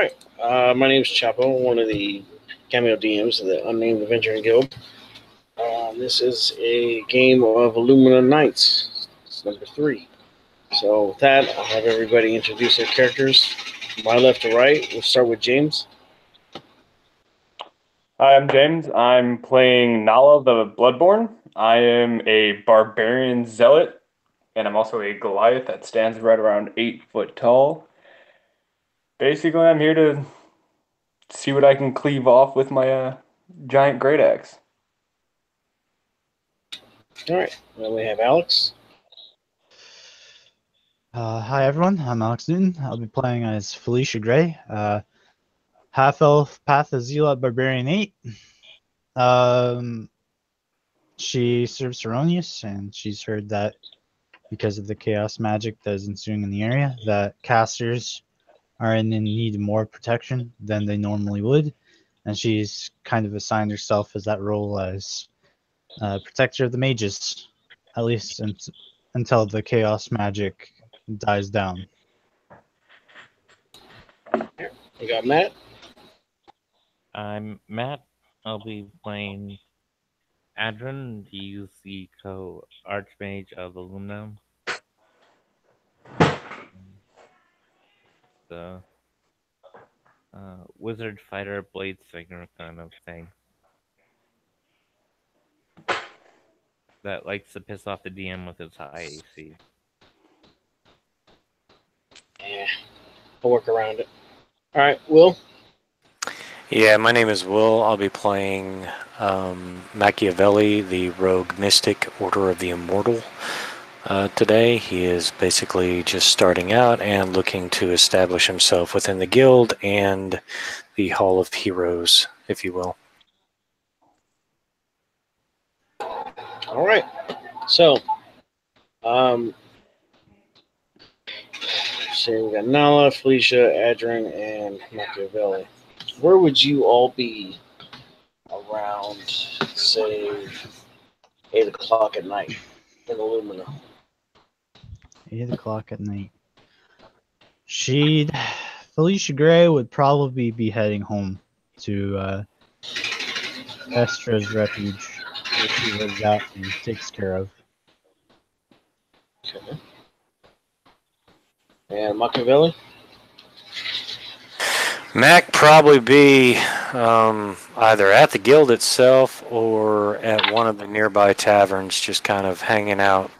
right. My name is Chapo, one of the cameo DMs of the Unnamed Adventuring Guild. This is a game of Illumina Knights. It's number 3. So with that, I'll have everybody introduce their characters. My left to right, we'll start with James. Hi, I'm James. I'm playing Nala the Bloodborne. I am a barbarian zealot, and I'm also a Goliath that stands right around 8 foot tall. Basically, I'm here to see what I can cleave off with my giant great axe. All right. Then we have Alex. Hi everyone, I'm Alex Newton. I'll be playing as Felicia Gray, half-elf path of Zealot Barbarian 8. She serves Seronius, and she's heard that because of the chaos magic that is ensuing in the area, that casters are in need of more protection than they normally would, and she's kind of assigned herself as that role as protector of the mages, at least until the chaos magic dies down. We got Matt. I'm Matt. I'll be playing Adrin. He's the co-archmage of Illumina. The wizard fighter blade singer kind of thing. That likes to piss off the DM with his high AC. Yeah, I'll work around it. All right, Will. Yeah, my name is Will. I'll be playing Machiavelli, the rogue mystic Order of the Immortal. Today, he is basically just starting out and looking to establish himself within the guild and the Hall of Heroes, if you will. All right. So, we got Nala, Felicia, Adrin, and Machiavelli. Where would you all be around, say, 8 o'clock at night in Illumina? 8 o'clock at night. Felicia Gray would probably be heading home to Estra's refuge, which she lives out and takes care of. Okay. And Machiavelli? Mac probably be either at the guild itself or at one of the nearby taverns, just kind of hanging out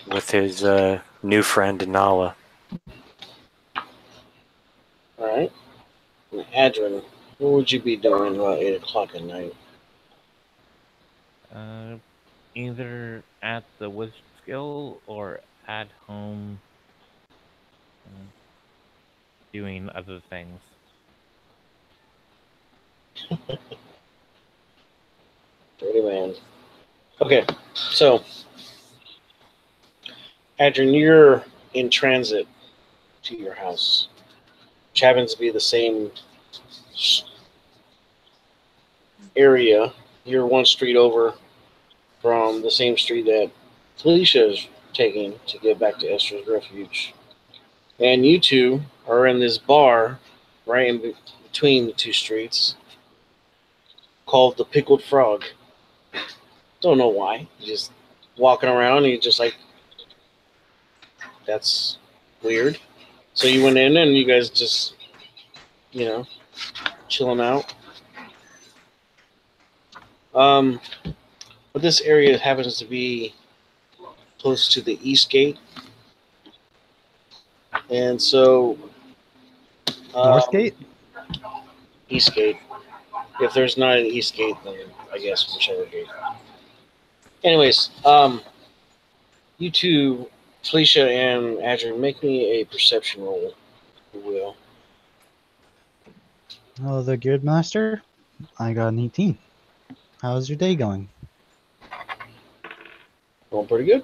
with his new friend Nala. All right. And Adrin, what would you be doing about 8 o'clock at night? Either at the Wizard's Guild or at home doing other things. Dirty man. Okay, so Adrian, you're in transit to your house, which happens to be the same area. You're one street over from the same street that Felicia is taking to get back to Esther's refuge. And you two are in this bar right in between the two streets called the Pickled Frog. Don't know why. You're just walking around and you're just like, that's weird. So you went in and you guys just, chilling out. But this area happens to be close to the East Gate. And so... North Gate? East Gate. If there's not an East Gate, then I guess whichever gate. Anyways, you two, Felicia and Adrian, make me a perception roll, if you will. Oh, the Geared Master? I got an 18. How's your day going? Going pretty good.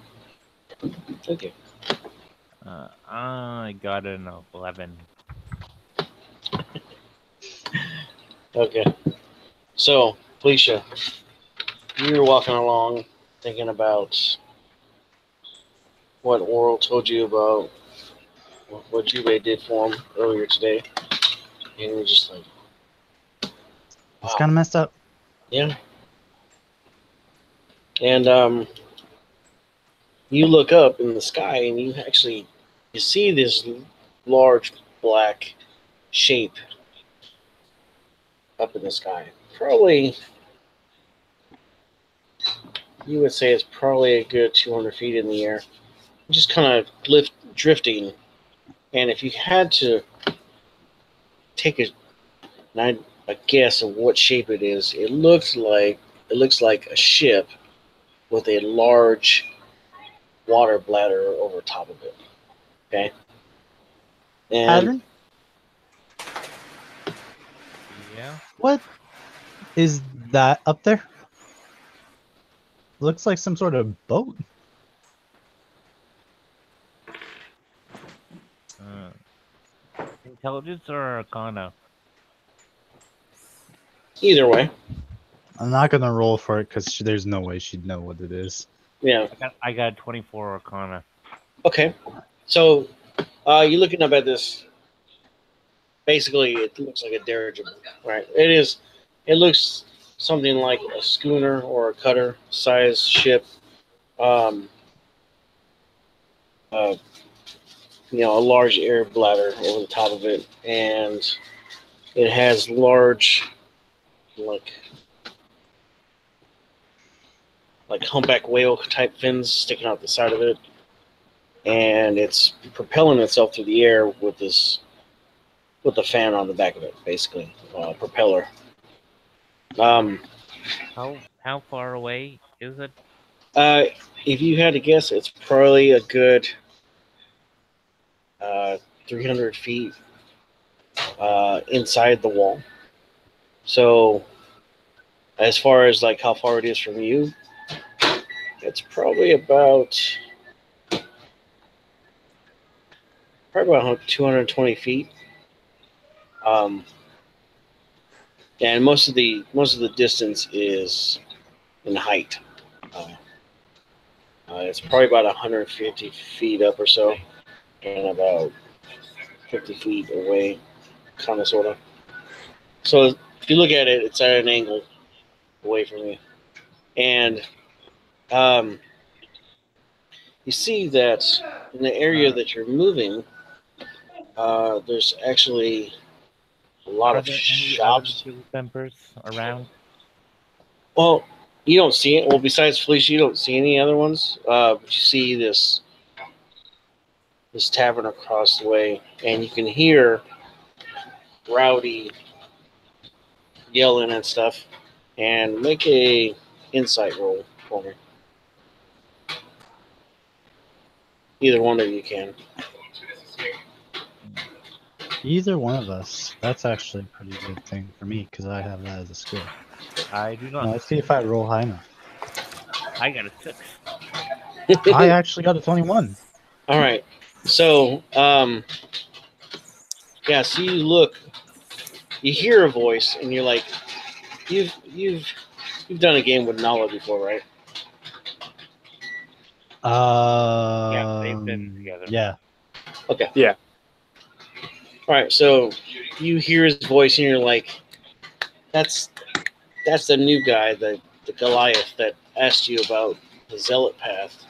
Thank you. I got an 11. Okay. So, Felicia, you were walking along thinking about what Oral told you about what Jubei did for him earlier today. And you're just like, It's kind of messed up. yeah. And you look up in the sky, and you see this large black shape up in the sky. Probably, you would say it's probably a good 200 feet in the air, just kind of drifting. And if you had to take a guess of what shape it is, it looks like a ship with a large water bladder over top of it. Okay. And Adrian, Yeah. what is that up there? Looks like some sort of boat. Intelligence or Arcana? either way, I'm not gonna roll for it because there's no way she'd know what it is. yeah. I got 24 Arcana. Okay. So you're looking up at this. Basically, it looks like a dirigible, right? It is. It looks something like a schooner or a cutter size ship. Um, uh, a large air bladder over the top of it, and it has large, like humpback whale type fins sticking out the side of it, and it's propelling itself through the air with a fan on the back of it, basically, propeller. How far away is it? If you had to guess, it's probably a good 300 feet inside the wall. So, as far as like how far it is from you, it's probably about 220 feet. And most of the distance is in height. It's probably about 150 feet up or so, and about 50 feet away, kind of, sort of. So if you look at it, it's at an angle away from you. And you see that in the area that you're moving, there's actually a lot Are of there any shops. other members around? Well, you don't see it. Well, besides Felicia, you don't see any other ones. But you see this tavern across the way, and you can hear Rowdy yelling and stuff. And make a insight roll for me. Either one of you can. Either one of us. That's actually a pretty good thing for me because I have that as a skill. I do not. Now, let's see if I roll high enough. I got a 6. I actually got a 21. All right. So, yeah. So you hear a voice, and you're like, you've done a game with Nala before, right? Yeah, they've been together. Yeah. Okay. Yeah. All right. So you hear his voice, and you're like, that's the new guy, the Goliath that asked you about the zealot path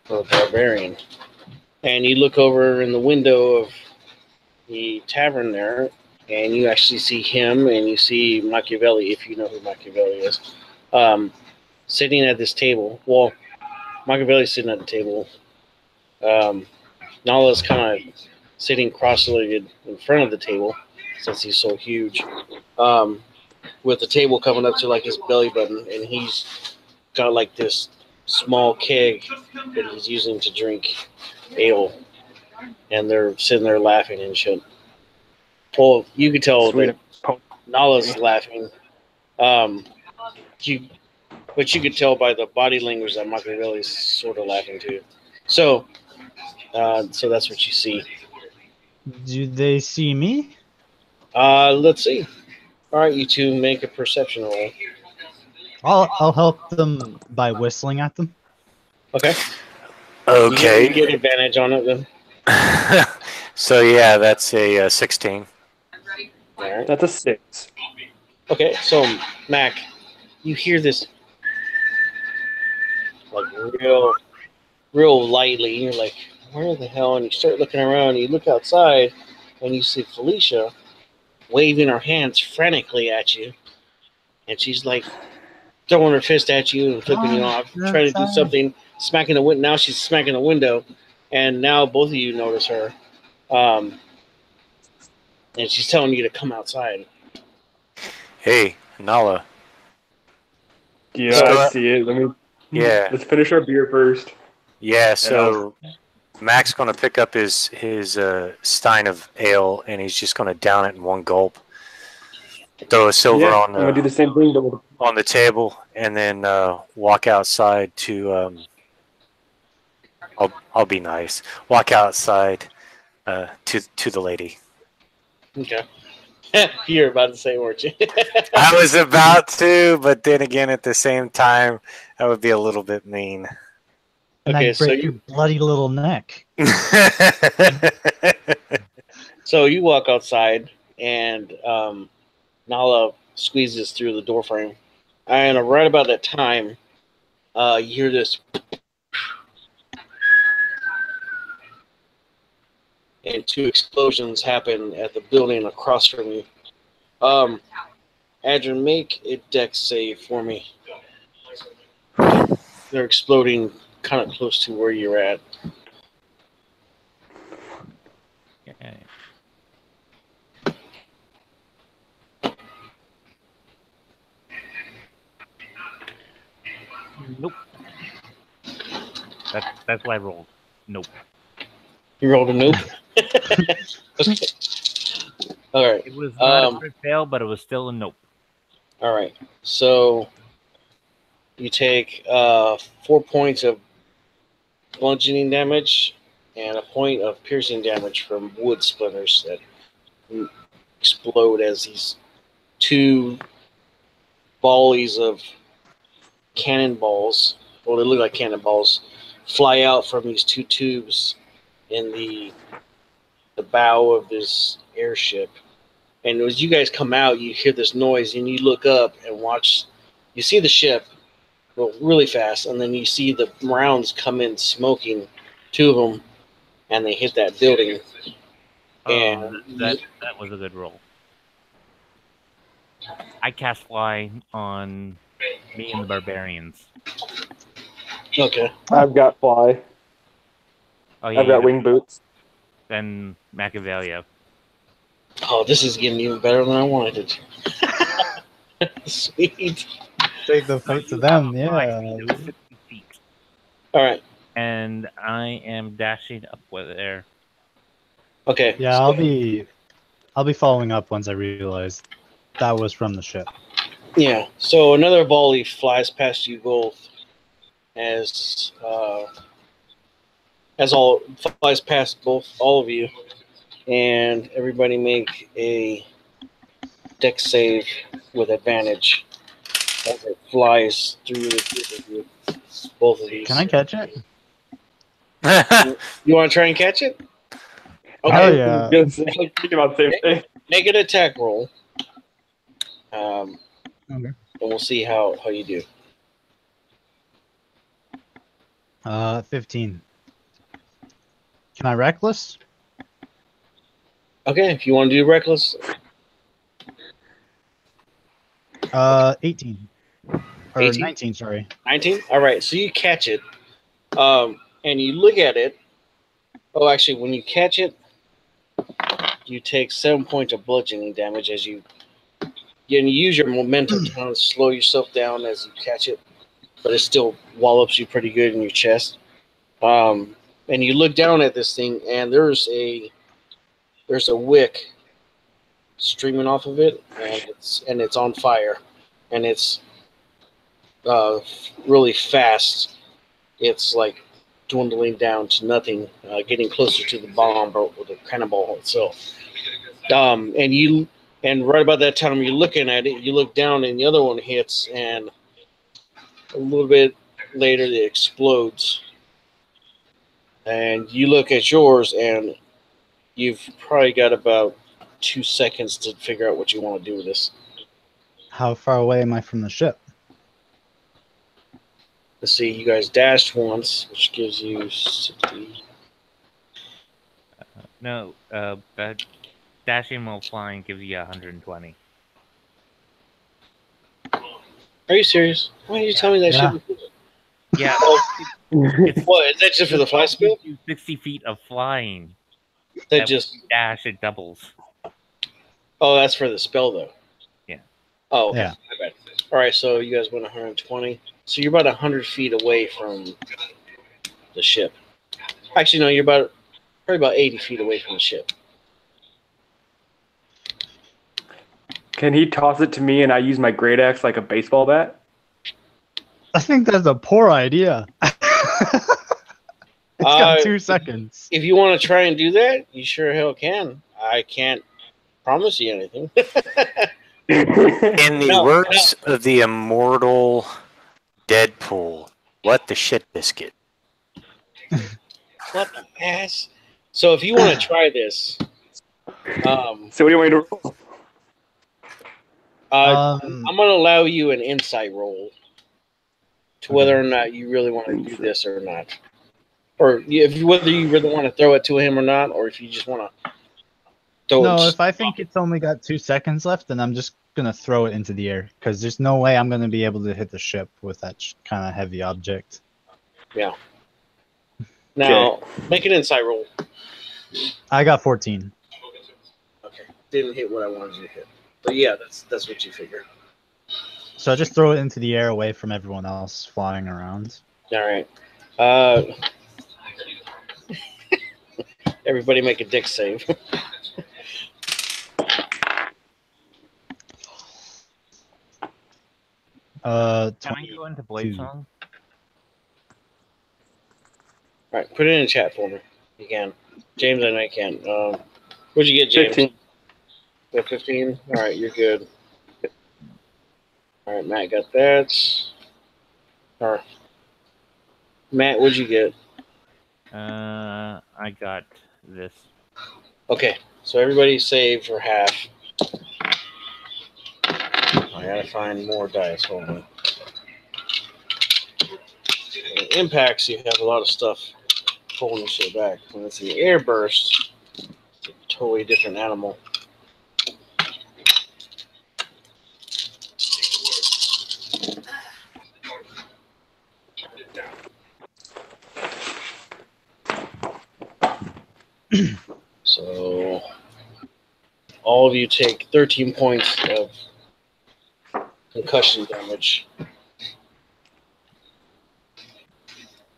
for a barbarian. And you look over in the window of the tavern there, and you actually see him, and you see Machiavelli, if you know who Machiavelli is, sitting at this table. Well, Machiavelli's sitting at the table. Nala's kind of sitting cross-legged in front of the table, since he's so huge, with the table coming up to like his belly button, and he's got like this small keg that he's using to drink ale, and they're sitting there laughing and shit. Well, you could tell that Nala's laughing. But you could tell by the body language that Machiavelli's sort of laughing too. So that's what you see. Do they see me? Let's see. All right, you two make a perception roll. I'll help them by whistling at them. Okay. Okay. You get advantage on it then. So yeah, that's a 16. All right. That's a 6. Okay, so Mac, you hear this like real lightly, and you're like, where the hell? And you start looking around, and you look outside, and you see Felicia waving her hands frantically at you, and she's like throwing her fist at you and flipping you off, trying to do something, smacking the window. Now she's smacking the window, and now both of you notice her, and she's telling you to come outside. Hey, Nala. Yeah, So- I see it. Yeah. Let's finish our beer first. Yeah, so Mac's going to pick up his stein of ale, and he's just going to down it in one gulp. Throw a silver I'm gonna do the same thing. on the table, and then walk outside to. I'll be nice. Walk outside to the lady. Okay. You're about to say, weren't you? I was about to, but then again, at the same time, that would be a little bit mean. And Okay, I'd so break you your bloody little neck. so you walk outside, and Nala squeezes through the door frame, and right about that time, you hear this, and two explosions happen at the building across from you. Adrian, make a dex save for me. They're exploding kind of close to where you're at. Okay. Nope. That's what I rolled. Nope. You rolled a nope. Okay. All right. It was not a crit fail, but it was still a nope. All right. So you take 4 points of bludgeoning damage and a point of piercing damage from wood splinters that explode as these two volleys of cannonballs, well, they look like cannonballs, fly out from these two tubes in the bow of this airship. And as you guys come out, you hear this noise, and you look up and watch. You see the ship go really fast, and then you see the rounds come in smoking, 2 of them, and they hit that building. And that was a good roll. I cast fly on me and the barbarians. okay, I've got fly. Oh yeah, I've got wing boots. Then Machiavelli. oh, this is getting even better than I wanted it. Sweet. Take the fight to them, yeah. 50 feet. All right. And I am dashing up with there. Okay. Yeah, so- I'll be following up once I realize that was from the ship. Yeah. So another volley flies past you both, as all flies past all of you, and everybody make a dex save with advantage as it flies through the group of you. Both of these. Can I catch it? You want to try and catch it? Okay. Hell yeah. Think about the same thing. Make an attack roll. Okay. And we'll see how you do. 15. Can I reckless? Okay, if you want to do reckless. 18. Or 18? 19, sorry. 19? All right, so you catch it, and you look at it. Oh, actually, when you catch it, you take 7 points of bludgeoning damage as you use your momentum to kind of slow yourself down as you catch it, but it still wallops you pretty good in your chest. And you look down at this thing, and there's a wick streaming off of it, and it's on fire, and it's really fast. It's like dwindling down to nothing, getting closer to the bomb or the cannonball itself. And right about that time you're looking at it, you look down and the other one hits, and a little bit later it explodes. And you look at yours, and you've probably got about 2 seconds to figure out what you want to do with this. How far away am I from the ship? Let's see, you guys dashed once, which gives you 60. No, that dashing while flying gives you 120. Are you serious? Why did you tell me that Yeah. shit before? Yeah, it's What, is that just for the fly skill? 60 feet of flying. That When just... you dash, it doubles. Oh, that's for the spell, though. Yeah. Oh, okay. Yeah. My bad. All right, so you guys went 120. So you're about 100 feet away from the ship. Actually, no, you're probably about 80 feet away from the ship. Can he toss it to me and I use my great axe like a baseball bat? I think that's a poor idea. It's got 2 seconds. If you want to try and do that, you sure hell can. I can't promise you anything. In the words of the immortal Deadpool, what the shit biscuit? What the ass? So if you want to try this, So what do you want me to roll? I'm going to allow you an insight roll to whether or not you really want to do this or not. Or whether you really want to throw it to him or not, or if you just want to throw it. No, if I think it's only got 2 seconds left, then I'm just gonna throw it into the air because there's no way I'm gonna be able to hit the ship with that kind of heavy object. Yeah. Now, make an insight roll. I got 14. Okay. Didn't hit what I wanted you to hit. But yeah, that's what you figure. So I just throw it into the air away from everyone else flying around. All right. Everybody make a dick save. Can I go into Blade Song? All right, put it in the chat for me. You can. James, I know you can. What'd you get, James? 15. Got 15? All right, you're good. All right, Matt got that. All right. Matt, what'd you get? I got this. Okay, so everybody saved for half. I gotta find more dice. Hold on. When it impacts, you have a lot of stuff pulling shit back. When it's an air burst, it's a totally different animal. So, all of you take 13 points of concussion damage.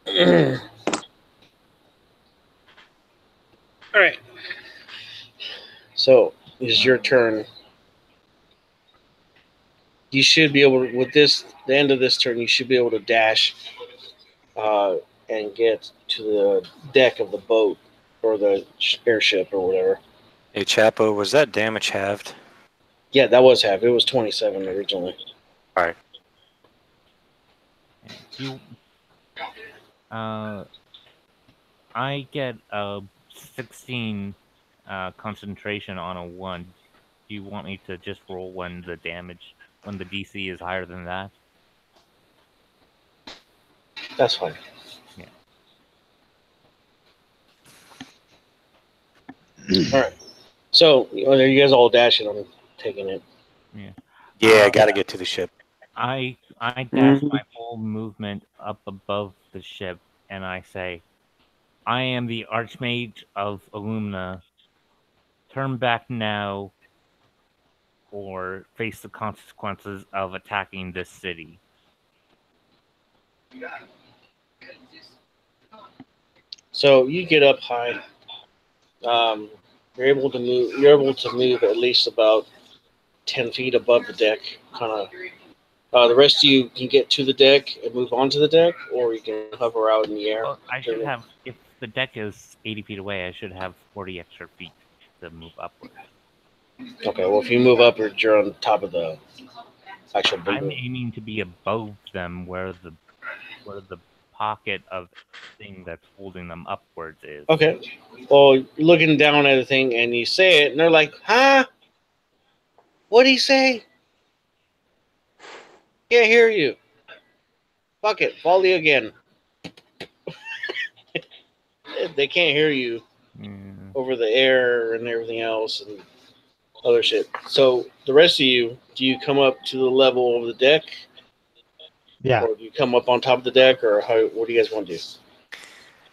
All right. So, it's your turn. You should be able to, with this, the end of this turn, you should be able to dash and get to the deck of the boat or the airship or whatever. Hey, Chapo, was that damage halved? Yeah, that was half. It was 27 originally. All right. I get a 16 concentration on a 1. Do you want me to just roll when the DC is higher than that? That's fine. Yeah. All right. So, you guys all dashing. I'm taking it. Yeah. Yeah, I gotta get to the ship. I dash my whole movement up above the ship, and I say, I am the Archmage of Illumina. Turn back now, or face the consequences of attacking this city. So you get up high. You're able to move. You're able to move at least about 10 feet above the deck. Kind of. The rest of you can get to the deck and move onto the deck, or you can hover out in the air. Well, I should have. If the deck is 80 feet away, I should have 40 extra feet to move upward. Okay. Well, if you move upward, you're on top of the actual building. I'm aiming to be above them, where the pocket of thing that's holding them upwards is. Okay. Well, you're looking down at the thing and you say it, and they're like, huh? What'd he say? Can't hear you. Fuck it. Volley again. They can't hear you over the air and everything else and other shit. So the rest of you, do you come up to the level of the deck? Yeah. Or do you come up on top of the deck, or what do you guys want to do?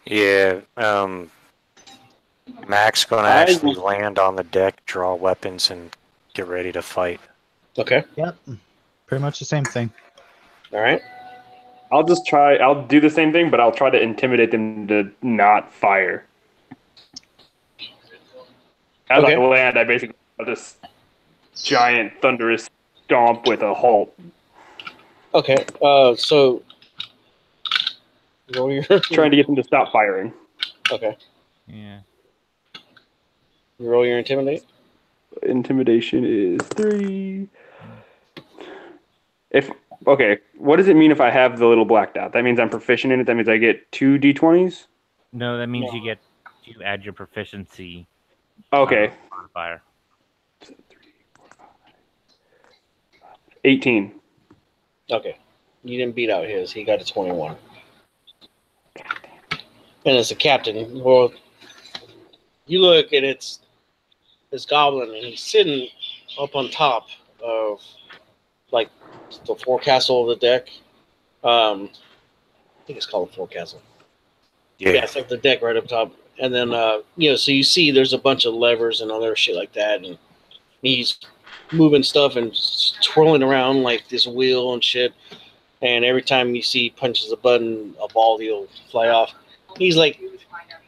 Yeah. Mac's going to actually land on the deck, draw weapons, and get ready to fight. Okay. Yep. Pretty much the same thing. All right. I'll do the same thing, but I'll try to intimidate them to not fire. As I land, I basically this giant thunderous stomp with a halt. Okay. So roll your trying to get them to stop firing. Okay. Yeah. You roll your intimidate. Intimidation is 3. What does it mean if I have the little black dot? That means I'm proficient in it. That means I get 2 d20s. No, that means you add your proficiency. Okay. Modifier. 18. Okay. You didn't beat out his. He got a 21. And as a captain, well, you look and it's this goblin, and he's sitting up on top of like the forecastle of the deck. I think it's called the forecastle. Yeah, it's like the deck right up top. And then so you see there's a bunch of levers and other shit like that, and he's moving stuff and twirling around like this wheel and shit. And every time you see he punches a button, a ball will fly off. He's like,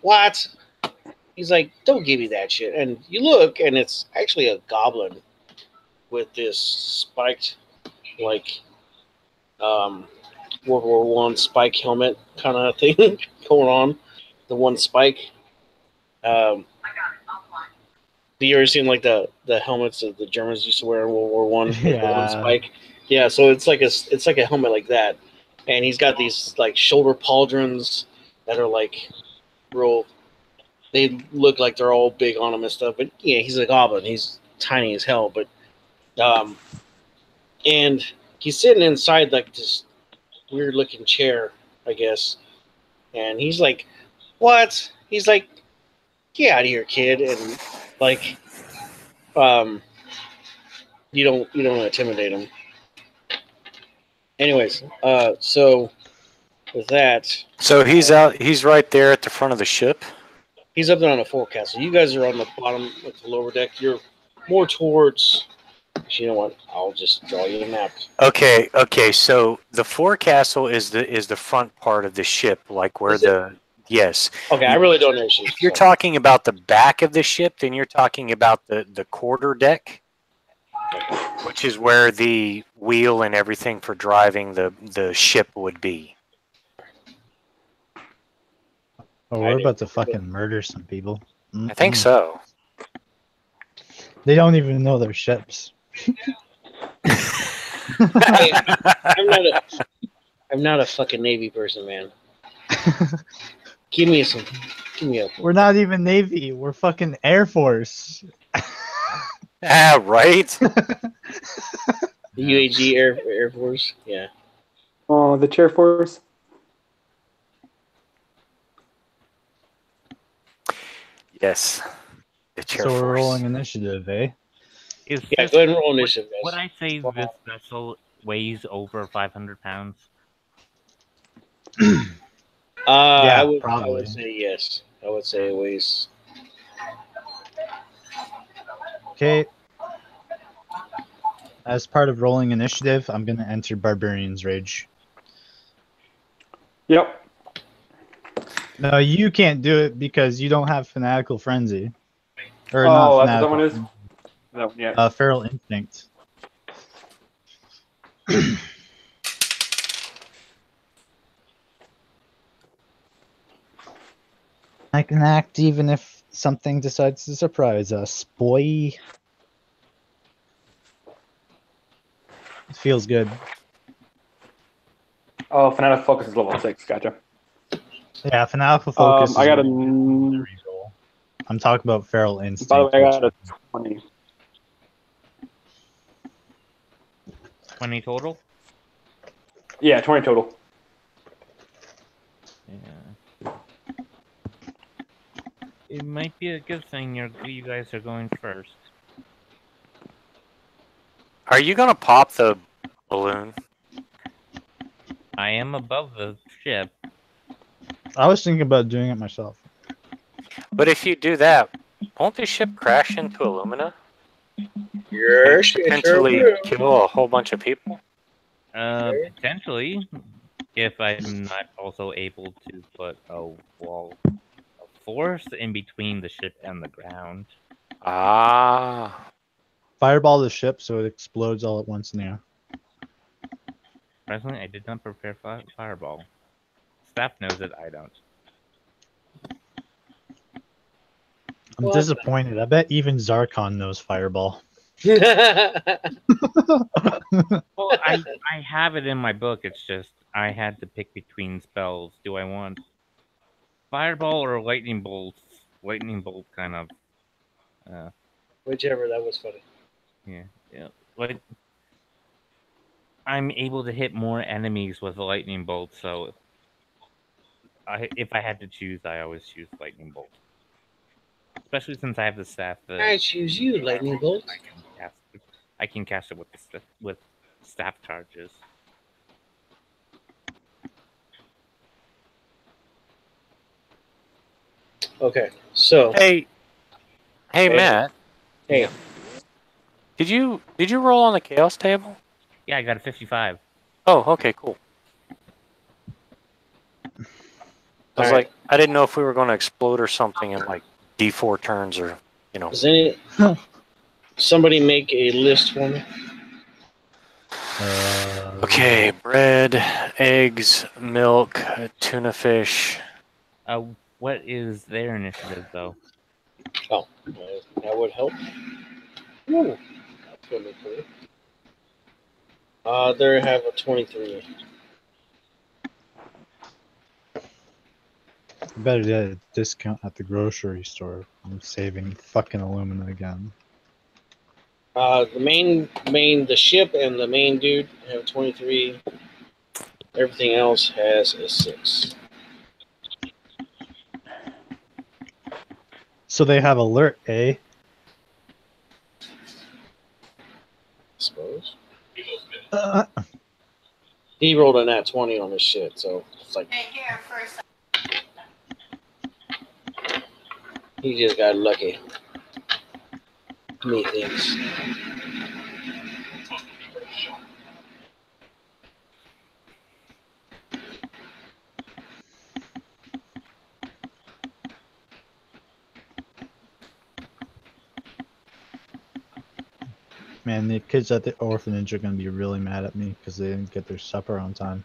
"What?" He's like, "Don't give me that shit." And you look, and it's actually a goblin with this spiked, like, World War I spike helmet kind of thing going on. The one spike. Do you ever seen like the helmets that the Germans used to wear in World War One? Yeah. The one spike. Yeah. So it's like a helmet like that, and he's got these like shoulder pauldrons that are like real. They look like they're all big on him and stuff, but yeah, he's a goblin. He's tiny as hell, but and he's sitting inside like this weird looking chair, I guess, and he's like, "What?" He's like, "Get out of here, kid!" And like, you don't intimidate him. Anyways, so with that, so he's right there at the front of the ship. He's up there on the forecastle. You guys are on the bottom of the lower deck. You're more towards. You know what? I'll just draw you a map. Okay. So the forecastle is the front part of the ship, like where yes. Okay, I really don't know. If you're talking about the back of the ship, then you're talking about the quarter deck, which is where the wheel and everything for driving the ship would be. Oh, we're about to fucking murder some people. I think so. They don't even know their ships. Hey, I'm not a fucking Navy person, man. Give me a. We're not even Navy. We're fucking Air Force. Right? The UAG Air Force, yeah. Oh, the chair force. Yes. The chair So we're force. rolling initiative, eh? Go ahead and roll initiative, guys. Would I say this vessel weighs over 500 pounds? Yeah, I would probably. say yes. I would say it weighs. Okay. As part of rolling initiative, I'm going to enter Barbarian's Rage. Yep. No, you can't do it because you don't have Fanatical Frenzy. Or Oh, not that's what that one is? Fanatical. No, yeah. Feral Instinct. I can act even if something decides to surprise us, boy. It feels good. Oh, Fanatic Focus is level 6. Gotcha. Yeah, fanatical focus. I got a. Reroll. I'm talking about feral instinct. By the way, I got which- a 20. 20 total? Yeah, 20 total. Yeah. It might be a good thing you guys are going first. Are you gonna pop the balloon? I am above the ship. I was thinking about doing it myself. But if you do that, won't the ship crash into Illumina? Yes, it sure Potentially will. kill a whole bunch of people? Okay. Potentially, if I'm not also able to put a wall of force in between the ship and the ground. Ah. Fireball the ship so it explodes all at once in the air. Presently, I did not prepare fireball. Staff knows it, I don't. I'm Well, disappointed. I bet even Zarkon knows fireball. Well, I have it in my book. It's just I had to pick between spells. Do I want fireball or lightning bolt? Lightning bolt kind of. Whichever, that was funny. Yeah. Like I'm able to hit more enemies with a lightning bolt, so if I had to choose, I always choose lightning bolt. Especially since I have the staff. I choose you, lightning bolt. I can cast it with staff charges. Okay, so Hey, Hey. Matt. hey, Did you roll on the chaos table? Yeah, I got a 55. Oh, okay, cool. I was Alright. like, I didn't know if we were going to explode or something in like D4 turns or, you know. does somebody make a list for me? Okay, bread, eggs, milk, tuna fish. What is their initiative though? Oh, that would help. Ooh, that's really cool. They have a 23. Better get a discount at the grocery store. I'm saving fucking Illumina again. The ship and the main dude have 23. Everything else has a 6. So they have alert, eh? I suppose. Uh, He rolled a nat 20 on his shit, so it's like he just got lucky. Methinks. Man, the kids at the orphanage are gonna be really mad at me because they didn't get their supper on time.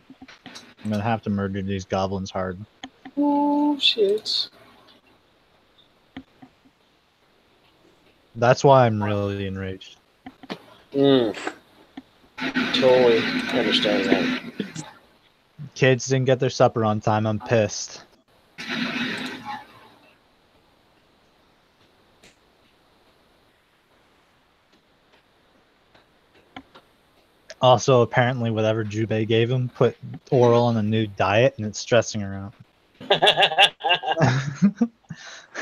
I'm gonna have to murder these goblins hard. Oh shit. That's why I'm really enraged. Totally understand that. Kids didn't get their supper on time. I'm pissed. Also, apparently, whatever Jubei gave him put Oral on a new diet, and it's stressing her out.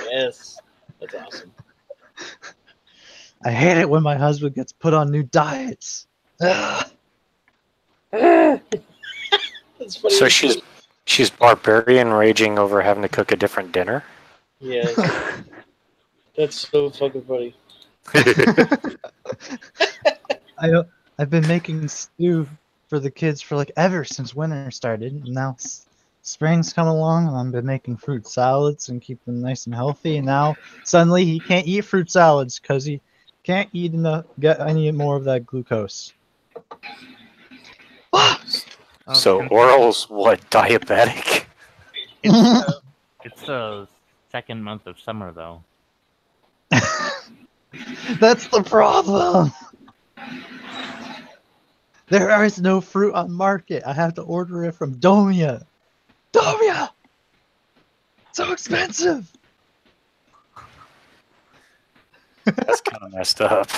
Yes, that's awesome. I hate it when my husband gets put on new diets. That's funny. So she's barbarian raging over having to cook a different dinner. Yes. That's so fucking funny. I've been making stew for the kids for like ever since winter started. And now spring's coming along, and I've been making fruit salads and keep them nice and healthy. And now suddenly he can't eat fruit salads because he can't get any more of that glucose. So Oral's what, diabetic? It's the second month of summer though. That's the problem. There is no fruit on market. I have to order it from Domia. Domia! So expensive. That's kind of messed up.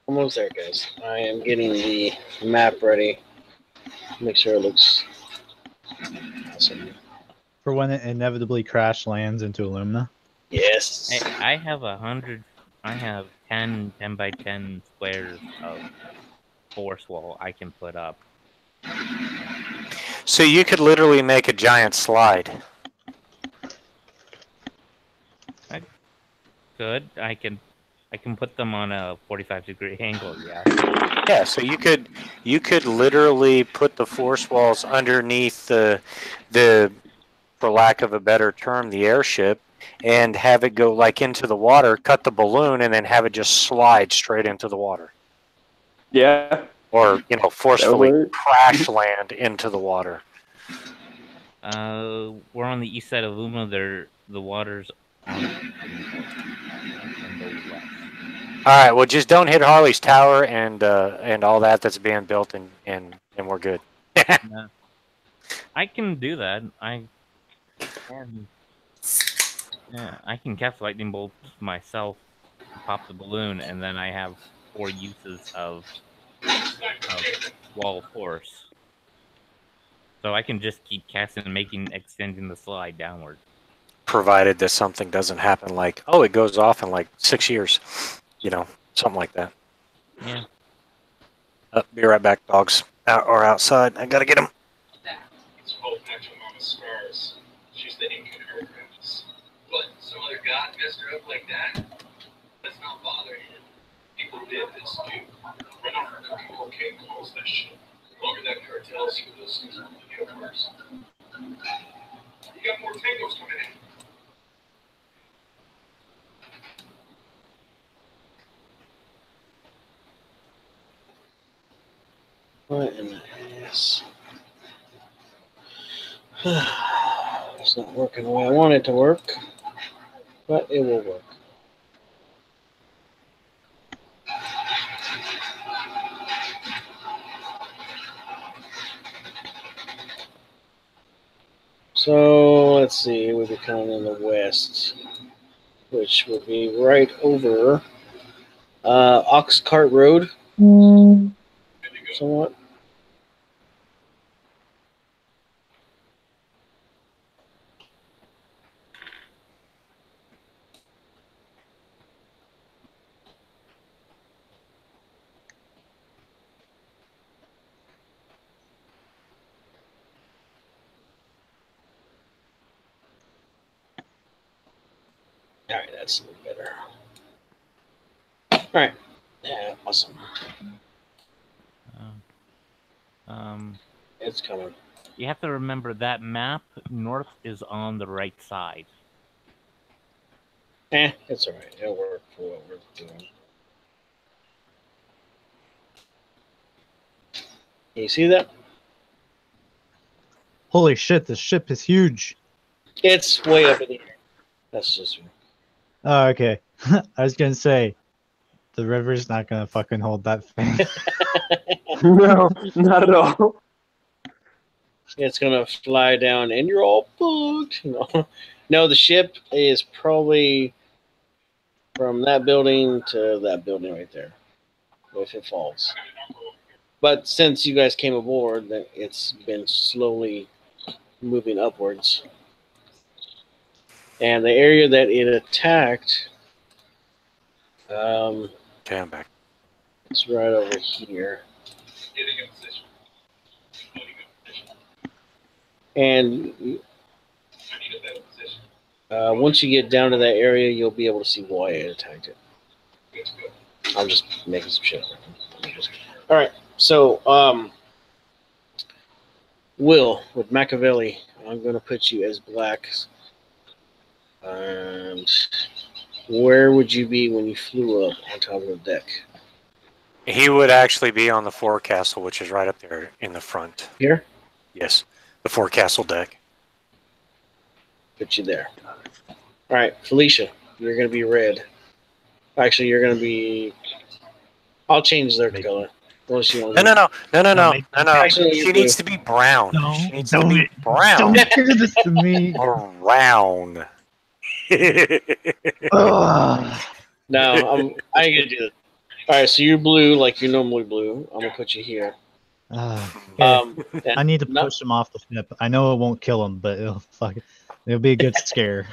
Almost there, guys. I am getting the map ready. Make sure it looks awesome. For when it inevitably crash lands into Illumina. Yes. Hey, I have 100. I have 10 by 10 squares of force wall I can put up. So you could literally make a giant slide. Good. I can put them on a 45-degree angle. Yeah. Yeah, so you could literally put the force walls underneath the for lack of a better term, the airship, and have it go like into the water, cut the balloon, and then have it just slide straight into the water. Yeah. Or, you know, forcefully work. crash land into the water. We're on the east side of Illumina. The water's on the west. All right, well, just don't hit Harley's tower and all that's being built, and we're good. No. I can do that. I can. Yeah, I can cast lightning bolt myself, pop the balloon, and then I have 4 uses of wall force. So I can just keep casting and extending the slide downward. Provided that something doesn't happen, like, oh, it goes off in like 6 years, you know, something like that. Yeah. Be right back, dogs. Or outside. I gotta get them. It's both actual mama's scars. She's the ink in her grips. But some other god messed her up like that? That's not bothering him. People did this too. Run off her cooking cocaine calls that shit. Longer that cartels who those things are get worse. You got more tangos coming in. What in the ass? It's not working the way I want it to work, but it will work. So let's see, we'll be coming in the west, which will be right over Ox Cart Road, somewhat. All right, that's a little better. All right, yeah, awesome. It's coming. You have to remember that map north is on the right side. It's all right. It'll work for what we're doing. Can you see that? Holy shit, this ship is huge. It's way up in the air. That's just. Oh, okay. I was gonna say, the river's not gonna fucking hold that thing. No, not at all. It's gonna fly down, and you're all booked. No, the ship is probably from that building to that building right there, if it falls. But since you guys came aboard, then it's been slowly moving upwards. And the area that it attacked, Okay, I'm back. it's right over here. Getting in position. Loading in position. And I need a better position. once you get down to that area, you'll be able to see why it attacked it. It's good. I'm just making some shit up. All right, so Will with Machiavelli, I'm going to put you as black. And where would you be when you flew up on top of the deck? He would actually be on the forecastle, which is right up there in the front. Here? Yes, the forecastle deck. Put you there. All right, Felicia, you're going to be red. Actually, you're going to be. I'll change their color. Unless you want No. Actually, She you're needs blue. to be brown. She needs to be brown. Don't do this to me. Brown. Ugh. No, I ain't gonna do it. All right, so you're blue like you're normally blue. I'm gonna put you here. Okay. And I need to no- push him off the ship. I know it won't kill him, but it'll be a good scare.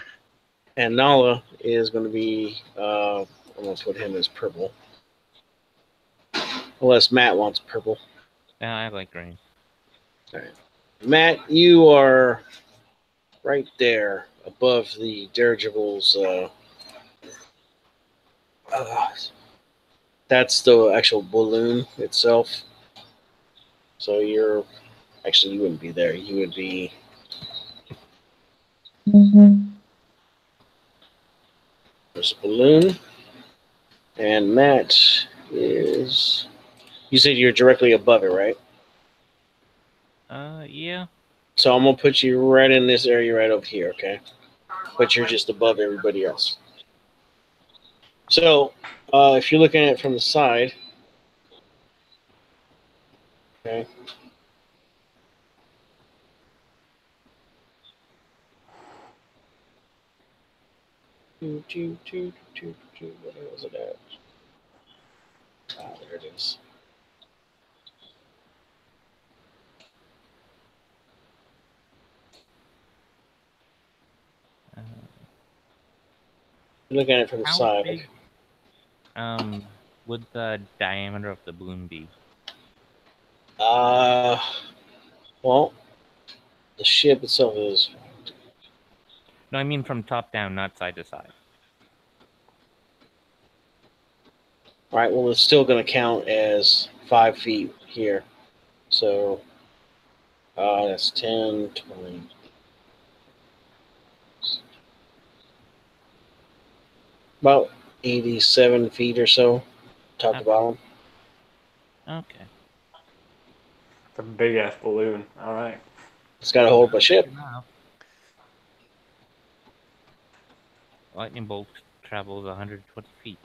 And Nala is gonna be. I'm gonna put him as purple. Unless Matt wants purple. Yeah, I like green. All right. Matt, you are right there above the dirigible's. That's the actual balloon itself. So you're actually you wouldn't be there. You would be. There's a balloon, and Matt is. You said you're directly above it, right? Yeah. So I'm gonna put you right in this area right over here, okay? But you're just above everybody else. So if you're looking at it from the side, okay. Where was it at? Ah, there it is. Look at it from the How side. big would the diameter of the balloon be? Well, the ship itself is. No, I mean from top down, not side to side. All right, well, it's still going to count as 5 feet here. So that's 10, 20. About 87 feet or so, top to bottom. Okay. It's a big ass balloon. All right. It's got to hold a ship. Lightning bolt travels 120 feet.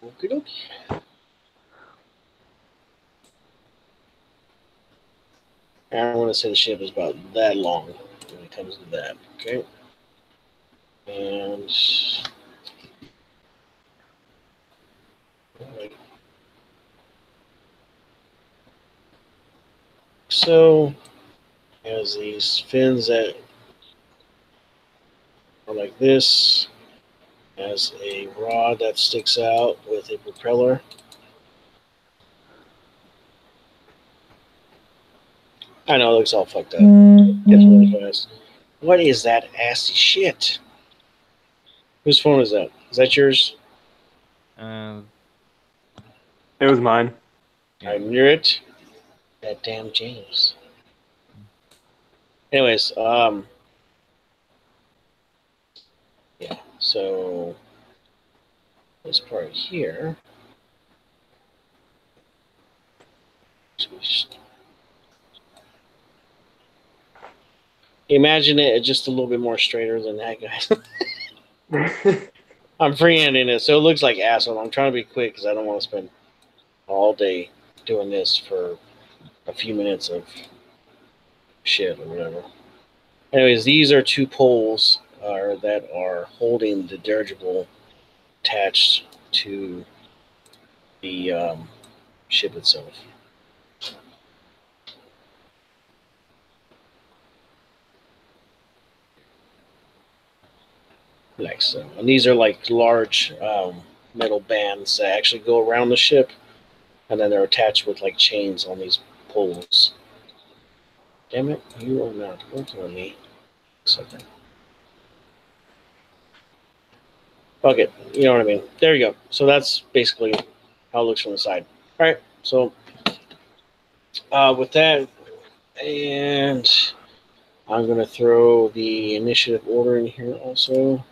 Okie dokie. And I'm going to say the ship is about that long when it comes to that. Okay. And. Right. So, has these fins that are like this. Has a rod that sticks out with a propeller. I know it looks all fucked up. It's really fast. What is that assy shit? Whose phone is that? Is that yours? It was mine. I knew it. That damn James. Anyways, yeah, so this part here. Imagine it just a little bit more straighter than that, guys. I'm freehanding it, so it looks like asshole. I'm trying to be quick because I don't want to spend all day doing this for a few minutes of shit or whatever. Anyways, these are 2 poles that are holding the dirigible attached to the ship itself. Like so. And these are like large metal bands that actually go around the ship, and then they're attached with like chains on these poles. Damn it, you are not working on me. Something. Fuck it. You know what I mean. There you go. So that's basically how it looks from the side. All right. So with that, and I'm going to throw the initiative order in here also.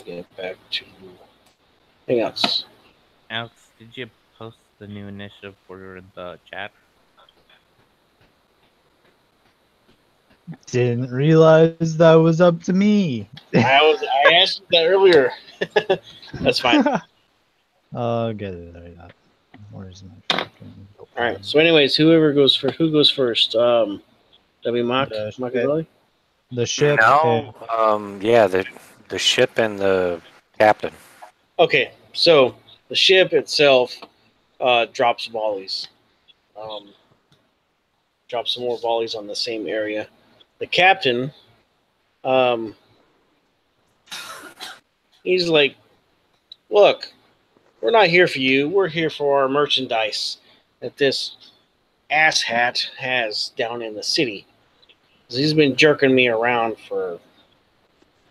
get back to hangouts. Alex, did you post the new initiative for the chat? Didn't realize that was up to me. I asked you that earlier. That's fine. Get it right up. Where's my fucking? All right. So, anyways, who goes first? W. Machiavelli. The ship. No, yeah, the ship and the captain. Okay. So the ship itself drops volleys. Drops some more volleys on the same area. The captain, he's like, "Look, we're not here for you. We're here for our merchandise that this asshat has down in the city. He's been jerking me around for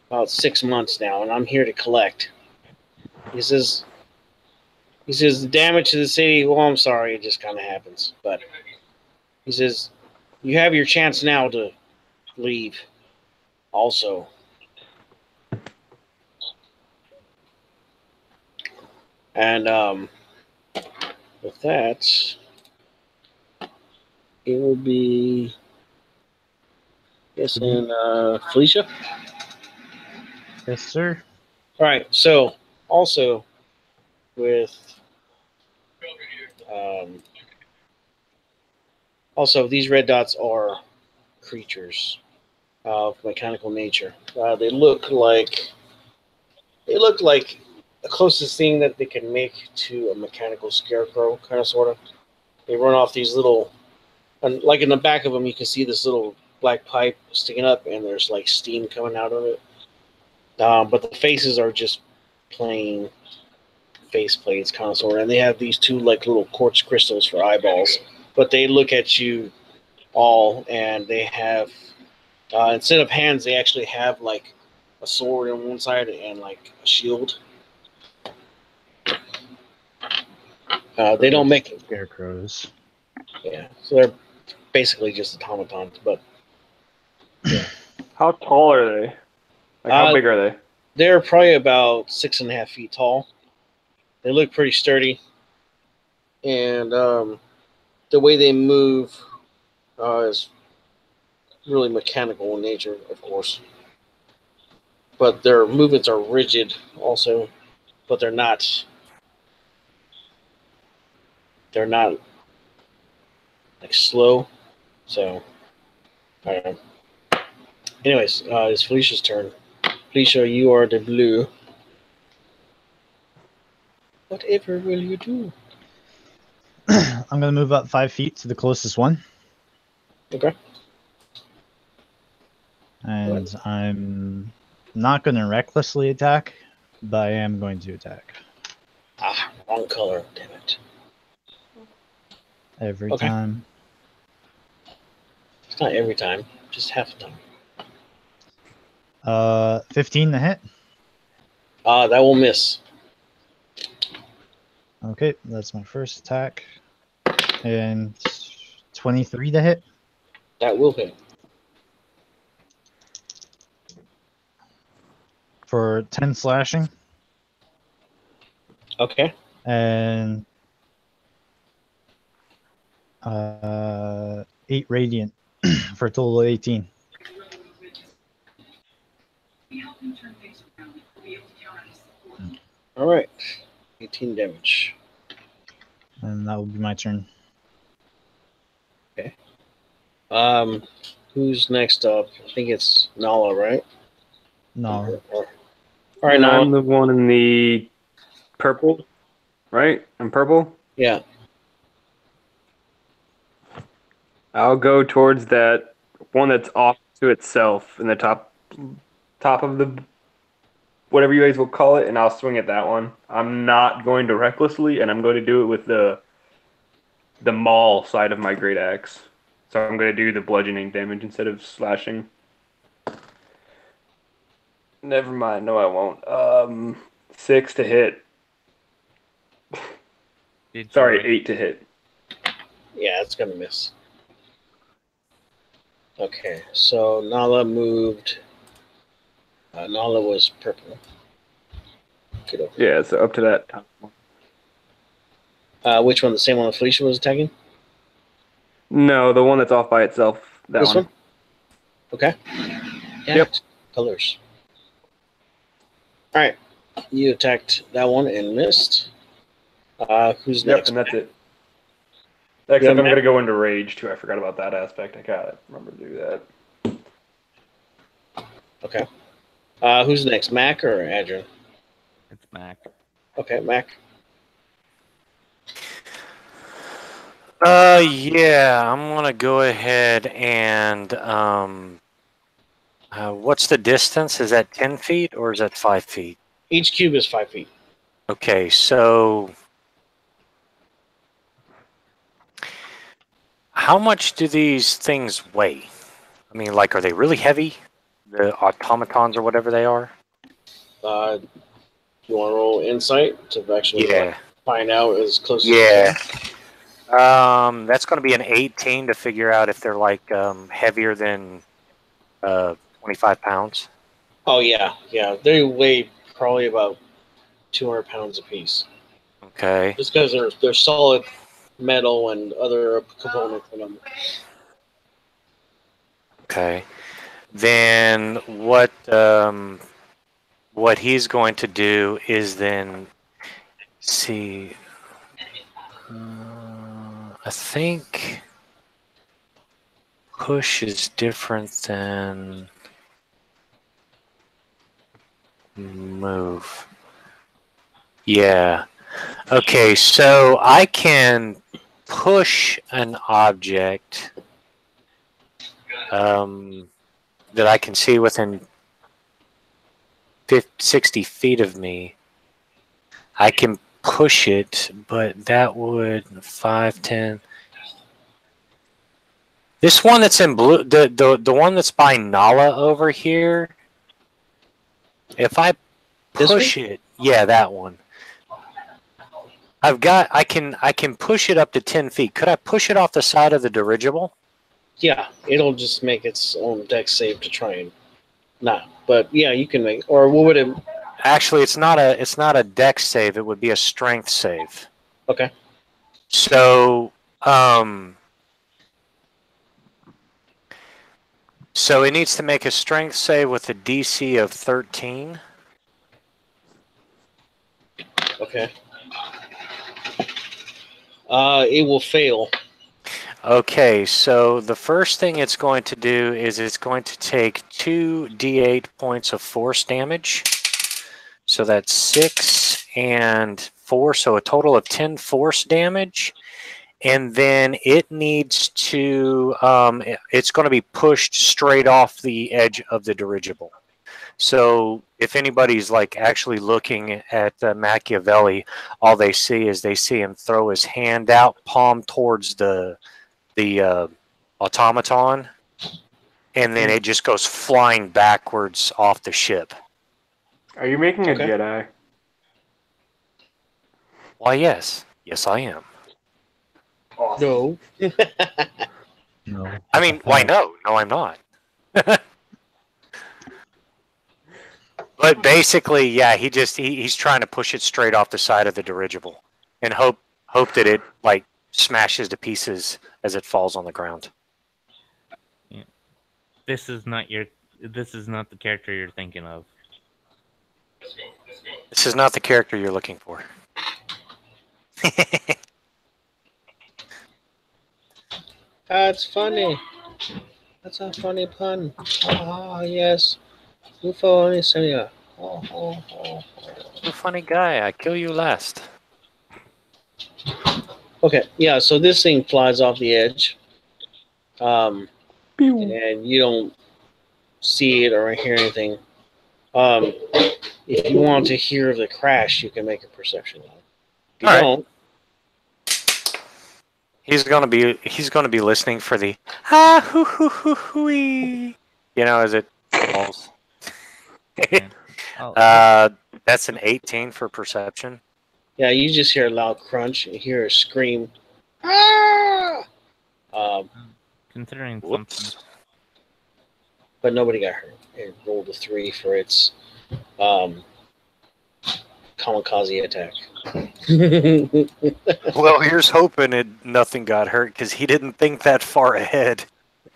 about 6 months now, and I'm here to collect." He says, the damage to the city, well, I'm sorry, it just kind of happens. But he says, you have your chance now to leave also. And with that, it will be, yes, and Felicia. Yes, sir. All right, so also with also these red dots are creatures of mechanical nature. They look like the closest thing that they can make to a mechanical scarecrow, kind of sort of. They run off these little, and like in the back of them, you can see this little black pipe sticking up, and there's like steam coming out of it. But the faces are just plain face plates, kind of sort of, and they have these two like little quartz crystals for eyeballs. But they look at you all, and they have instead of hands, they actually have like a sword on one side and like a shield. They don't make scarecrows. Yeah, so they're basically just automatons. But yeah. How tall are they? Like, how big are they? They're probably about 6.5 feet tall. They look pretty sturdy, and the way they move is really mechanical in nature, of course. But their movements are rigid, also, but they're not. They're not like slow. So, I don't know. Anyways, it's Felicia's turn. Felicia, you are the blue. Whatever will you do? I'm gonna move up 5 feet to the closest one. Okay. And I'm not gonna recklessly attack, but I am going to attack. Ah, wrong color. Damn it. Every time. It's not every time, just half the time. 15 to hit. That will miss. Okay, that's my first attack. And 23 to hit. That will hit. For 10 slashing. Okay. And 8 radiant for a total of 18. All right. 18 damage. And that will be my turn. Okay. Who's next up? I think it's Nala, right? No. All right, And Nala. I'm the one in the purple, right? I'm purple. Yeah. I'll go towards that one that's off to itself in the top of the whatever you guys will call it, and I'll swing at that one. I'm not going to recklessly, and I'm going to do it with the maul side of my great axe. So I'm going to do the bludgeoning damage instead of slashing. Never mind. No, I won't. 6 to hit. Sorry, 8 to hit. Yeah, it's gonna miss. Okay, so Nala moved. Nala was purple. Okay. Yeah, so up to that top one. Which one? The same one that Felicia was attacking? No, the one that's off by itself. That This one? Okay. Yeah. Yep. Colors. All right. You attacked that one and missed. Who's Yep, next? and that's it. Except I'm going to go into rage, too. I forgot about that aspect. I got to remember to do that. Okay. Who's next, Mac or Adrian? It's Mac. Okay, Mac. Yeah, I'm gonna go ahead and what's the distance? Is that 10 feet or is that 5 feet? Each cube is 5 feet. Okay, so how much do these things weigh? I mean, like, are they really heavy? The automatons or whatever they are? You want to roll insight to actually find out as close as you Yeah. can? That's going to be an 18 to figure out if they're like heavier than 25 pounds. Oh yeah, yeah. They weigh probably about 200 pounds apiece. Okay. Just because they're solid metal and other components in them. Okay. Then what he's going to do is then see. I think push is different than move. Yeah. Okay, so I can push an object that I can see within 60 feet of me. I can push it, but that would 5, 10. This one that's in blue, the one that's by Nala over here. If I push it, yeah, that one. I can push it up to 10 feet. Could I push it off the side of the dirigible? Yeah, it'll just make its own dex save to try and not. But yeah, you can make. Or what would it? Actually, it's not a dex save. It would be a strength save. Okay. So so it needs to make a strength save with a DC of 13. Okay. It will fail. Okay, so the first thing it's going to do is it's going to take 2d8 points of force damage. So that's 6 and 4, so a total of 10 force damage. And then it needs to, it's going to be pushed straight off the edge of the dirigible. So if anybody's like actually looking at Machiavelli, all they see is they see him throw his hand out, palm towards the automaton, and then it just goes flying backwards off the ship. Are you making a Jedi? Why, yes. Yes, I am. No. No. I mean, why no? No, I'm not. But basically, yeah, he's trying to push it straight off the side of the dirigible and hope that it like smashes to pieces as it falls on the ground. Yeah. This is not the character you're thinking of. This is not the character you're looking for. That's funny. That's a funny pun. Ah, yes. UFO only Samia. You're a funny guy. I kill you last. Okay, yeah, so this thing flies off the edge. And you don't see it or hear anything. If you want to hear the crash, you can make a perception. If you don't, he's gonna be listening for the hoo hoo hoo hooey. You know, as it falls. That's an 18 for perception. Yeah, you just hear a loud crunch and hear a scream. Ah! Considering something. But nobody got hurt. It rolled a 3 for its kamikaze attack. Well, here's hoping nothing got hurt because he didn't think that far ahead.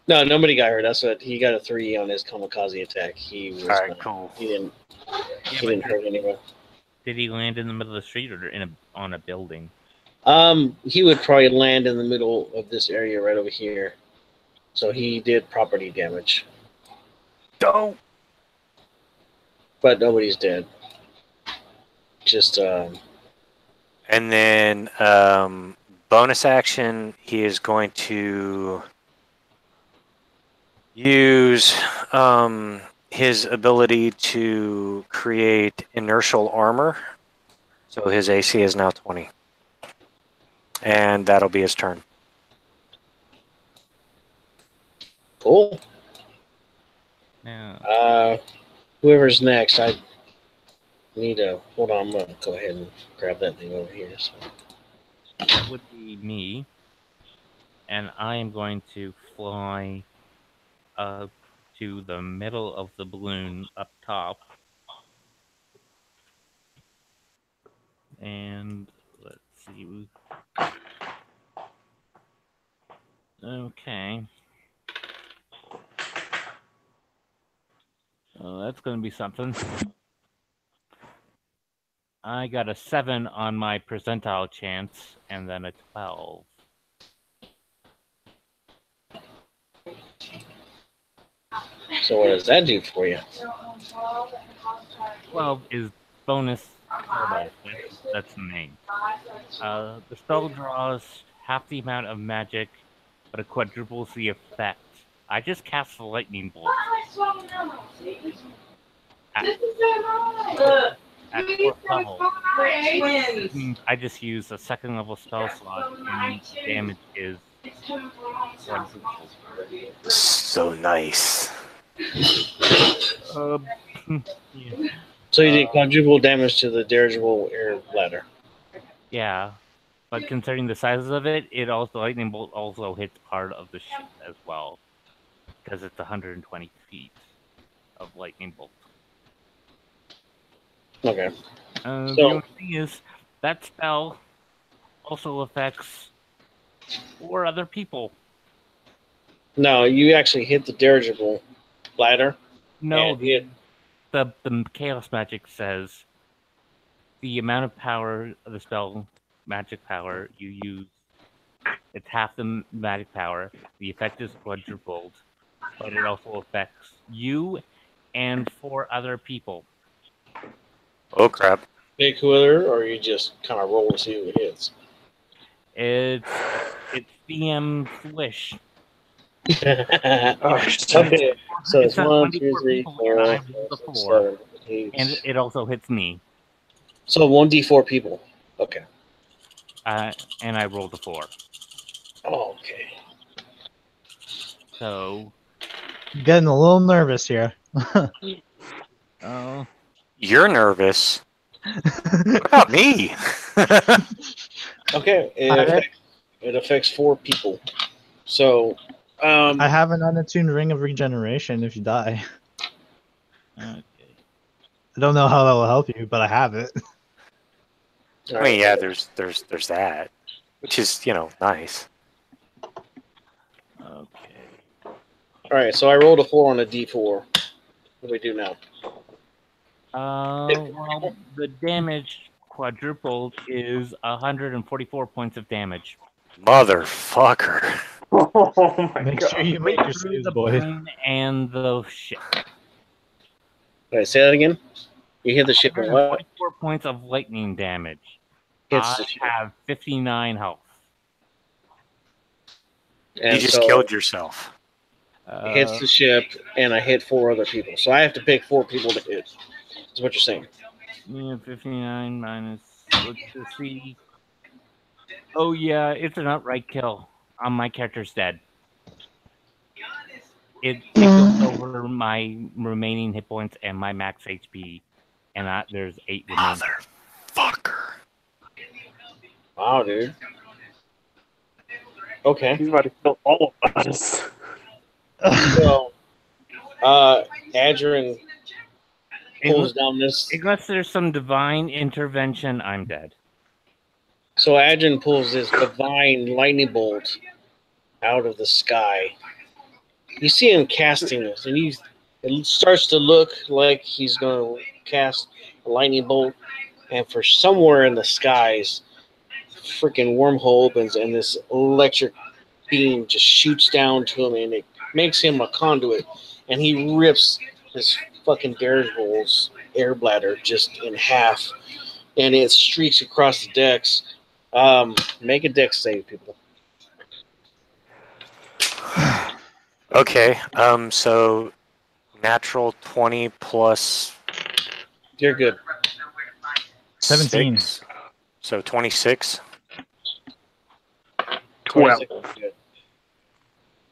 No, nobody got hurt. That's what he got a 3 on his kamikaze attack. He was All right, not, cool. He didn't. Yeah, He didn't hurt anyone. Did he land in the middle of the street or on a building? He would probably land in the middle of this area right over here. So he did property damage, Don't. but nobody's dead. Just And then bonus action, he is going to use his ability to create inertial armor. So his AC is now 20. And that'll be his turn. cool. Now, Whoever's next, I need to hold on. I'm gonna go ahead and grab that thing over here. So. that would be me. And I am going to fly to the middle of the balloon up top. And let's see. Okay. That's going to be something. I got a 7 on my percentile chance, and then a 12. So what does that do for you? 12 is bonus. That's the name. The spell draws half the amount of magic, but it quadruples the effect. I just cast the lightning bolt. At 4th level, this means I just use a 2nd level spell slot, and damage is quadrupled. So nice. Yeah. So you did quadruple damage to the dirigible air bladder. Yeah, but considering the sizes of it, lightning bolt also hits part of the ship as well, because it's 120 feet of lightning bolt. Okay. The only thing is that spell also affects 4 other people. No, you actually hit the dirigible bladder. No, the chaos magic says the amount of power of the spell, magic power you use, it's half the magic power. The effect is quadrupled, but it also affects you and 4 other people. Oh, crap. Big cooler, or you just kind of roll to see who it hits? It's DM's wish. Okay, so it's 1, 2, 3, 4, 5, 6, 7, 8. And it also hits me. So 1d4 people. Okay. And I rolled a 4. Oh, okay. So. I'm getting a little nervous here. Oh. You're nervous. What about me? Okay, it affects 4 people. So, I have an unattuned ring of regeneration if you die. Okay. I don't know how that will help you, but I have it. I mean, yeah, there's that, which is, nice. Okay. All right, so I rolled a 4 on a d4. What do we do now? Well, the damage quadrupled is 144 points of damage. Motherfucker. Oh my Make god. sure you make your Through saves, the boy. plane and the ship. All right, say that again. You hit the ship with what? 144 points of lightning damage. Hits the I ship. have 59 health. And You just so killed yourself. it hits the ship, and I hit 4 other people. So I have to pick 4 people to hit. That's what you're saying. Yeah, 59 minus. Let's just see. Oh, yeah, it's an outright kill. My character's dead. It goes over my remaining hit points and my max HP, and there's 8 remaining. Motherfucker. Wow, dude. Okay. He's about to kill all of us. So, Adrian pulls down this. Unless there's some divine intervention, I'm dead. So Adrian pulls this divine lightning bolt out of the sky. You see him casting this, and it starts to look like he's going to cast a lightning bolt, and for somewhere in the skies, freaking wormhole opens, and this electric beam just shoots down to him, and it makes him a conduit, and he rips this fucking dirigible's air bladder just in half, and it streaks across the decks. Make a deck save, people. Okay, so natural 20 plus You're good. 17. 6, so 26. 12. 26 is good.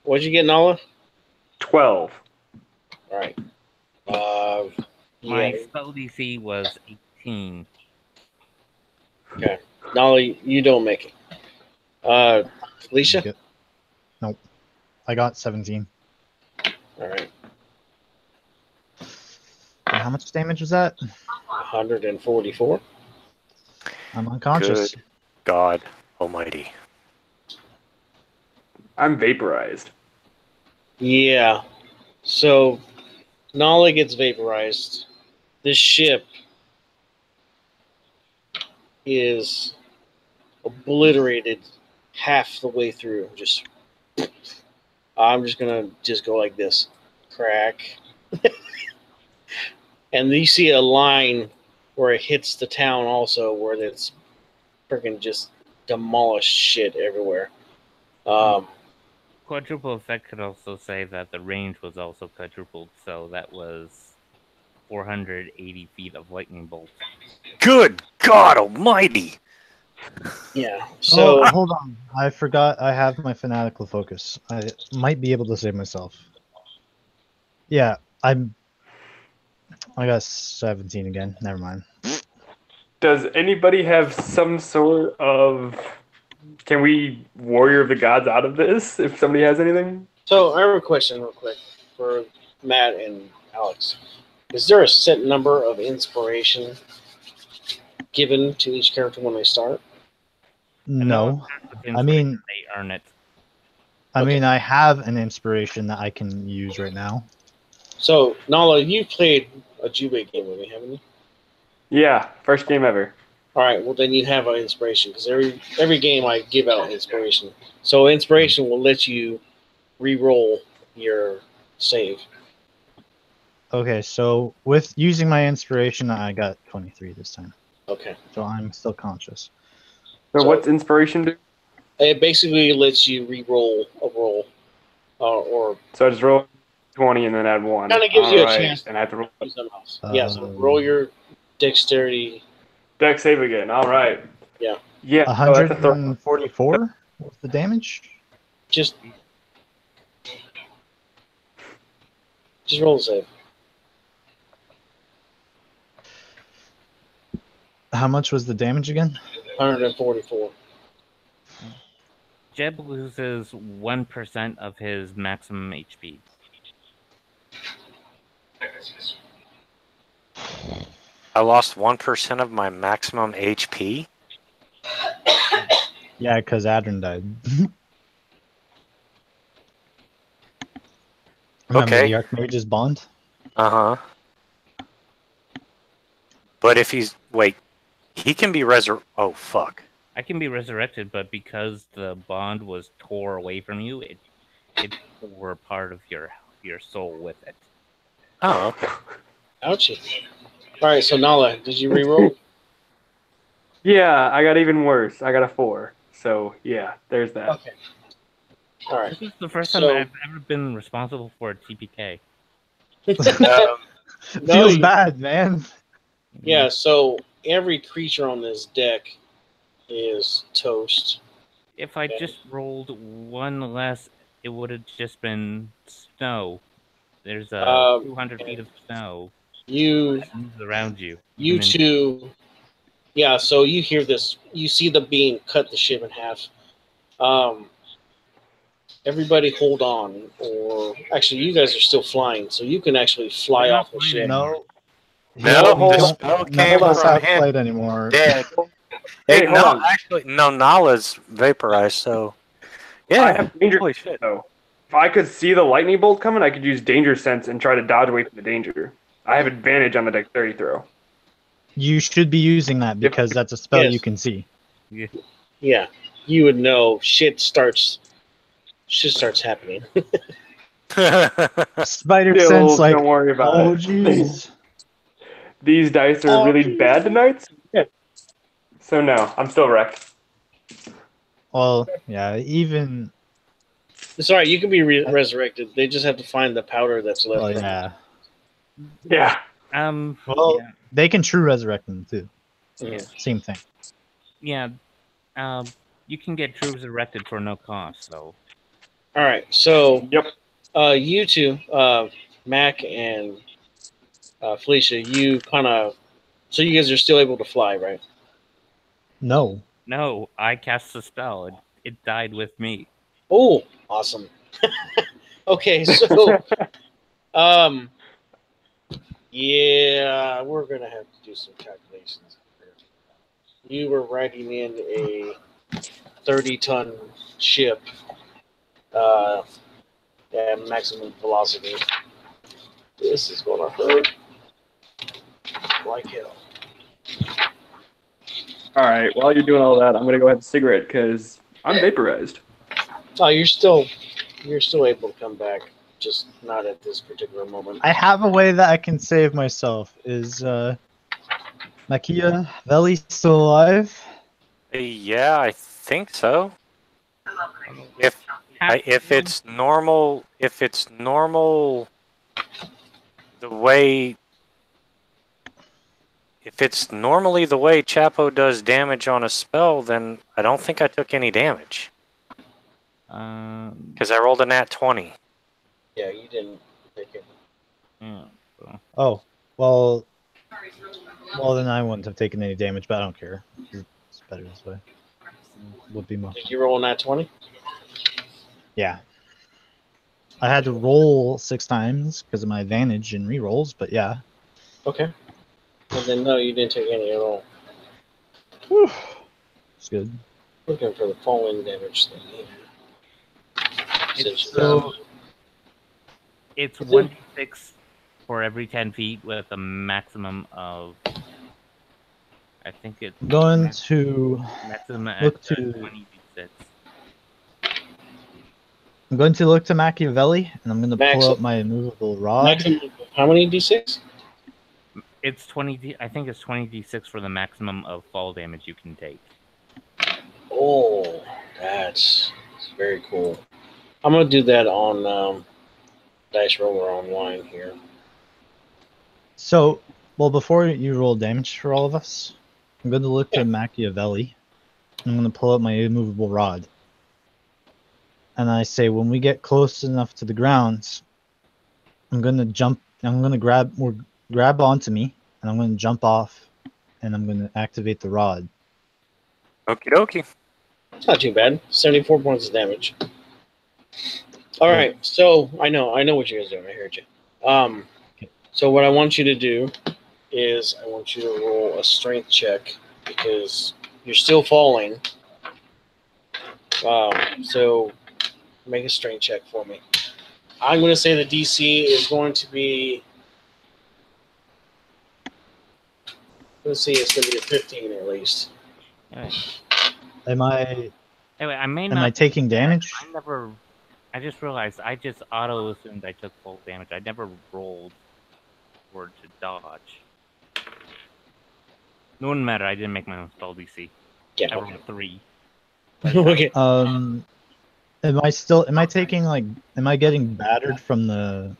What'd you get, Nala? 12. All right. My Yeah. spell DC was 18. Okay. Nala, you don't make it. Felicia? Good. Nope. I got 17. All right. And how much damage was that? 144. I'm unconscious. Good God Almighty. I'm vaporized. Yeah. So Nala gets vaporized. This ship is obliterated half the way through. I'm just gonna go like this. Crack. And you see a line where it hits the town also, where it's freaking just demolished shit everywhere. Quadruple effect could also say that the range was also quadrupled, so that was 480 feet of lightning bolt. Good God Almighty. Yeah. So hold on. I forgot I have my fanatical focus. I might be able to save myself. Yeah, I got 17 again. Never mind. Does anybody have some sort of... Can we Warrior of the Gods out of this, if somebody has anything? I have a question real quick for Matt and Alex. Is there a set number of inspiration given to each character when they start? No. With I mean, they earn it. I have an inspiration that I can use right now. So, Nala, you've played a Jubei game with me, haven't you? Yeah, first game ever. All right, well, then you have an inspiration, because every game I give out inspiration. So inspiration will let you re-roll your save. Okay, so with using my inspiration, I got 23 this time. Okay. So I'm still conscious. So what's inspiration do? It basically lets you re-roll a roll. Or So I just roll 20 and then add 1. kind of gives you a Alright, chance and I have to roll to do something else. Yeah, so Um, roll your dexterity. deck save again. Alright. Yeah. Yeah, oh, that's a throw. 144 was the damage? Just roll the save. How much was the damage again? 144. Jeb loses 1% of his maximum HP. I lost 1% of my maximum HP. Yeah, because Adrian died. Remember Okay. the Archmage's bond? Uh-huh. But if he's... Wait. He can be Oh, fuck. I can be resurrected, but because the bond was tore away from you, it tore part of your soul with it. Oh, okay. Ouchie. All right, so Nala, did you re-roll? Yeah, I got even worse. I got a 4. So, yeah, there's that. Okay. All right. This is the first time So- I've ever been responsible for a TPK. Feels bad, man. Yeah, so every creature on this deck is toast. If I just rolled one less, it would have just been snow. There's 200 feet of snow You that moves around you. You And then- two, yeah. So you hear this. You see the beam cut the ship in half. Everybody, hold on. Or actually, you guys are still flying, so you can actually fly We're not off the flying ship. No. No, hold the on. spell None came of us from have him. flight anymore. Dead. Hey, Hey, hold no, on. actually, no, Nala's vaporized, so. I Yeah. have danger Holy sense, shit. though. If I could see the lightning bolt coming, I could use danger sense and try to dodge away from the danger. I have advantage on the dexterity throw. You should be using that because that's a spell you Yes. can see. Yeah, you would know shit starts happening. Spider Still, sense, like, don't worry about oh it. jeez. These dice are Oh, really geez. bad tonight. So no, I'm still wrecked. Well, yeah, even It's alright, you can be resurrected. They just have to find the powder that's left. well, from yeah. Yeah. Well, Yeah, they can true resurrect them too. Mhm. Same thing. yeah. You can get troops erected for no cost, though. Alright, so Yep. you two, Mac and Felicia, you kind of, so you guys are still able to fly, right? No. No, I cast the spell. It died with me. Oh, awesome. Okay, so um, yeah, we're gonna have to do some calculations here. You were riding in a 30-ton ship at maximum velocity. This is gonna hurt like hell. All right. While you're doing all that, I'm gonna go ahead and cigarette because I'm vaporized. Oh, you're still able to come back, just not at this particular moment. I have a way that I can save myself. Is Machiavelli still alive? Yeah, I think so. If it's normal, the way, if it's normally the way Chapo does damage on a spell, then I don't think I took any damage because I rolled a nat 20. Yeah, you didn't take it. Yeah, so. Oh, well, then I wouldn't have taken any damage, but I don't care. It's better this way. Would be more. Did you roll nat 20? Yeah. I had to roll 6 times because of my advantage in rerolls, but yeah. Okay. Well, then no, you didn't take any at all. Whew. It's good. Looking for the falling damage thing. It's, So, it's 1d6 for every 10 feet with a maximum of. I think it's I'm going to maximum look at to 20d6. I'm going to look to Machiavelli, and I'm going to pull Max- out my immovable rod. maximum, how many d6? It's 20. I think it's 20d6 for the maximum of fall damage you can take. Oh, that's very cool. I'm gonna do that on Dice Roller Online here. So, well, before you roll damage for all of us, I'm going to look to Machiavelli. I'm going to pull out my immovable rod. And I say, when we get close enough to the ground, I'm going to jump. I'm going to grab onto me, and I'm going to jump off, and I'm going to activate the rod. Okie dokie. It's not too bad. 74 points of damage. All right, so I know what you guys are doing. I heard you. So what I want you to do is I want you to roll a strength check because you're still falling. So make a strength check for me. I'm going to say the DC is going to be. Let's see, it's going to be a 15 at least. Anyway, Am I I may am not. I taking damage? I just realized I just auto assumed I took full damage. I never rolled for to dodge. No wouldn't matter. I didn't make my own spell DC. Yeah. I rolled a 3. Okay. Am I taking am I getting battered from the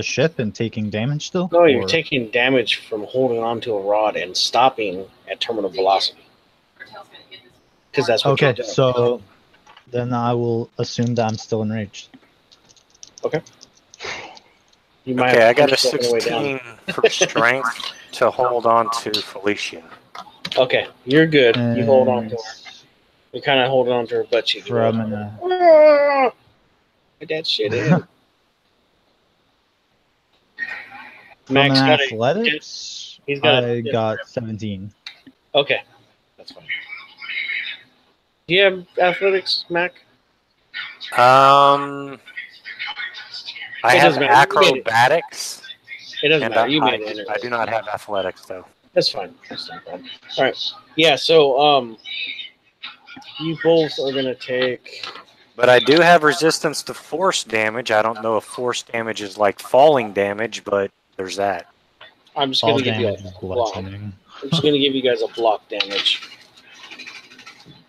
ship and taking damage still? No, you're Or- taking damage from holding onto a rod and stopping at terminal velocity. Because that's what you're Okay, doing. so then I will assume that I'm still enraged. You might Okay, have I to got a push yourself on the way down. 16 for strength to hold on to Felicia. Okay, you're good. You hold on to And her. You kind of hold on to her butt cheek. from an, Get that shit in. from Max an got athletics, He's got. I got 17. Okay, that's fine. Do you have athletics, Mac? I It have doesn't matter. acrobatics, It doesn't and matter. You made I, it. I do not have athletics though. That's fine. That's not bad. All right. Yeah. So you both are gonna take. But I do have resistance to force damage. I don't know if force damage is like falling damage, but there's that. I'm just Fall gonna give you damage a is block. bludgeoning. I'm just gonna give you guys a block damage.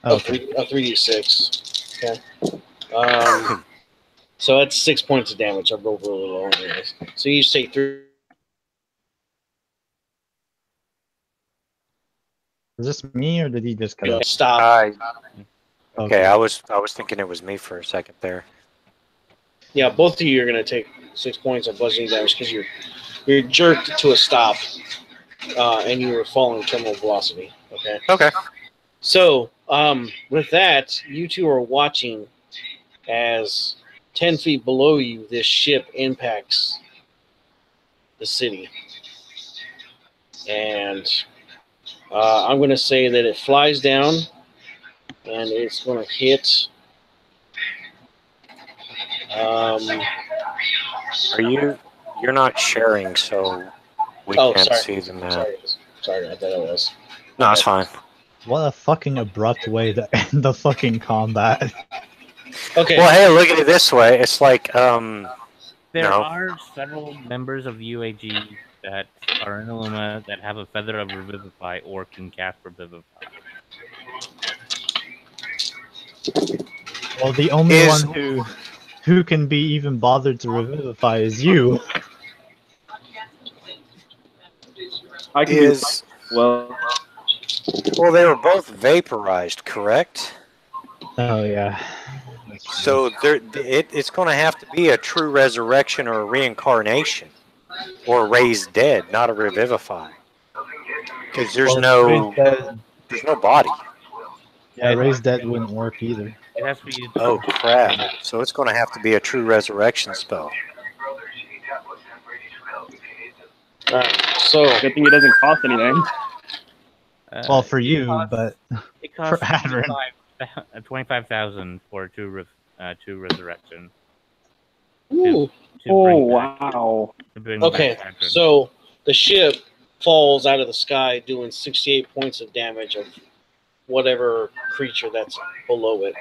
Okay. A 3d6. Okay. So that's 6 points of damage. I rolled really low anyways. So you just take 3. Is this me or did he just cut out? Stop. Okay, I was thinking it was me for a second there. Yeah, both of you are gonna take 6 points of bludgeoning damage because you're jerked to a stop, and you were falling terminal velocity. Okay. Okay. So with that, you two are watching as 10 feet below you, this ship impacts the city, and I'm going to say that it flies down, and it's going to hit. You're not sharing, so we can't see the map. Sorry, I thought it was. No, it's fine. What a fucking abrupt way to end the fucking combat. Okay. Well, hey, look at it this way. It's like There No. are several members of UAG that are in Illumina that have a feather of Revivify or can cast Revivify. Well, the only one who can be even bothered to revivify is you. I can do well. Well, they were both vaporized, correct? Oh yeah. So it's going to have to be a true resurrection or a reincarnation, or raised dead, not a revivify, because there's no body. Yeah, raised dead wouldn't work either. It has to be. Oh crap! So it's going to have to be a true resurrection spell. All right. So Good thing it doesn't cost anything. Well, for you, but it costs for Adrian. 25,000 for two resurrection. Ooh. Wow. Okay, so the ship falls out of the sky doing 68 points of damage of whatever creature that's below it.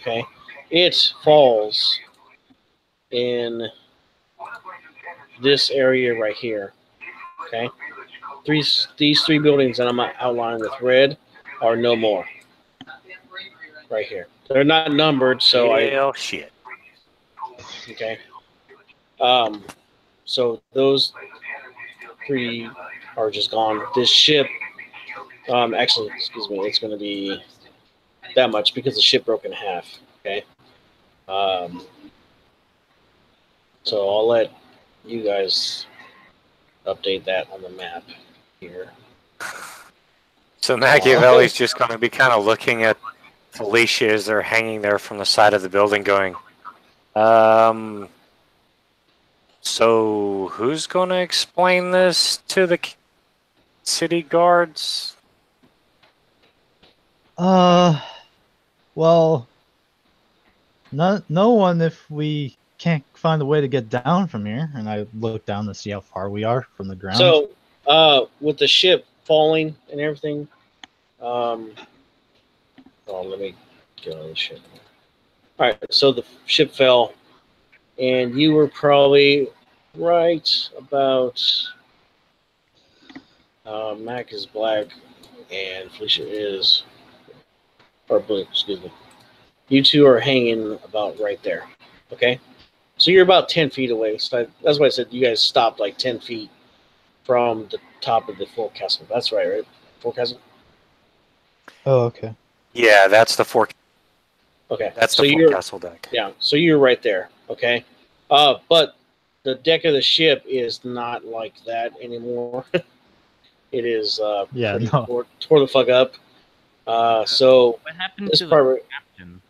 Okay, it falls in this area right here. Okay, these three buildings that I'm outlining with red are no more. Right here, they're not numbered, so shit. Okay. So those three are just gone. This ship, actually, excuse me, it's going to be that much because the ship broke in half. Okay. So I'll let you guys update that on the map here. So Machiavelli's just going to be kind of looking at Felicia as they're hanging there from the side of the building going, so who's going to explain this to the city guards? Well, no one if we can't find a way to get down from here. And I look down to see how far we are from the ground. So, with the ship falling and everything, let me get on the ship. All right, so the ship fell, and you were probably right about. Mac is black, and Felicia is, or blue. Excuse me. You two are hanging about right there. Okay, so you're about 10 feet away. So that's why I said you guys stopped like 10 feet from the top of the forecastle. That's right? Forecastle. Oh, okay. Yeah, that's the Okay, that's so the forecastle deck. Yeah, so you're right there. Okay, but the deck of the ship is not like that anymore. It is tore the fuck up. So what happened this to part, the captain?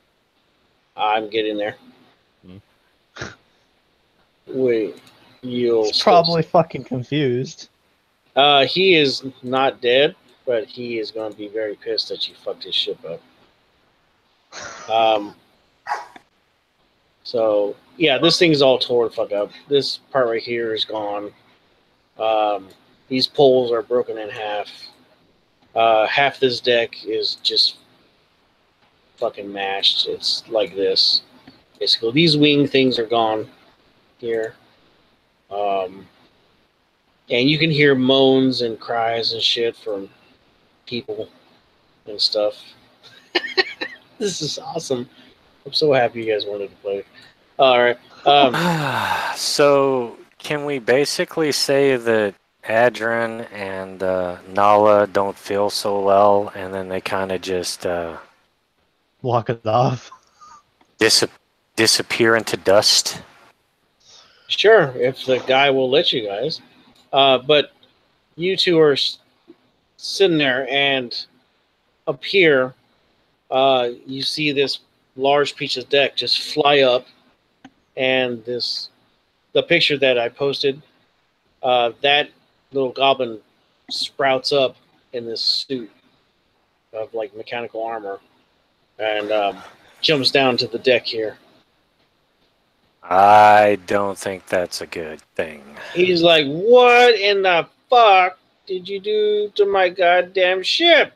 I'm getting there. Wait, he's probably fucking confused. He is not dead, but he is going to be very pissed that you fucked his ship up. So yeah, this thing's all torn fuck up. This part right here is gone. These poles are broken in half. Half this deck is just fucking mashed. It's like this. Basically, these wing things are gone here. And you can hear moans and cries and shit from people and stuff. This is awesome. I'm so happy you guys wanted to play. All right. So, can we basically say that Adrian and Nala don't feel so well, and then they kind of just Walk it off. disappear into dust? Sure, if the guy will let you guys. But you two are sitting there, and up here, you see this large piece of deck just fly up, and the picture that I posted, that little goblin sprouts up in this suit of like mechanical armor, and jumps down to the deck here. I don't think that's a good thing. He's like, "What in the fuck did you do to my goddamn ship?"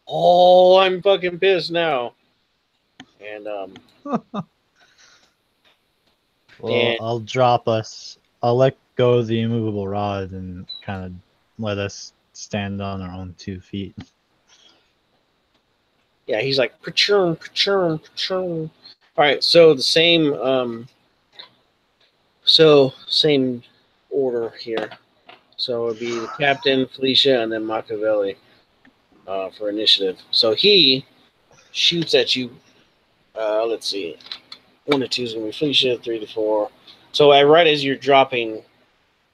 Oh, I'm fucking pissed now. And Well, and I'll drop us. I'll let go of the immovable rod and kind of let us stand on our own 2 feet. yeah, he's like, "Pachurn, pachurn, pachurn." All right, so the same same order here. So it'd be the captain, Felicia, and then Machiavelli for initiative. So he shoots at you. Let's see, 1 to 2 is gonna be Felicia, 3 to 4. So right as you're dropping,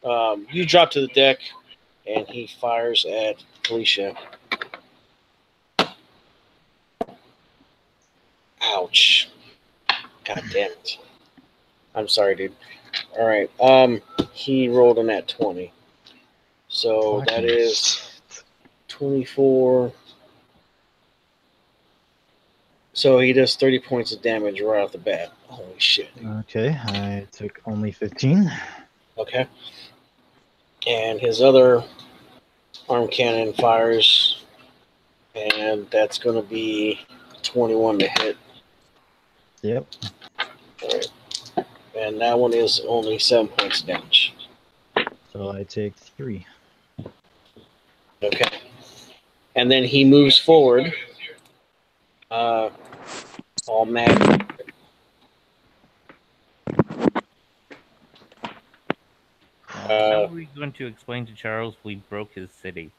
you drop to the deck, and he fires at Felicia. Ouch! God damn it! I'm sorry, dude. All right. He rolled a nat 20. So that is 24. So he does 30 points of damage right off the bat. Holy shit. Okay, I took only 15. Okay. And his other arm cannon fires, and that's going to be 21 to hit. Yep. All right. And that one is only 7 points of damage. So I take 3. Okay. And then he moves forward. All mad. How are we going to explain to Charles we broke his city?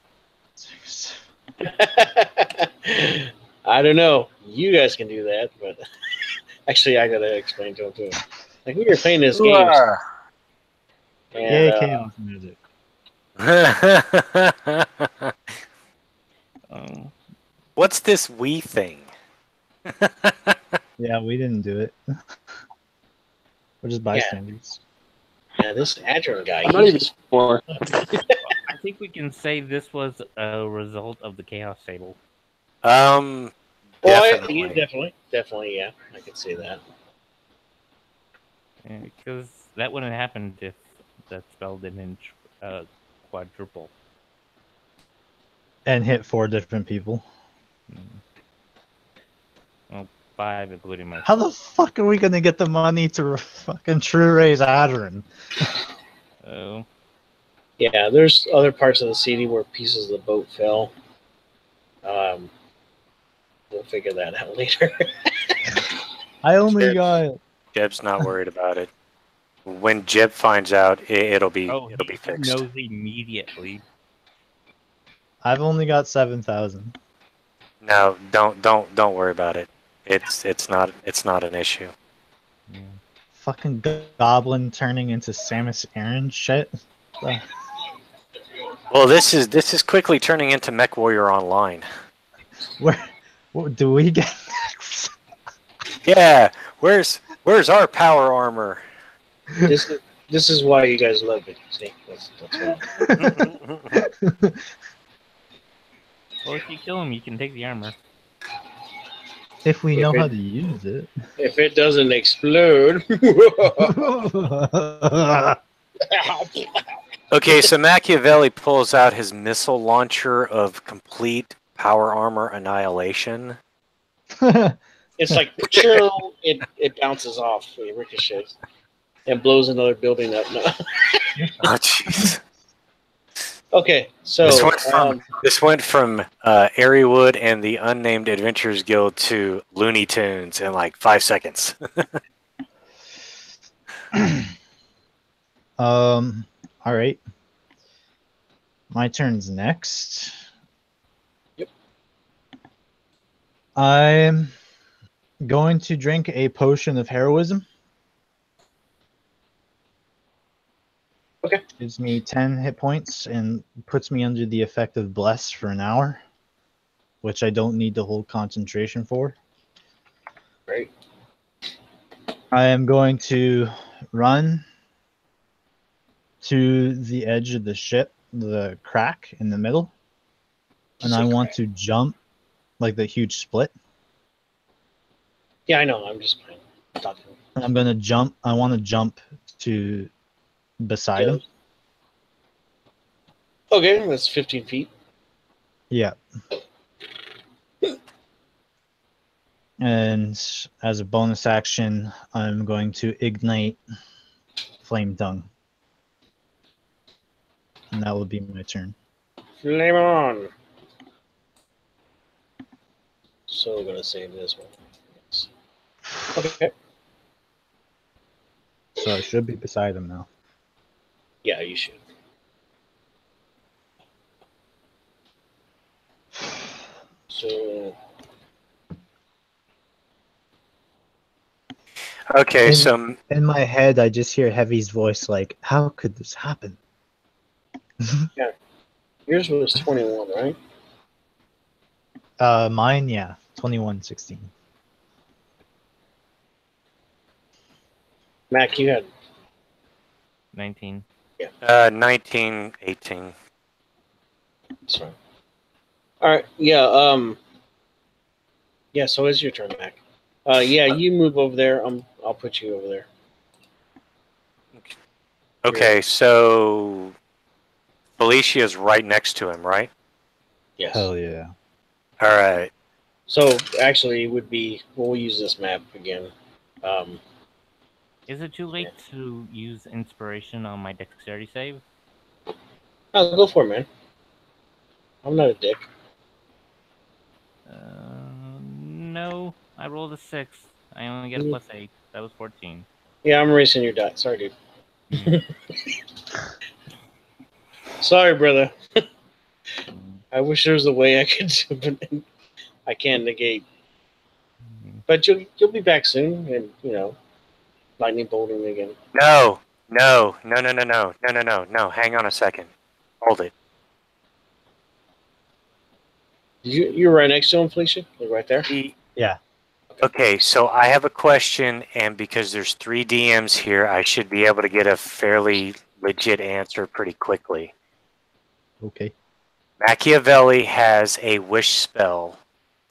I don't know. You guys can do that, but actually, I gotta explain to him too. Like we were playing this game. Yay, chaos music. What's this we thing? Yeah, we didn't do it. We're just bystanders. Yeah, this Adrian guy. I'm not even sure. I think we can say this was a result of the chaos table. Well, Definitely. definitely, yeah. I could see that. Because that wouldn't have happened if that spell didn't quadruple. And hit 4 different people. Well, 5 including myself. How the fuck are we gonna get the money to fucking true raise Adrin? Oh. Yeah, there's other parts of the city where pieces of the boat fell. We'll figure that out later. I only got. Jeb's not worried about it. When Jeb finds out, it'll be Oh, it'll be he fixed. knows immediately. I've only got 7,000. No, don't worry about it. It's not an issue. Yeah. Fucking goblin turning into Samus Aran shit. Well, this is quickly turning into Mech Warrior Online. What do we get? Yeah, where's our power armor? This This is why you guys love it. See, that's why. Well, if you kill him, you can take the armor. If we If know it- how to use it. If it doesn't explode. Okay, so Machiavelli pulls out his missile launcher of complete power armor annihilation. It's like it bounces off, it ricochets, and blows another building up. No. Oh, jeez. Okay, so This went from Airywood and the Unnamed Adventurers Guild to Looney Tunes in like 5 seconds. All right. My turn's next. Yep. I'm going to drink a potion of heroism. Okay. Gives me 10 hit points and puts me under the effect of Bless for an hour, which I don't need to hold concentration for. Great. I am going to run to the edge of the ship, the crack in the middle, and I want to jump like the huge split. Yeah, I know. I'm just talking. And I'm gonna jump. I want to jump to beside him. Okay, that's 15 feet. Yeah. And as a bonus action, I'm going to ignite Flame Tongue. And that will be my turn. Flame on. So we're gonna save this one. Yes. Okay. So I should be beside him now. Yeah, you should. So Okay, so In my head, I just hear Heavy's voice like, how could this happen? yours was 21, right? Mine, yeah. 21-16. Mac, you had 19. 19, 18. that's fine. All right. Yeah. Yeah. So it's your turn, Mac. Yeah, you move over there. I'll put you over there. Okay, so Felicia's right next to him, right? Yes. Hell yeah. All right. So actually, it would be. We'll use this map again. Is it too late to use inspiration on my dexterity save? Oh, go for it, man. I'm not a dick. No. I rolled a 6. I only get a +8. That was 14. Yeah, I'm erasing your die. Sorry, dude. Sorry, brother. I wish there was a way I could do it. I can't negate. But you'll be back soon, and lightning bolting again. No. Hang on a second. Hold it. You're right next to him, Felicia. You're right there. Yeah. Okay, so I have a question, and because there's 3 DMs here, I should be able to get a fairly legit answer pretty quickly. Okay. Machiavelli has a wish spell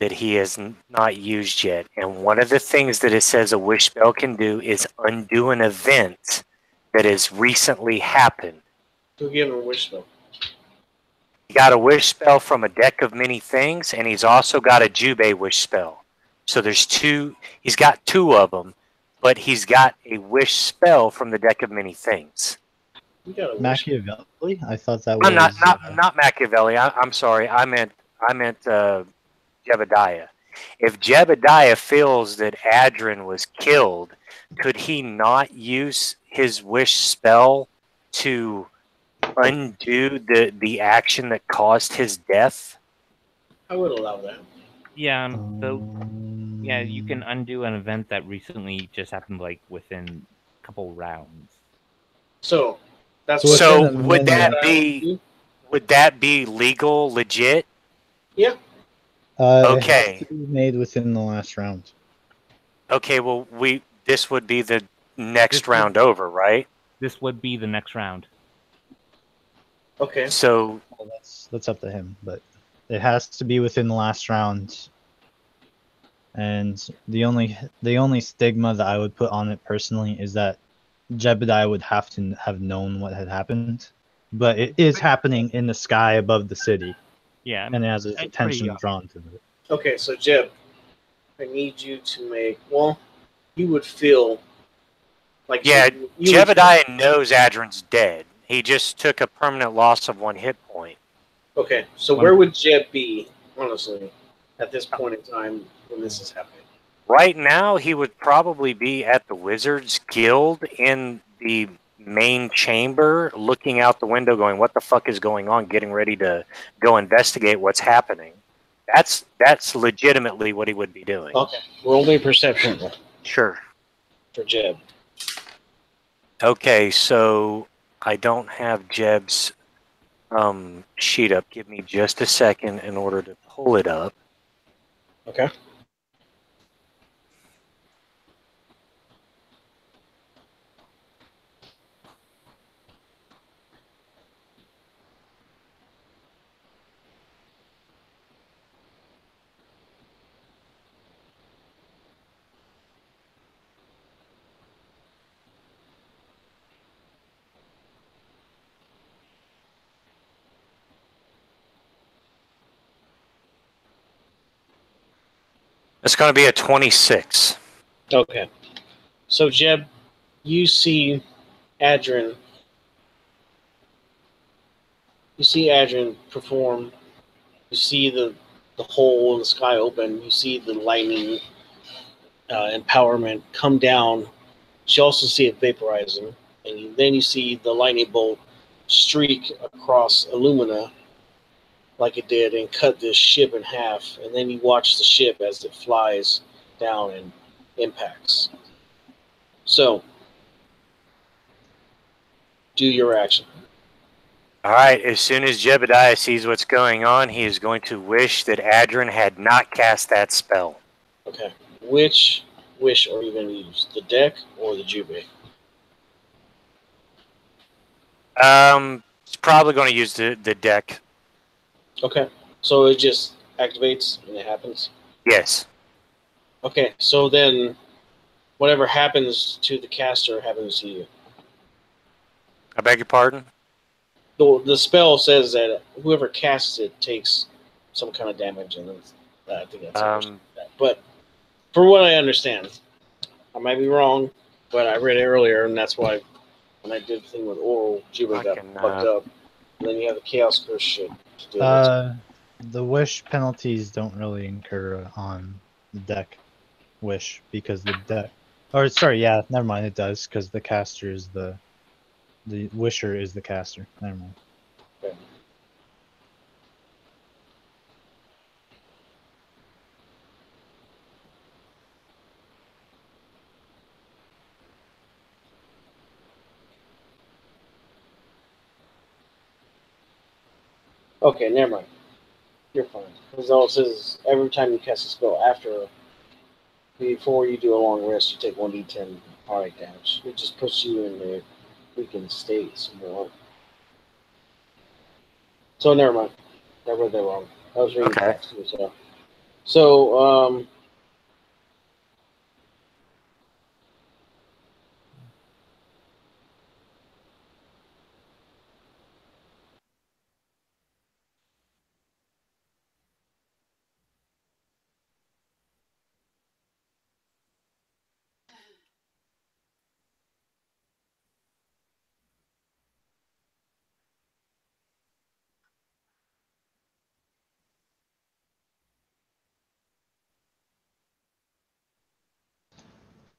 that he has not used yet, and one of the things that it says a wish spell can do is undo an event that has recently happened. Who gave him a wish spell? He got a wish spell from a deck of many things, and he's also got a Jubei wish spell. So there's 2. He's got 2 of them, but he's got a wish spell from the deck of many things. You got a wish. Machiavelli? I thought that was... Not Machiavelli. I'm sorry. I meant Jebediah. If Jebediah feels that Adrin was killed, could he not use his wish spell to undo the action that caused his death? I would allow that. Yeah, yeah, you can undo an event that recently just happened, like within a couple rounds. So that's So within a would that minute. be legal, legit? Yeah. It Okay. has to be made within the last round. Okay, well this would be the next round over, right? this would be the next round. Okay. So Well, that's up to him, but it has to be within the last round. And the only stigma that I would put on it personally is that Jebediah would have to have known what had happened, but it is happening in the sky above the city, Yeah, and it has his it's pretty attention young. drawn to it. Okay, so Jeb, I need you to make. Well, you would feel like yeah, you would- Jebediah knows Adrin's dead. He just took a permanent loss of 1 hit point. Okay, so where would Jeb be, honestly, at this point in time when this is happening? Right now, he would probably be at the Wizards Guild in the main chamber, looking out the window, going, "What the fuck is going on?" Getting ready to go investigate what's happening. That's legitimately what he would be doing. Okay, roll me perception Sure. for Jeb. Okay, so I don't have Jeb's sheet up. Give me just a second in order to pull it up. Okay. It's going to be a 26. Okay. So Jeb, you see Adrin. You see Adrin perform. You see the hole in the sky open. You see the lightning empowerment come down. You also see it vaporizing, and then you see the lightning bolt streak across Illumina like it did and cut this ship in half. And then you watch the ship as it flies down and impacts. So, do your action. All right, as soon as Jebediah sees what's going on, he is going to wish that Adrin had not cast that spell. Okay. Which wish are you going to use? The deck or the Jubei? It's probably going to use the deck. Okay. So it just activates and it happens? Yes. Okay. So then whatever happens to the caster happens to you. I beg your pardon? The spell says that whoever casts it takes some kind of damage, and I think that's but for what I understand, I might be wrong, but I read it earlier, and that's why when I did the thing with oral, Juba got fucked up. And then you have the chaos curse shit to deal with. The wish penalties don't really incur on the deck wish because the deck. Or sorry, yeah, never mind. It does because the caster is the wisher is the caster. Never mind. Okay. Okay, never mind. You're fine. Because all it says is every time you cast a spell before you do a long rest, you take 1d10 heartache damage. It just puts you in a weakened state some more. So never mind. I read that wrong. I was reading text too, so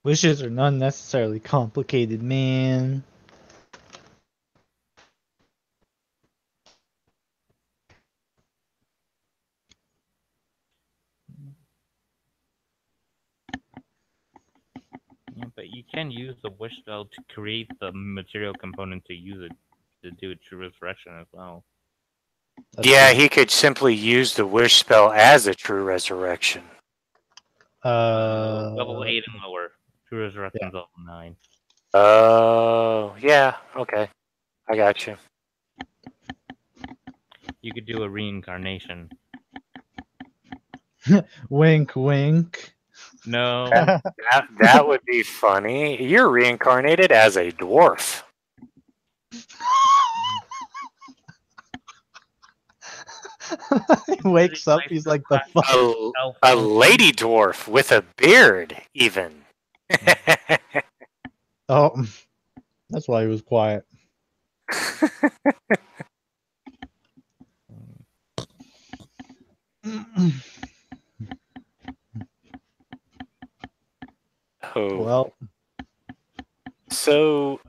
Wishes are not necessarily complicated, man. Yeah, but you can use the wish spell to create the material component to use it to do a true resurrection as well. Yeah, he could simply use the wish spell as a true resurrection. Level 8 and lower. True resurrection level 9. Oh, yeah. Okay, I got you. You could do a reincarnation. Wink, wink. No. That would be funny. You're reincarnated as a dwarf. He wakes up, he's like, the fuck? A lady dwarf with a beard, even. Oh, that's why he was quiet. Oh. Well, So,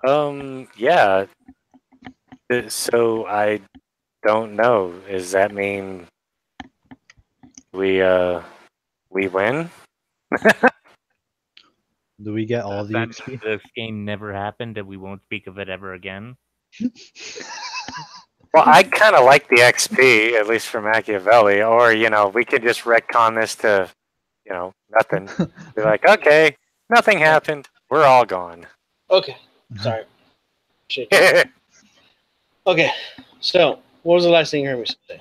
yeah. So I don't know. Does that mean we win? do we get all Does the that XP? mean this game never happened and we won't speak of it ever again? Well, I kind of like the XP, at least for Machiavelli. Or we could just retcon this to, nothing. Be like, okay, nothing happened. We're all gone. Okay, sorry. Shit. Okay, so what was the last thing you heard me say?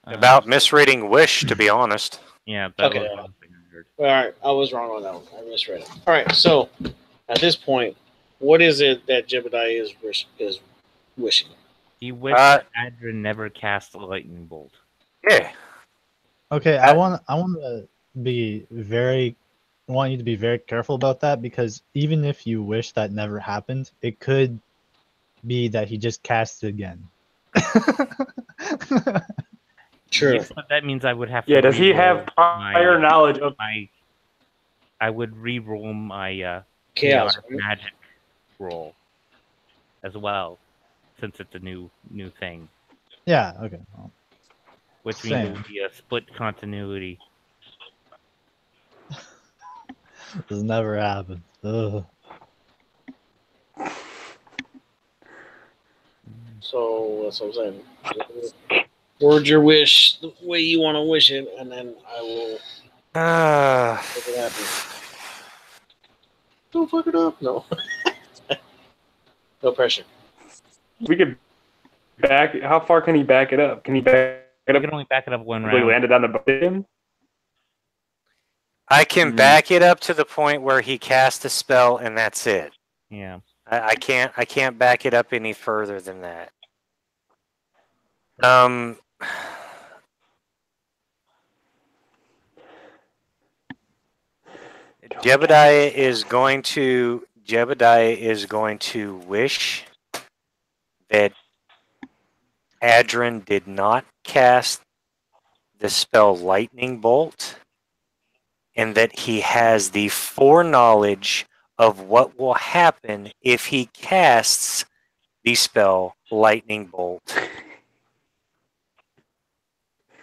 About misreading Wish, to be honest. Yeah, that Okay. was the last thing I heard. All right, I was wrong on that one. I misread it. All right, so at this point, what is it that Jebediah is wishing? He wished Adra never cast a lightning bolt. Yeah. Okay, I want to be I want you to be very careful about that, because even if you wish that never happened, it could be that he just cast it again. True. Yes, but that means I would have to. Yeah, does he have prior knowledge of? I would re-roll my Chaos. magic roll as well, since it's a new thing. Yeah. Okay. Well, which means it would be a split continuity. This never happened. Ugh. So that's what I'm saying. Word your wish the way you want to wish it, and then I will make it happen. Don't fuck it up. No. No pressure. We could back. How far can he back it up? Can he back it up? You can only back it up one We round. landed on the boat. I can back it up to the point where he cast a spell and that's it. Yeah. I can't back it up any further than that. Jebediah is going to wish that Adrin did not cast the spell Lightning Bolt, and that he has the foreknowledge of what will happen if he casts the spell Lightning Bolt.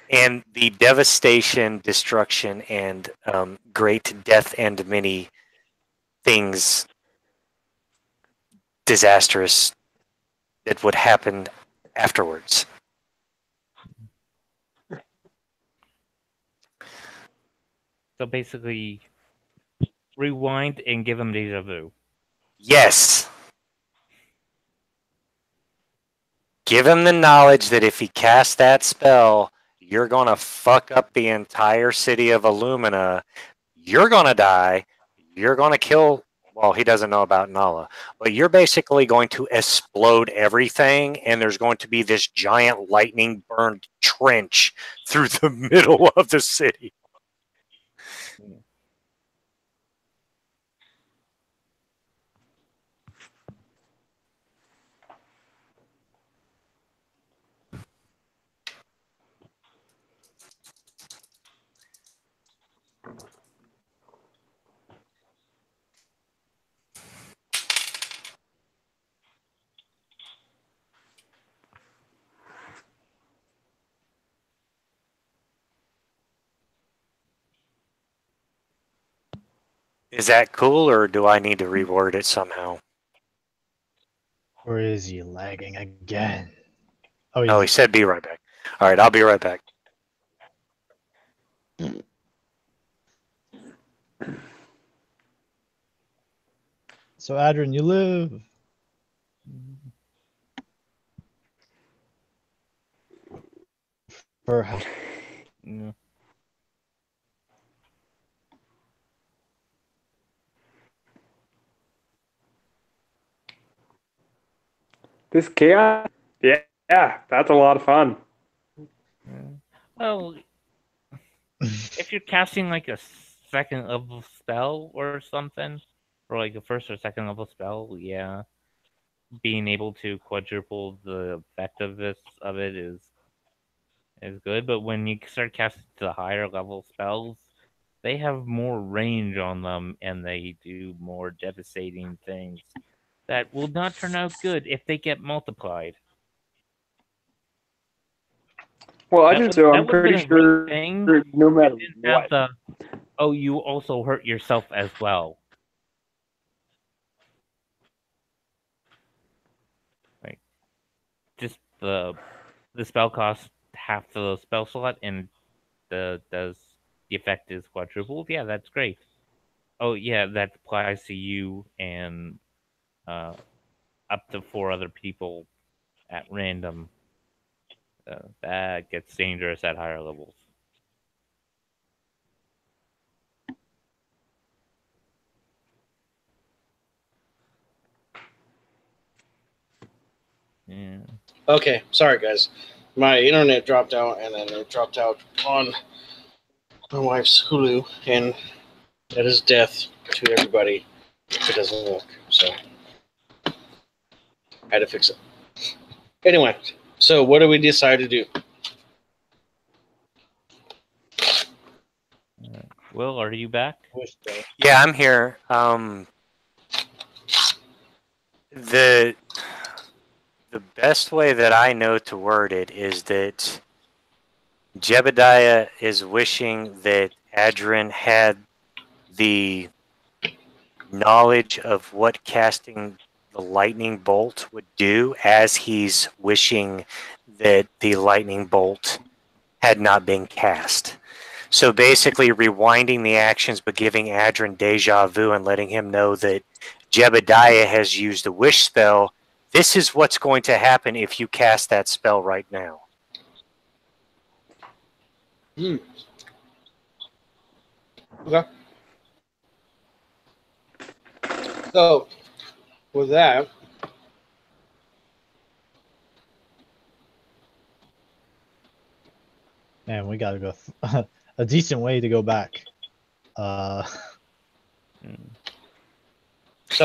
And the devastation, destruction, and great death and many things disastrous that would happen afterwards. So basically, rewind and give him deja vu. Yes. Give him the knowledge that if he casts that spell, you're going to fuck up the entire city of Illumina. You're going to die. You're going to kill... Well, he doesn't know about Nala. But you're basically going to explode everything, and there's going to be this giant lightning-burned trench through the middle of the city. Is that cool, or do I need to reword it somehow? Or is he lagging again? Oh, he said be right back. All right, I'll be right back. So Adrian, you live. For Yeah. This chaos? Yeah, that's a lot of fun. Well, if you're casting like a second level spell or something, or like a first or second level spell, yeah, being able to quadruple the effectiveness of it is good. But when you start casting to the higher level spells, they have more range on them and they do more devastating things that will not turn out good if they get multiplied. Well, That would I'm have been pretty a great sure thing. no matter Didn't have what. the you also hurt yourself as well. Like just the spell costs half the spell slot and the effect is quadrupled. Yeah, that's great. Oh yeah, that applies to you and up to 4 other people at random. That gets dangerous at higher levels. Yeah. Okay, sorry guys. My internet dropped out, and then it dropped out on my wife's Hulu, and that is death to everybody if it doesn't work. So I had to fix it. Anyway, so what do we decide to do? Will, are you back? Yeah, I'm here. The best way that I know to word it is that Jebediah is wishing that Adrin had the knowledge of what casting the lightning bolt would do, as he's wishing that the lightning bolt had not been cast. So basically rewinding the actions but giving Adrin deja vu and letting him know that Jebediah has used a wish spell. This is what's going to happen if you cast that spell right now. Okay. So with that, man, we gotta go a decent way to go back. so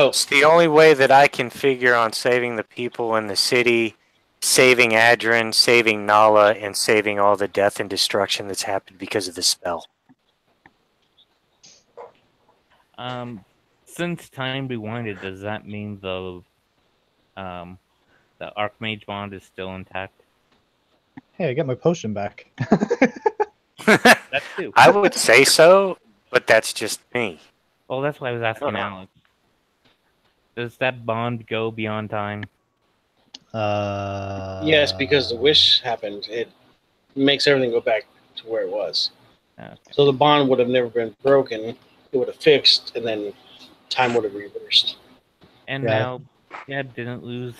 It's the only way that I can figure on saving the people in the city, saving Adrin, saving Nala, and saving all the death and destruction that's happened because of the spell. Since time rewinded, does that mean the Archmage bond is still intact? Hey, I got my potion back. That too. I would say so, but that's just me. Well, that's why I was asking Alex. Does that bond go beyond time? yes, because the wish happened, it makes everything go back to where it was. Okay. So the bond would have never been broken. It would have fixed, and then time would have reversed. And Yeah. now, didn't lose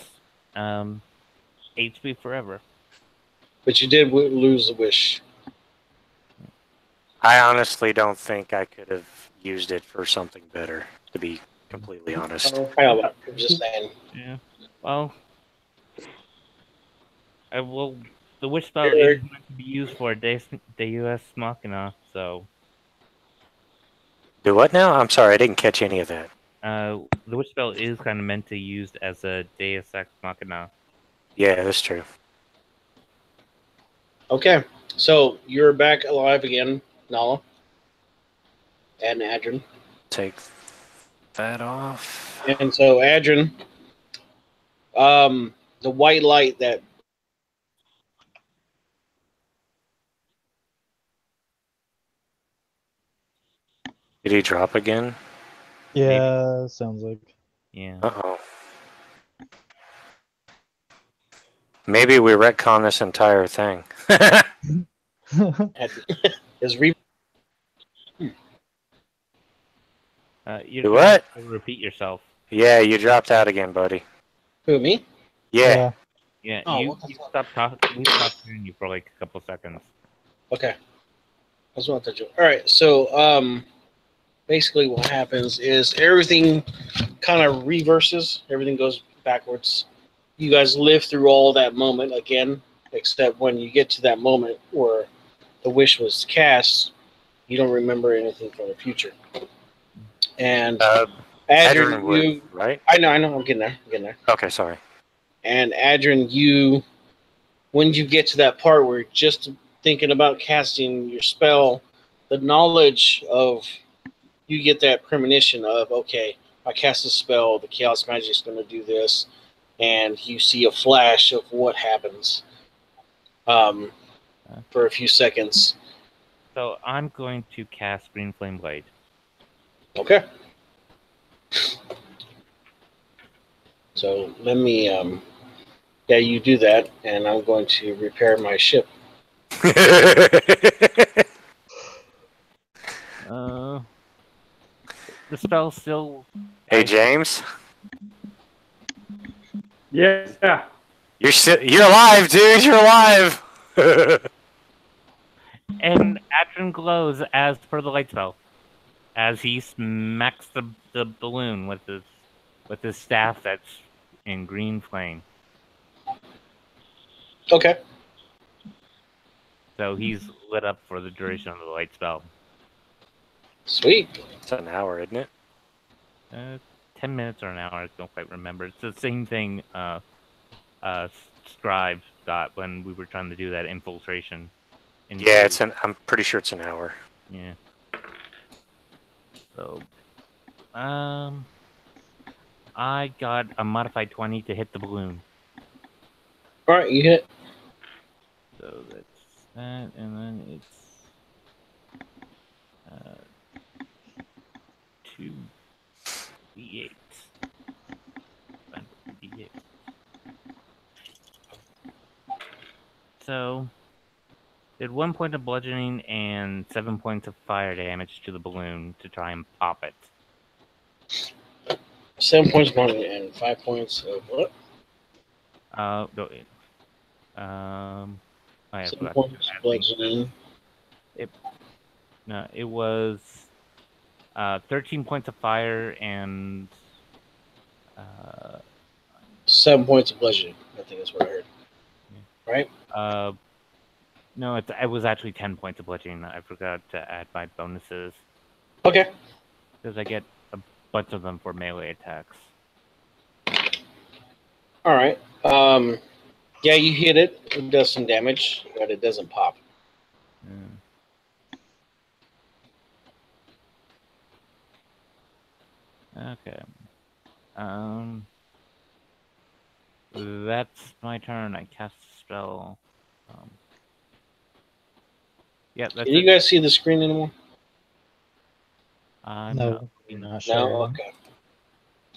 HP forever. But you did lose the wish. I honestly don't think I could have used it for something better, to be completely honest. I know, but I'm just saying. Yeah. Well, the wish spell is meant to be used for Deus Machina, so. Do what now? I'm sorry, I didn't catch any of that. The wish spell is kind of meant to be used as a Deus Ex Machina. Yeah, that's true. Okay, so you're back alive again, Nala. And Adrin. Take that off. And so Adrin, the white light that Did he drop again? Yeah, sounds like. Yeah. Uh-oh. Maybe we retcon this entire thing. is You're Do what? gonna repeat yourself. Yeah, you dropped out again, buddy. Who, me? Yeah. Yeah, Oh, you, what the you fuck? stopped talking. We stopped hearing you for like a couple seconds. Okay. That's what I thought. All right. So, basically, what happens is everything kind of reverses. Everything goes backwards. You guys live through all that moment again, except when you get to that moment where the wish was cast, you don't remember anything from the future. And Adrian Adrian, would, right? I know, I'm getting there. Okay, sorry. And Adrian, when you get to that part where you're just thinking about casting your spell, the knowledge of you get that premonition of, okay, I cast a spell, the chaos magic is going to do this, and you see a flash of what happens for a few seconds. So I'm going to cast Green Flame Blade. Okay. So let me, yeah, you do that, and I'm going to repair my ship. The spell still. Hey, James. Yeah. You're alive, dude. You're alive. And Adrian glows as per the light spell, as he smacks the balloon with his staff that's in green flame. Okay. So he's lit up for the duration of the light spell. Sweet. It's an hour, isn't it? 10 minutes or an hour, I don't quite remember. It's the same thing Scribe got when we were trying to do that infiltration. Yeah, I'm pretty sure it's an hour. Yeah. So, I got a modified 20 to hit the balloon. All right, you hit. So that's that, and then it's 2d8. D8. So, did 1 point of bludgeoning and 7 points of fire damage to the balloon to try and pop it. 7 points bludgeoning and 5 points of what? Go in. I 7 forgot points to add bludgeoning. No, it was 13 points of fire and 7 points of bludgeoning. I think that's what I heard. Right? no, it was actually 10 points of bludgeoning. I forgot to add my bonuses Okay. because I get a bunch of them for melee attacks. All right. Yeah, you hit it. It does some damage, but it doesn't pop. Okay. That's my turn. I cast a spell. Yeah, that's Can you guys see the screen anymore? No, you're not No? sure. Okay.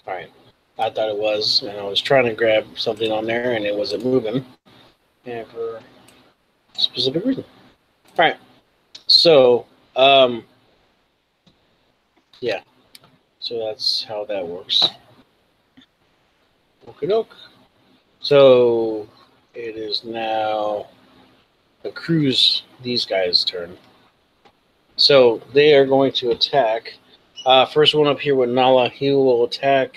All right. I thought it was, and I was trying to grab something on there, and it wasn't moving. And for a specific reason. All right. So, yeah. So that's how that works. Okie doke. So it is now the crew's, these guys' turn. So they are going to attack. First one up here with Nala, he will attack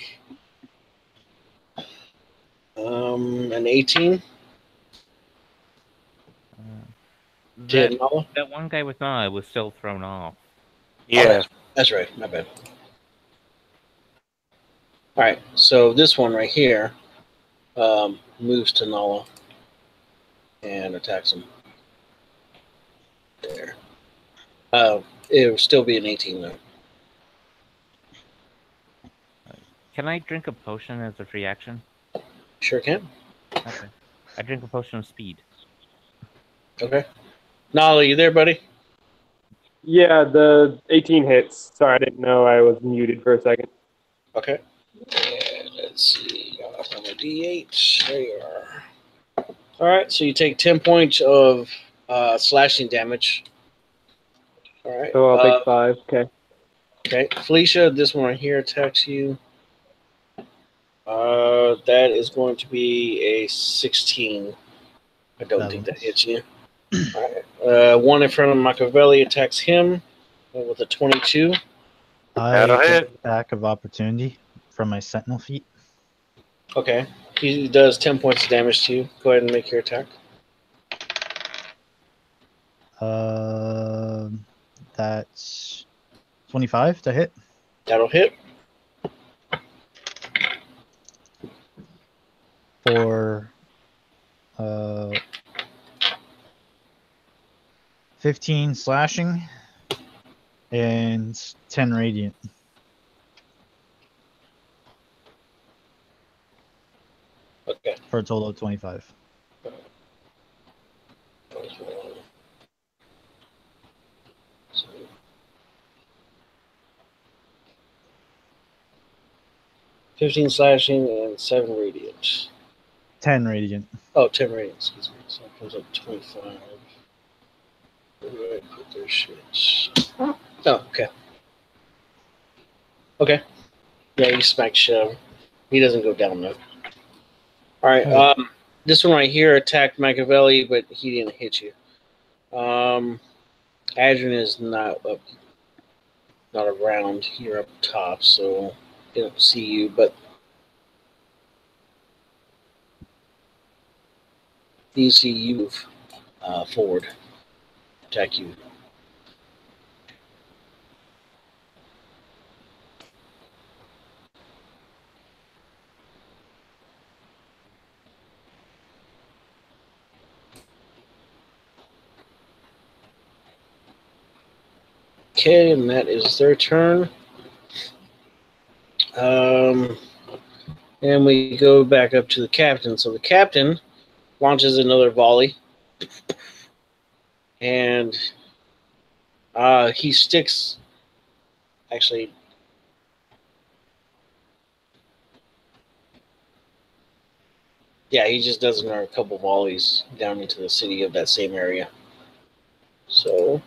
an 18. That one guy with Nala was still thrown off. Yeah. Oh, that's right. My bad. All right. So this one right here moves to Nala and attacks him. There. It will still be an 18 though. Can I drink a potion as a free action? Sure can. Okay. I drink a potion of speed. Okay. Nala, you there, buddy? Yeah, the 18 hits. Sorry, I didn't know I was muted for a second. Okay. And let's see. From a D8. There you are. All right. So you take 10 points of slashing damage. All right. So I'll take 5. Okay. Okay. Felicia, this one right here attacks you. That is going to be a 16. I don't That think one. that hits you. All right. One in front of Machiavelli attacks him with a 22. I That'll get hit. attack of opportunity from my sentinel feet. Okay. He does 10 points of damage to you. Go ahead and make your attack. That's 25 to hit. That'll hit. For 15 slashing and 10 radiant. Okay. For a total of 25. So, 15 slashing and 7 radiant. 10 radiant. Oh, 10 radiant, excuse me. So it comes up to 25. Where do I put their shit? Oh, okay. Okay. Yeah, he smacks Shove. He doesn't go down though. Alright, Okay. this one right here attacked Machiavelli, but he didn't hit you. Adrian is not around here up top, so he don't see you, but you see you move forward, attack you. Okay, and that is their turn. And we go back up to the captain. So the captain launches another volley, and he sticks. Actually, yeah, he just does another couple volleys down into the city of that same area. So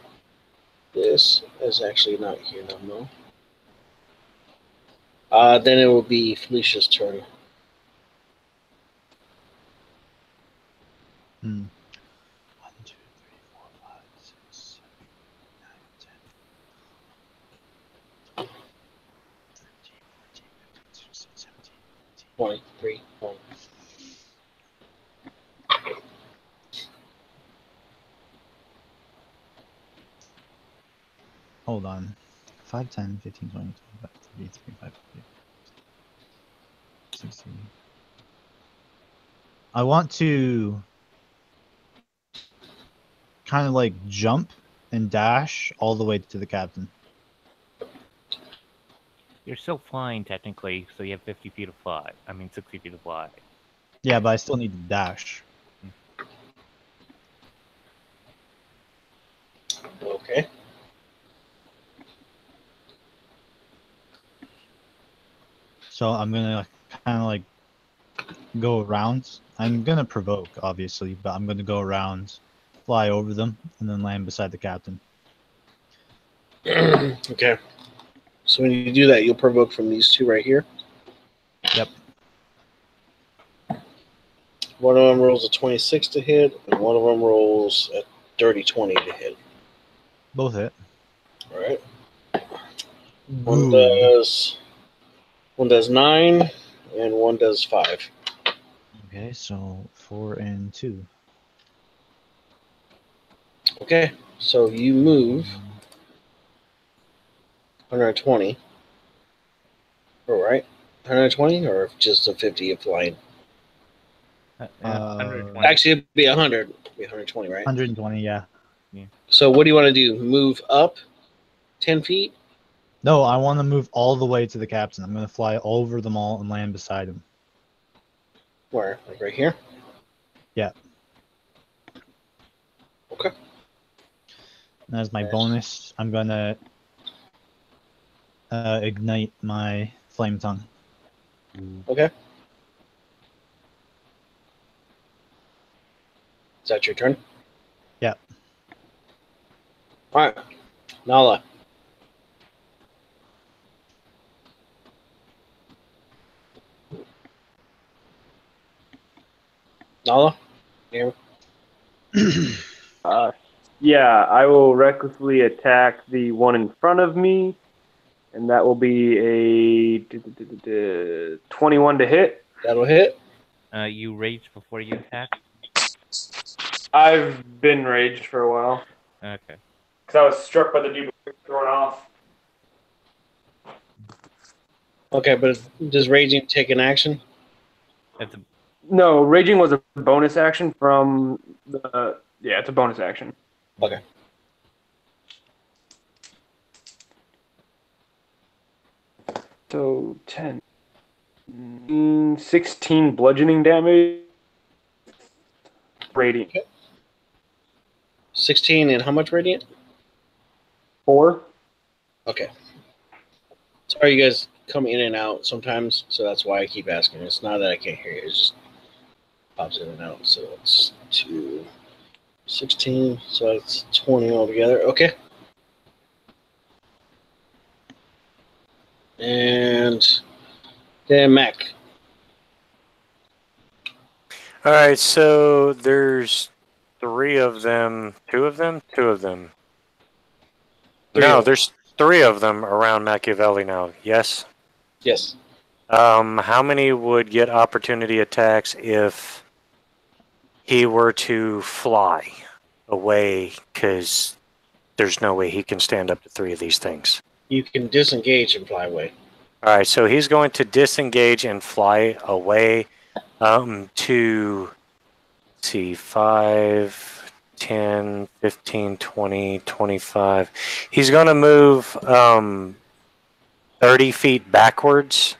this is actually not here no more. Then it will be Felicia's turn. Hmm. 1, 2, 3, 4, 5, 6, 7, 8, 9, 10, 13, 14, 15, 16, 17, 18. 23. One. Hold on. 5, 10, 15, 20, 25, 30, 35, 40, 60. I want to kind of like jump and dash all the way to the captain. You're still flying technically, so you have 50 feet of fly. I mean, 60 feet of fly. Yeah, but I still need to dash. Okay. So I'm gonna kind of like go around. I'm gonna provoke, obviously, but I'm gonna go around, fly over them, and then land beside the captain. Okay. So when you do that, you'll provoke from these two right here. Yep. One of them rolls a 26 to hit, and one of them rolls a dirty 20 to hit. Both hit. All right. Good. One does 9, and one does 5. Okay, so 4 and 2. Okay. So you move 120. All right. 120 or just a 50 of flying? 120. Actually, it'd be 100. It'd be 120, right? 120, yeah. So what do you want to do? Move up 10 feet? No, I want to move all the way to the captain. I'm gonna fly over them all and land beside him. Where? Like right here? Yeah. Okay. And as my Nice. bonus, I'm gonna ignite my flame tongue. Okay. Is that your turn? Yeah. All right. Nala. Nala? Yeah. Yeah, I will recklessly attack the one in front of me, and that will be a 21 to hit. That'll hit. You rage before you attack. I've been raged for a while Okay. because I was struck by the dude thrown off. Okay, but does raging take an action? That's a, No, raging was a bonus action from the. Yeah, it's a bonus action. Okay. So 10. 16 bludgeoning damage. Radiant. 16 and how much radiant? 4. Okay. Sorry, you guys come in and out sometimes, so that's why I keep asking. It's not that I can't hear you, it just pops in and out. So it's 2, 16, so it's 20 altogether. Okay. And then Mac. All right, so there's 3 of them. 2 of them? 2 of them. No, there's 3 of them around Machiavelli now. Yes? Yes. How many would get opportunity attacks if he were to fly away? Because there's no way he can stand up to 3 of these things. You can disengage and fly away. All right, so he's going to disengage and fly away to, let's see, 5, 10, 15, 20, 25. He's going to move 30 feet backwards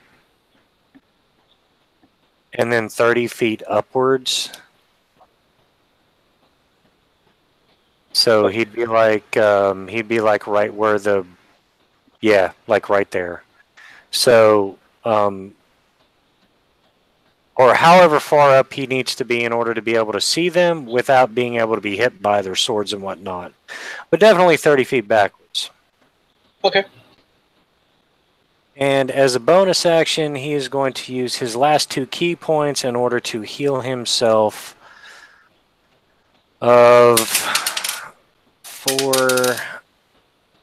and then 30 feet upwards. So he'd be like right where the, yeah, like right there. So, or however far up he needs to be in order to be able to see them without being able to be hit by their swords and whatnot. But definitely 30 feet backwards. Okay. And as a bonus action, he is going to use his last 2 key points in order to heal himself of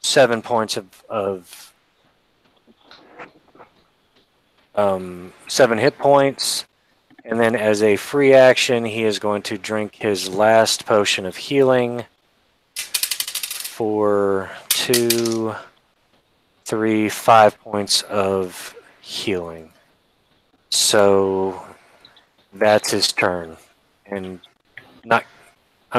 7 points of 7 hit points. And then as a free action, he is going to drink his last potion of healing for 2, 3, 5 points of healing. So that's his turn. And I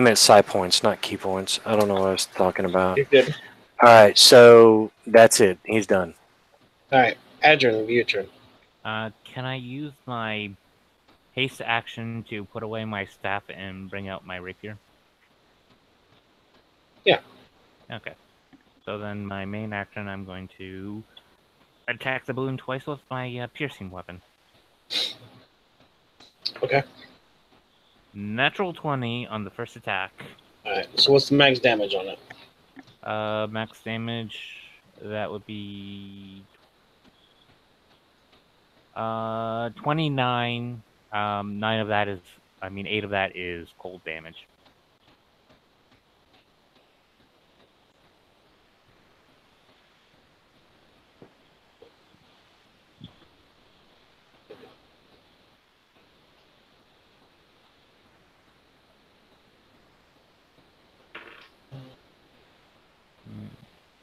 meant psi points, not key points. I don't know what I was talking about. You're good. All right, so that's it. He's done. All right. Adrian, your turn. can I use my haste action to put away my staff and bring out my rapier? Yeah. Okay. So then my main action, I'm going to attack the balloon twice with my piercing weapon. Okay. Natural 20 on the first attack. All right. So what's the max damage on it? Max damage, that would be 29. 9 of that is, 8 of that is cold damage.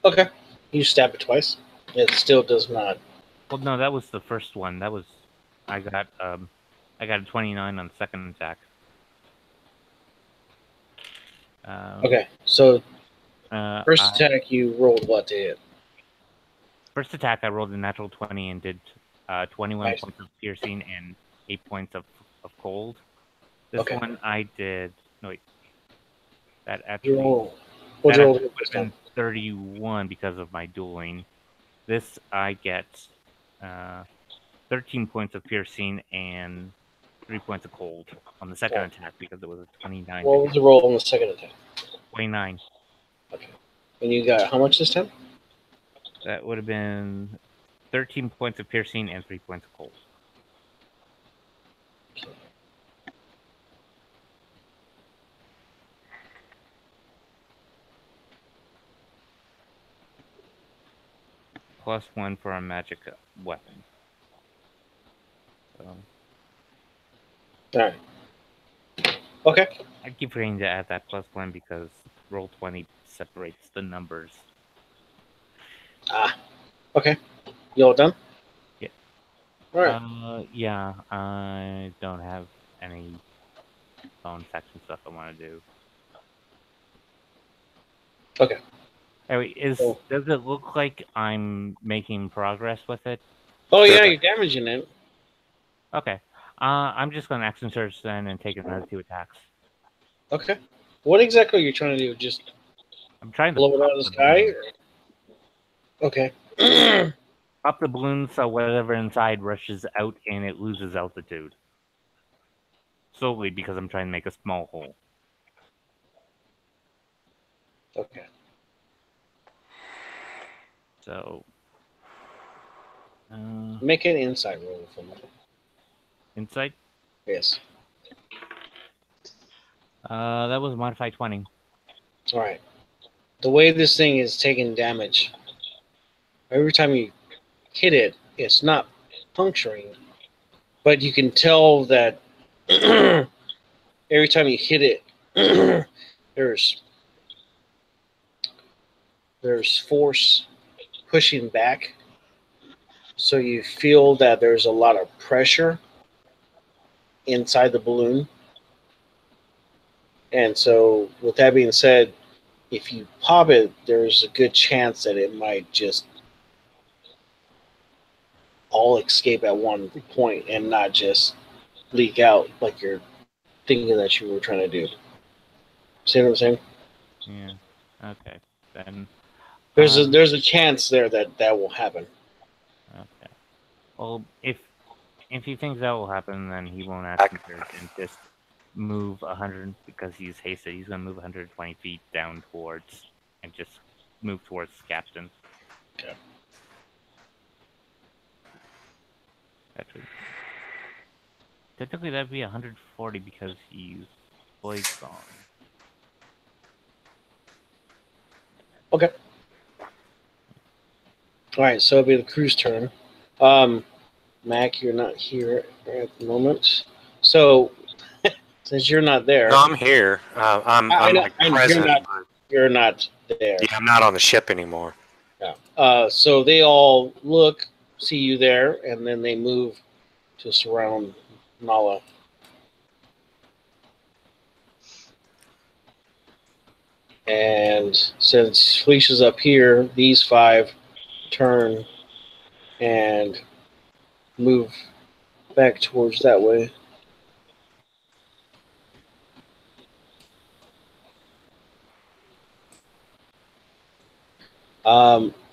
Okay. You stab it twice. It still does not. Well, no, that was the first one. That was, I got a 29 on the second attack. Okay. So first I- attack, you rolled what to hit? First attack, I rolled a natural 20 and did 21 Nice. points of piercing and 8 points of cold. This Okay. one I did. No, wait. That You actually. roll. What'd you roll? Would have been 31 because of my dueling. This I get 13 points of piercing and 3 points of cold on the second attack because it was a 29. What was the roll on the second attack? 29. Okay. And you got how much this time? That would have been 13 points of piercing and 3 points of cold. +1 for a magic weapon. So All right. Okay. I keep forgetting to add that +1 because Roll20 separates the numbers. Okay. You all done? Yeah. All right. Yeah, I don't have any phone section stuff I want to do. Okay. Anyway, Cool. does it look like I'm making progress with it? Oh yeah, Sure. you're damaging it. Okay. I'm just going to action search then and take another 2 attacks. Okay. What exactly are you trying to do? Just I'm trying to blow it pop out of the the sky? balloon. Okay. Pop the balloon so whatever inside rushes out and it loses altitude. Solely because I'm trying to make a small hole. Okay. So, Make an insight roll for me. insight? Yes. That was modified 20. All right. The way this thing is taking damage, every time you hit it, it's not puncturing, but you can tell that every time you hit it, there's force pushing back, so you feel that there's a lot of pressure inside the balloon. And so, with that being said, if you pop it, there's a good chance that it might just all escape at one point and not just leak out like you're thinking that you were trying to do. See what I'm saying? Yeah. Okay. Then. There's a chance there that will happen. Okay. Well, if he thinks that will happen, then he won't action search and just move 100 because he's hasted. He's gonna move 120 feet down towards and just move towards Captain. Okay. Actually, technically that'd be 140 because he's fully gone. Okay. All right, so it'll be the crew's turn. Mac, you're not here at the moment. So, since you're not there, No, I'm here. I'm like present. You're not there. Yeah, I'm not on the ship anymore. Yeah. So they all look, see you there, and then they move to surround Nala. And since Felicia's up here, these 5 turn and move back towards that way.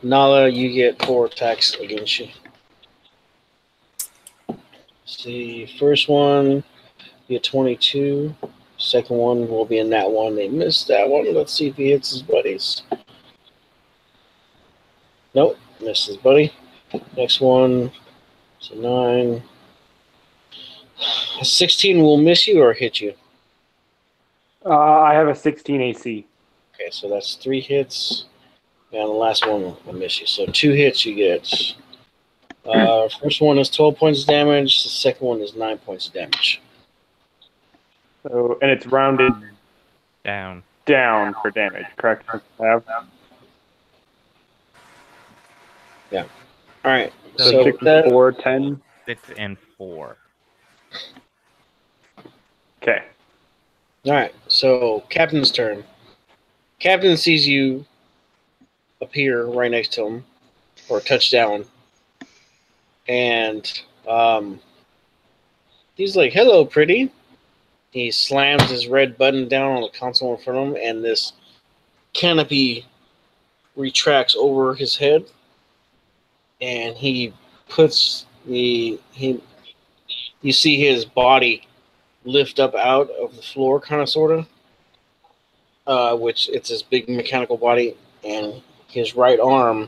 Nala, you get 4 attacks against you. See, first one, you get 22. Second one will be in that one. They missed that one. Let's see if he hits his buddies. Nope, missed his buddy. Next one, so 9. 16 will miss you or hit you. I have a 16 AC. Okay, so that's 3 hits. And the last one will miss you. So 2 hits you get. First one is 12 points of damage. The second one is 9 points of damage. So, and it's rounded Down. for damage, correct? Yeah. All right. So So 6, that, 4, 10. 6 and 4. Okay. all right. So Captain's turn. Captain sees you appear right next to him, or touch down, and he's like, "Hello, pretty." He slams his red button down on the console in front of him, and this canopy retracts over his head, and he puts you see his body lift up out of the floor, kind of, sort of, which it's this big mechanical body, and his right arm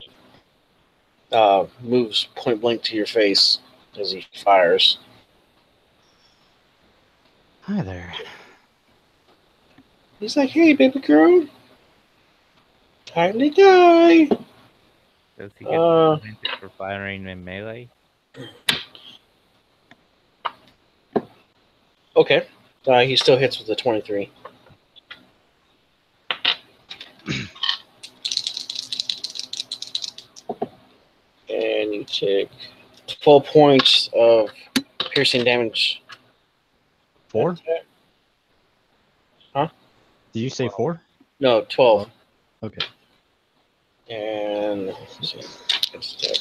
moves point blank to your face as he fires. Hi there. He's like, "Hey, baby girl, kindly die." Does he get advantage for firing in melee? Okay. He still hits with the 23. And you take 12 points of piercing damage. 4? Huh? Did you say 4? No, 12. Okay. And let's see. Next attack.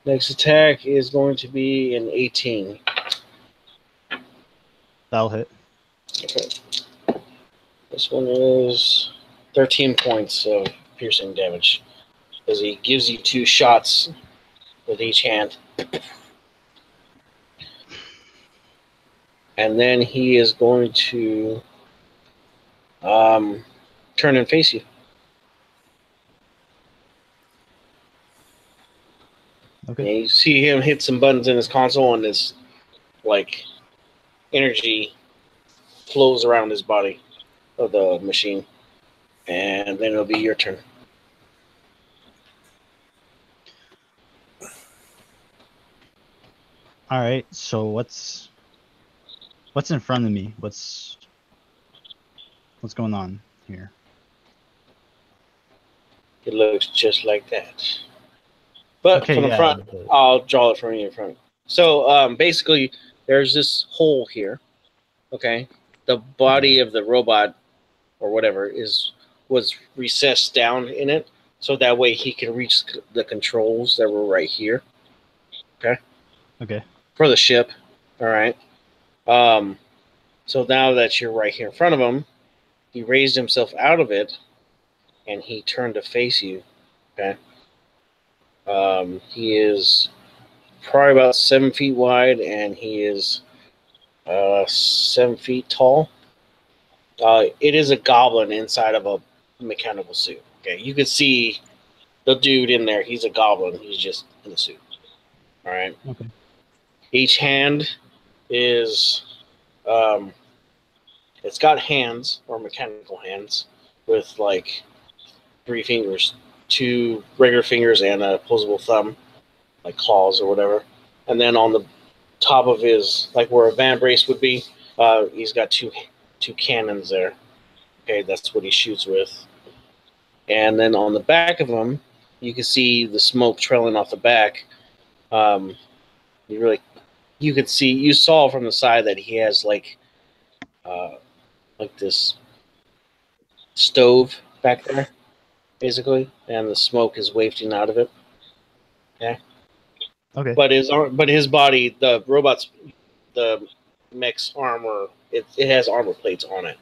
Next attack is going to be an 18. That'll hit. Okay. This one is 13 points of piercing damage. As he gives you 2 shots with each hand. And then he is going to turn and face you. Okay. And you see him hit some buttons in his console, and this like energy flows around his body of the machine. And then it'll be your turn. All right. So what's in front of me? What's going on here? It looks just like that. But Okay, from the yeah, front, but- I'll draw it from you in front. So basically, there's this hole here. Okay, the body of the robot or whatever was recessed down in it, so that way he can reach the controls that were right here. Okay. Okay. For the ship. All right. So now that you're right here in front of him, he raised himself out of it, and he turned to face you. Okay. He is probably about 7 feet wide, and he is 7 feet tall. It is a goblin inside of a mechanical suit. Okay, you can see the dude in there. He's a goblin. He's just in a suit. All right. Okay. Each hand is it's got hands or mechanical hands with like 3 fingers, 2 regular fingers, and a opposable thumb, like claws or whatever. And then on the top of his, like where a van brace would be, he's got two cannons there. Okay, that's what he shoots with. And then on the back of him, you can see the smoke trailing off the back. You saw from the side that he has like this stove back there, basically, and the smoke is wafting out of it. Okay. Okay. But his body, the mech's armor, it has armor plates on it.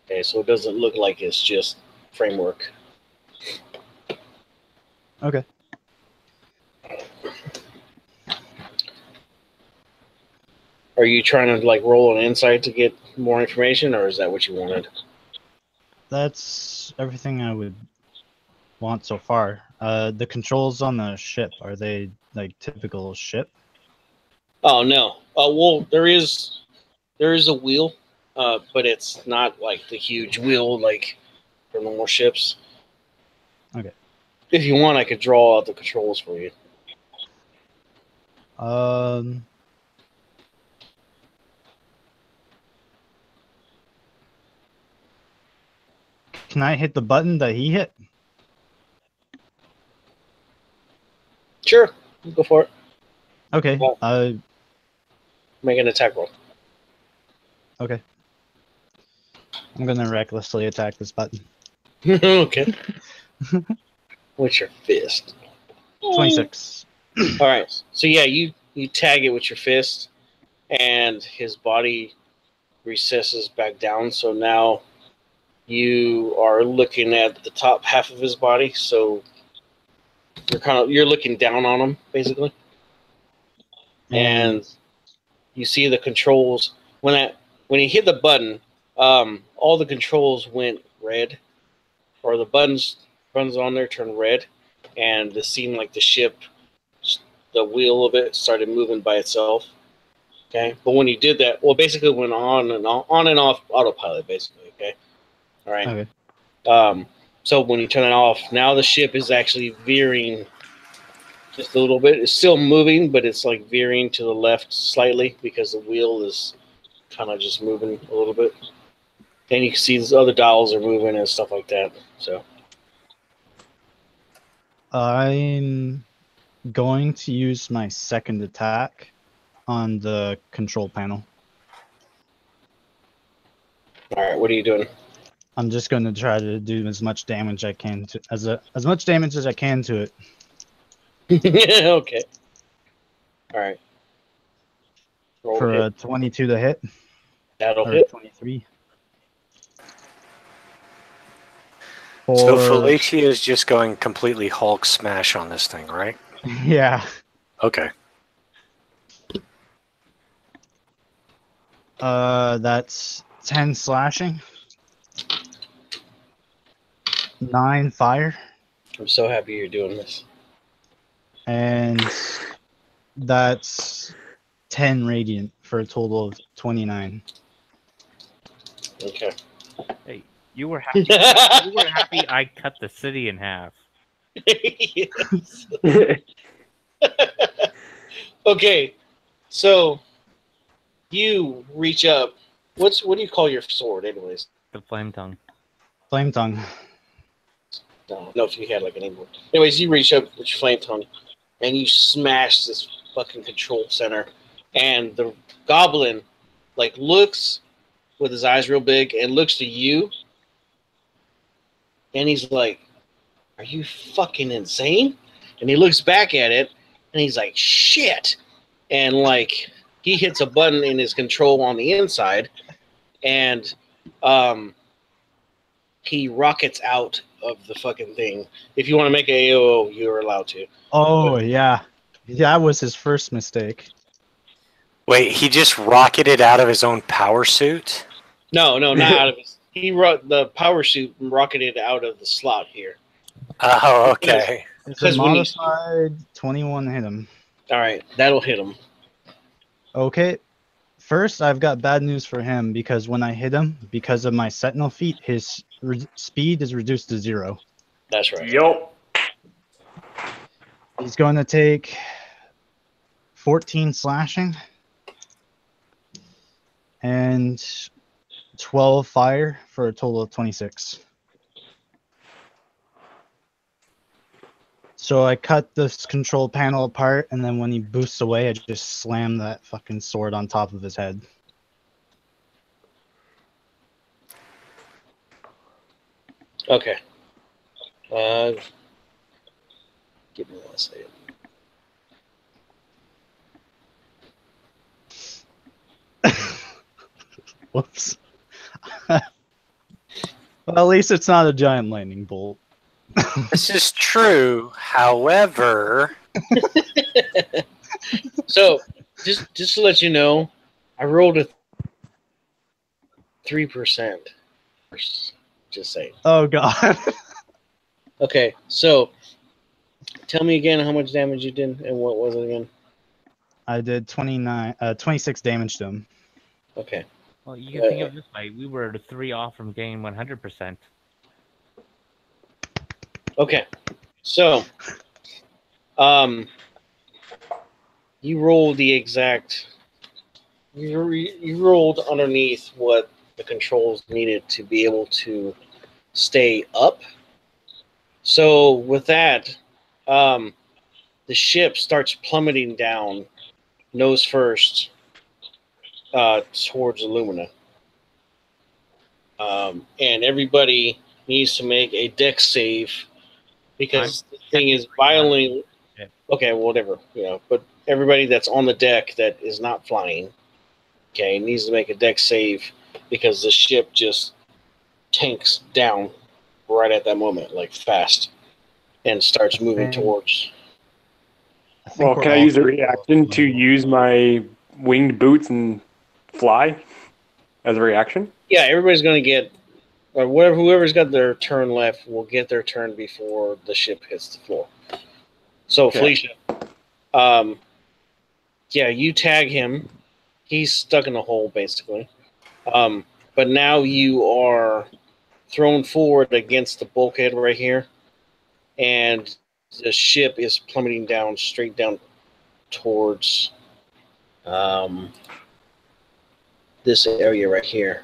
Okay, so it doesn't look like it's just framework. Okay. Are you trying to like roll an insight to get more information, or is that what you wanted? That's everything I would want so far. The controls on the ship, are they like typical ship? Oh no. Well, there is a wheel, but it's not like the huge wheel like for normal ships. Okay. If you want, I could draw out the controls for you. Can I hit the button that he hit? Sure, go for it. Okay. Yeah. Make an attack roll. Okay. I'm gonna recklessly attack this button. Okay. With your fist. 26. All right. So yeah, you tag it with your fist, and his body recesses back down. So now you are looking at the top half of his body. So you're looking down on him basically, and you see the controls when he hit the button. All the controls went red, or the buttons on there turned red, and it seemed like the ship, the wheel of it started moving by itself. Okay, but when you did that, well, basically went on and off autopilot, basically. Okay, All right. Okay. So when you turn it off, now the ship is actually veering just a little bit. It's still moving, but it's like veering to the left slightly because the wheel is kind of just moving a little bit. And you can see these other dials are moving and stuff like that. So I'm going to use my second attack on the control panel. all right, what are you doing? I'm just going to try to do as much damage I can to as much damage as I can to it. Okay. All right. Roll For to hit. a 22 to hit. That'll Or hit. 23. So For Felicia is just going completely Hulk smash on this thing, right? yeah. Okay. That's 10 slashing. 9 fire. I'm so happy you're doing this. And that's 10 radiant for a total of 29. Okay. Hey, you were happy. You were happy I cut the city in half. Yes. Okay. So you reach up. What do you call your sword, anyways? The flame tongue. Flame tongue. I don't know if you had like an name. Anyways, you reach up with your flame tongue, and you smash this fucking control center, and the goblin like looks with his eyes real big and looks to you, and he's like, "Are you fucking insane?" And he looks back at it, and he's like, "Shit!" And like he hits a button in his control on the inside, and he rockets out of the fucking thing. If you want to make a AOO, you're allowed to. Oh, yeah. That was his first mistake. Wait, he just rocketed out of his own power suit? No, not out of his. The power suit rocketed out of the slot here. Oh, okay. It's a Because when you- modified 21 hit him. All right, that'll hit him. Okay. First, I've got bad news for him because when I hit him, because of my sentinel feat, his speed is reduced to 0. That's right. Yup. He's going to take 14 slashing and 12 fire for a total of 26. So I cut this control panel apart, and then when he boosts away, I just slam that fucking sword on top of his head. Okay. Give me 1 second. Whoops. Well, at least it's not a giant lightning bolt. This is true. However, So, just to let you know, I rolled a 3%. Just saying. Oh god. Okay, so tell me again how much damage you did and what was it again? I did 26 damage to him. Okay. Well, you can think of it this way: we were 3 off from getting 100%. Okay. So, you rolled the exact. You rolled underneath what the controls needed to be able to stay up. So with that, the ship starts plummeting down, nose first, towards Illumina. And everybody needs to make a dex save because the thing is violently. Okay, whatever, but everybody that's on the deck that is not flying, okay, needs to make a dex save because the ship just tanks down right at that moment, like fast, and starts moving Okay. towards. Well, can I use a reaction to use my winged boots and fly as a reaction? Yeah, everybody's going to get, or whoever's got their turn left will get their turn before the ship hits the floor. So, Okay. Felicia, yeah, you tag him. He's stuck in a hole, basically. But now you are thrown forward against the bulkhead right here, and the ship is plummeting down straight down towards this area right here,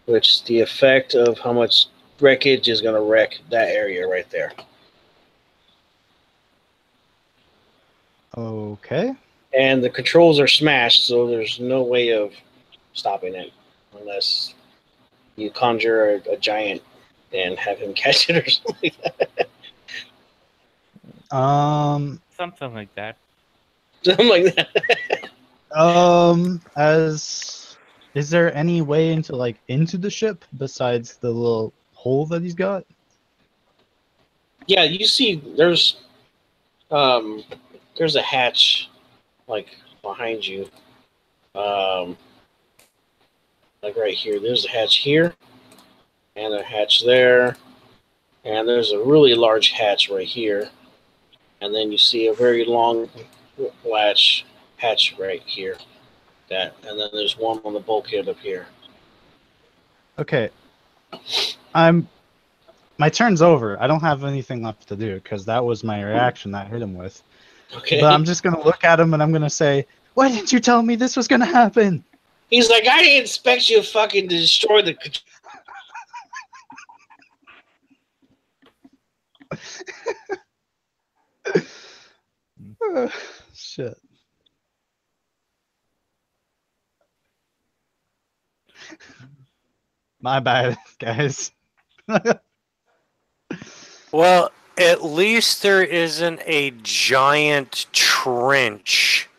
which the effect of how much wreckage is going to wreck that area right there. Okay. And the controls are smashed, so there's no way of stopping it unless you conjure a giant and have him catch it or something like that. Something like that. Something like that. Is there any way into the ship besides the little hole that he's got? Yeah, you see there's a hatch like behind you. Like right here. There's a hatch here and a hatch there. And there's a really large hatch right here. And then you see a very long hatch right here. And then there's one on the bulkhead up here. Okay. My turn's over. I don't have anything left to do because that was my reaction that I hit him with. Okay. But I'm just gonna look at him and I'm gonna say, "Why didn't you tell me this was gonna happen?" He's like, I didn't expect you fucking to destroy the. Shit. My bad, guys. Well, at least there isn't a giant trench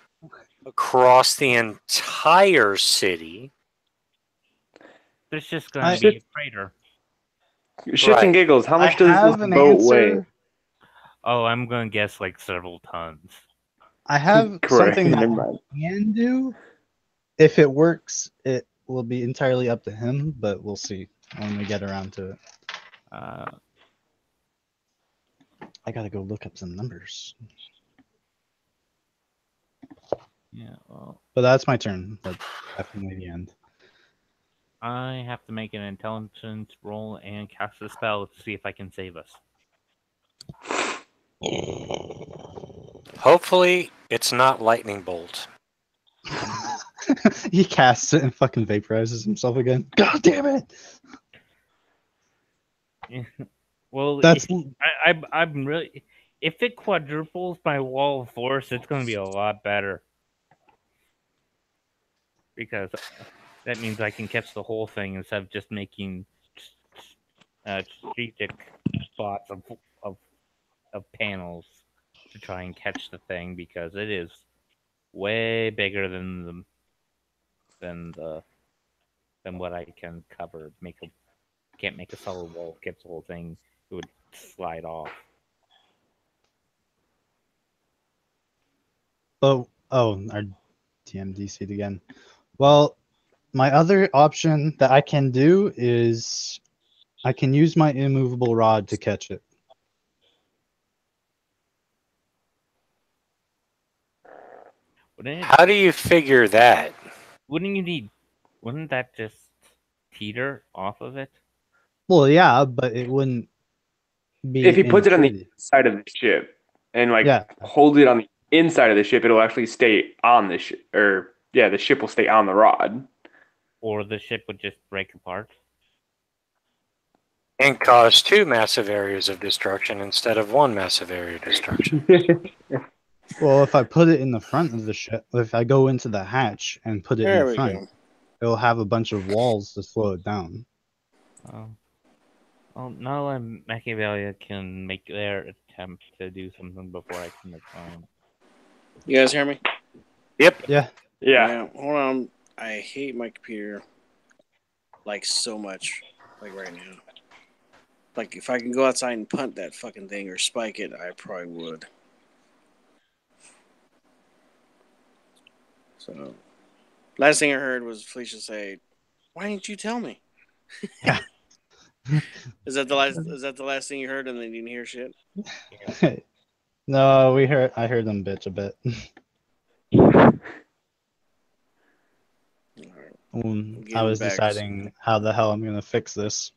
across the entire city. There's just going to be a crater. Shits and giggles. How much I does have this an boat answer. weigh? Oh, I'm going to guess like several tons. I have Correct. something that Never mind. I can do. If it works, it will be entirely up to him, but we'll see when we get around to it. I gotta go look up some numbers. Yeah, well, But that's my turn. That's definitely the end. I have to make an intelligence roll and cast a spell to see if I can save us. Hopefully, it's not lightning bolt. He casts it and fucking vaporizes himself again. God damn it! Well, That's I'm really. If it quadruples my wall of force, it's going to be a lot better. Because that means I can catch the whole thing instead of just making strategic spots of panels to try and catch the thing, because it is way bigger than what I can cover. Can't make a solid wall catch the whole thing. It would slide off. our TM DC'd again. Well, my other option that I can do is I can use my immovable rod to catch it. How do you figure that? Wouldn't that just teeter off of it? Well, yeah, but it wouldn't be. If he puts it on the intruded. inside of the ship and Yeah. holds it on the inside of the ship, it'll actually stay on the ship. Or yeah, the ship will stay on the rod. Or the ship would just break apart. And cause 2 massive areas of destruction instead of 1 massive area of destruction. Well, if I put it in the front of the ship, if I go into the hatch and put it There in the we front, go. it'll have a bunch of walls to slow it down. Well, Nala and Machiavelli can make their attempt to do something before I can make mine. You guys hear me? Yep. Yeah. Yeah. Hold on. I hate my computer like so much, like right now. Like if I can go outside and punt that fucking thing or spike it, I probably would. So, last thing I heard was Felicia say, "Why didn't you tell me?" Yeah. Is that the last thing you heard, and then you didn't hear shit? No, I heard them bitch a bit. I was deciding how the hell I'm gonna fix this.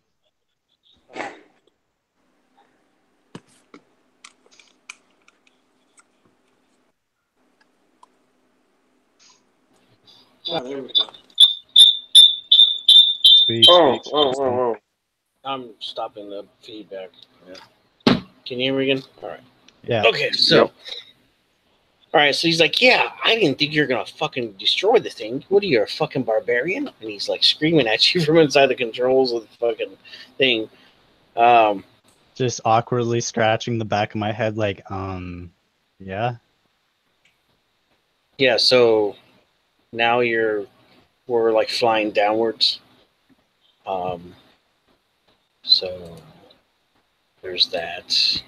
there we go. Speak, Oh, speak, whoa, speak. whoa, whoa. I'm stopping the feedback. Yeah. Can you hear me again? All right. Yeah. Okay, so. All right, so he's like, yeah, I didn't think you were going to fucking destroy the thing. What are you, a fucking barbarian? And he's like screaming at you from inside the controls of the fucking thing. Just awkwardly scratching the back of my head like, yeah. Yeah, so now we're like flying downwards. So there's that.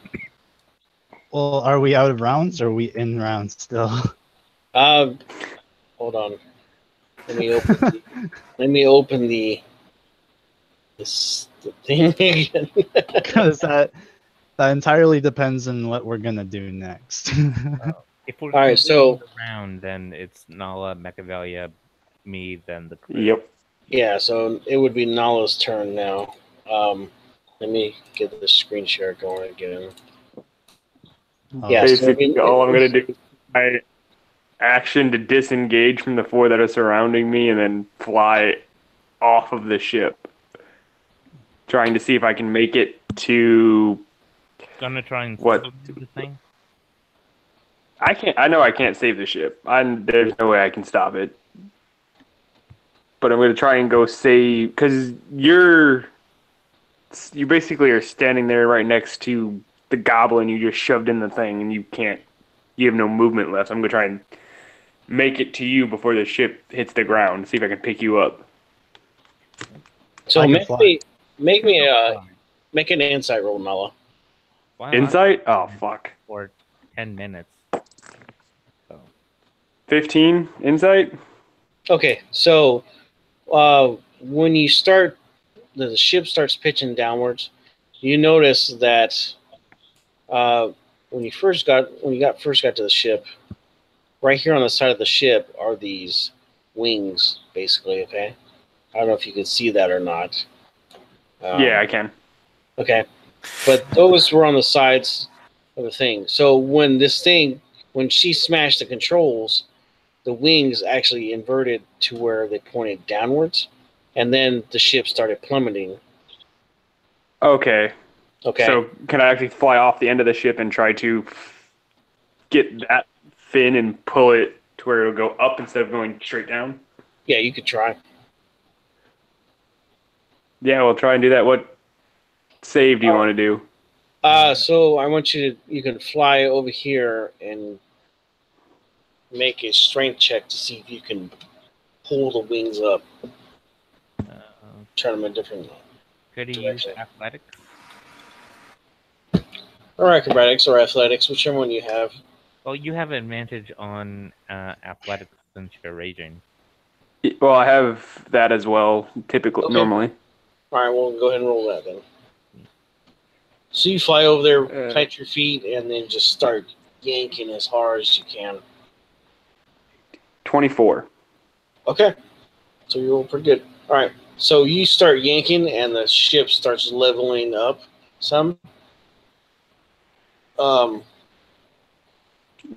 Well, are we out of rounds or are we in rounds still? Hold on. Let me open the thing again. Because that entirely depends on what we're gonna do next. If we're All right, so around, then it's Nala, Machiavellia, me, then the crew. Yep. yeah, so it would be Nala's turn now. Let me get the screen share going again. Yeah, Basically, all I'm going to do is my action to disengage from the four that are surrounding me and then fly off of the ship. Trying to see if I can make it to... Gonna try and What? save the thing? I know I can't save the ship. There's no way I can stop it. But I'm going to try and go save... Because you basically are standing there right next to the goblin you just shoved in the thing, and you have no movement left. I'm going to try and make it to you before the ship hits the ground, see if I can pick you up. So make me Why make an insight roll, Nala. not? Insight? Oh, fuck. For 10 minutes. So 15 insight? Okay, so when you start, the ship starts pitching downwards. You notice that when you first got to the ship, right here on the side of the ship are these wings, basically. Okay, I don't know if you can see that or not. Yeah, I can. Okay, but those were on the sides of the thing. So when she smashed the controls, the wings actually inverted to where they pointed downwards, and then the ship started plummeting. Okay. Okay. So can I actually fly off the end of the ship and try to get that fin and pull it to where it'll go up instead of going straight down? Yeah, you could try. Yeah, we'll try and do that. What save do you want to do? So I want you can fly over here and make a strength check to see if you can pull the wings up, turn them a different could he direction. use athletics? Or acrobatics or athletics, whichever one you have. Well, you have advantage on athletics since you're raging. Well, I have that as well, typically, Okay. normally. All right, well, go ahead and roll that then. So you fly over there, plant your feet, and then just start yanking as hard as you can. 24. Okay. So you roll pretty good. All right. So you start yanking, and the ship starts leveling up some.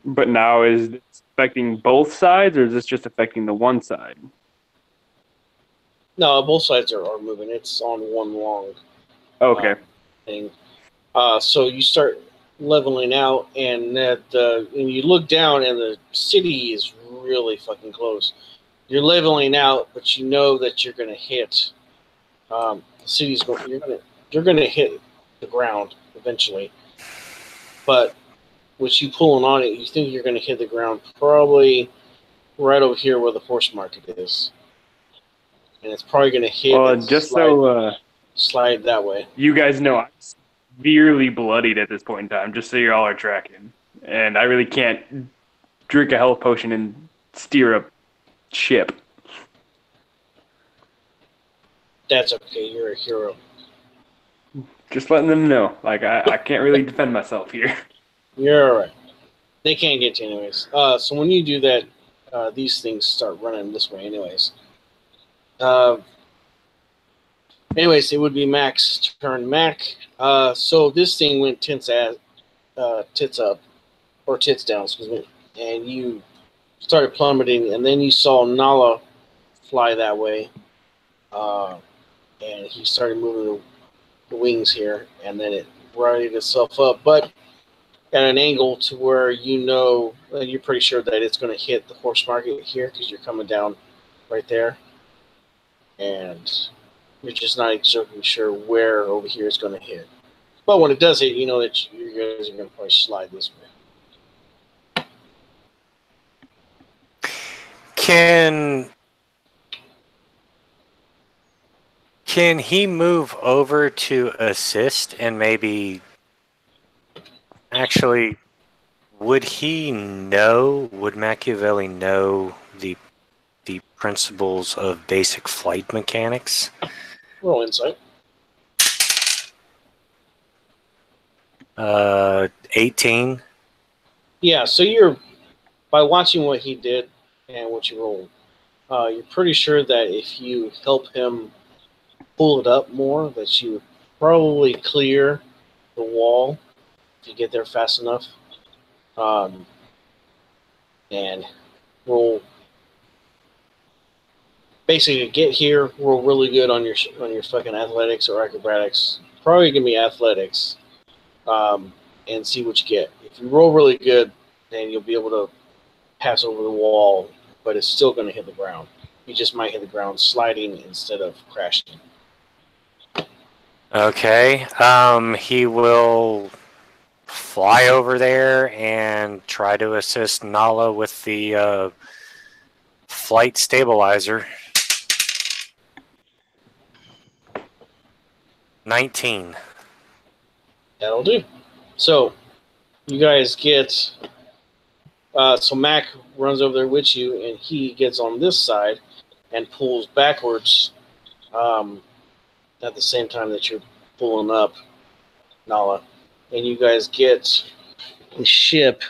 But now, is this affecting both sides, or is this just affecting the one side? No, both sides are moving. It's on one long Okay. thing. So you start leveling out, and and you look down, and the city is really fucking close. You're leveling out, but you know that you're going to hit. The city's going. You're going to hit the ground eventually. But with you pulling on it, you think you're going to hit the ground probably right over here where the horse market is, and it's probably going to hit. Well, just slide that way. You guys know, I'm severely bloodied at this point in time, just so you all are tracking. And I really can't drink a health potion and steer a ship. That's okay. You're a hero. Just letting them know. Like, I can't really defend myself here. You're all right. They can't get you anyways. So when you do that, these things start running this way anyways. Anyways, it would be Mac's turn. Mac, so this thing went tits up, or tits down, excuse me, and you started plummeting, and then you saw Nala fly that way. And he started moving the wings here, and then it righted itself up, but at an angle to where you're pretty sure that it's going to hit the horse market here because you're coming down right there, and you're just not exactly sure where over here it's going to hit. But when it does hit, you know that you guys are going to probably slide this way. Can he move over to assist and maybe actually would Machiavelli know the principles of basic flight mechanics? Roll insight. 18. Yeah, so by watching what he did and what you rolled, you're pretty sure that if you help him pull it up more, that you would probably clear the wall if you get there fast enough. And roll. Basically, get here. Roll really good on your fucking athletics or acrobatics. Probably gonna be athletics, and see what you get. If you roll really good, then you'll be able to pass over the wall, but it's still gonna hit the ground. You just might hit the ground sliding instead of crashing. Okay. He will fly over there and try to assist Nala with the flight stabilizer. 19. That'll do. So, you guys get... so Mac runs over there with you, and he gets on this side and pulls backwards at the same time that you're pulling up, Nala. And you guys get the ship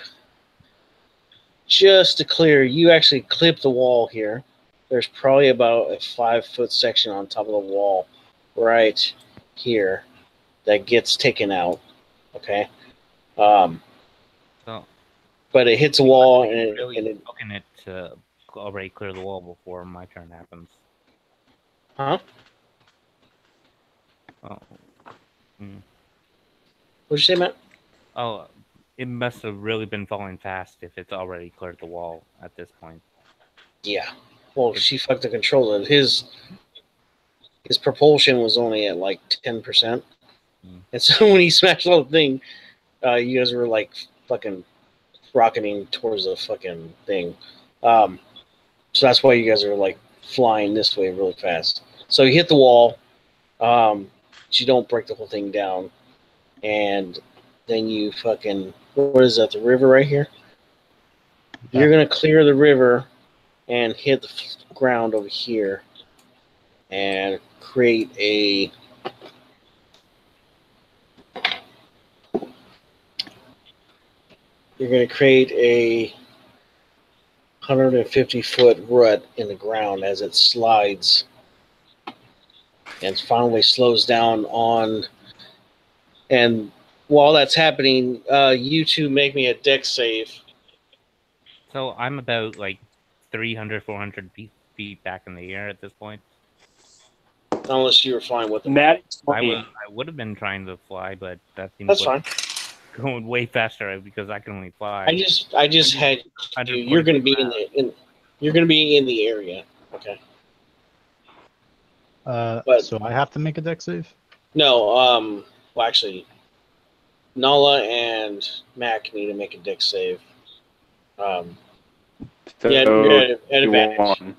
just to clear. You actually clip the wall here. There's probably about a 5-foot section on top of the wall right here that gets taken out. Okay. So, but it hits a wall and it looking at to already clear the wall before my turn happens. Huh? Oh. What'd you say, Matt? Oh, it must have really been falling fast if it's already cleared the wall at this point. Yeah. Well, she fucked the controller. His propulsion was only at like 10%. And so when he smashed the whole thing, you guys were like fucking rocketing towards the fucking thing. So that's why you guys are like flying this way really fast. So you hit the wall, but you don't break the whole thing down. And then you fucking, what is that, the river right here? Yeah. You're going to clear the river and hit the ground over here and create a... You're going to create a 150-foot rut in the ground as it slides and finally slows down on... And while that's happening, you two make me a dex save. So I'm about like 300, 400 feet back in the air at this point. Unless you were flying with them. I would have been trying to fly, but that seems that's fine. Going way faster because I can only fly. I just had you. You're going to be you're going to be in the area. Okay. So I have to make a dex save? No. Well, actually, Nala and Mac need to make a dex save. So you're at advantage.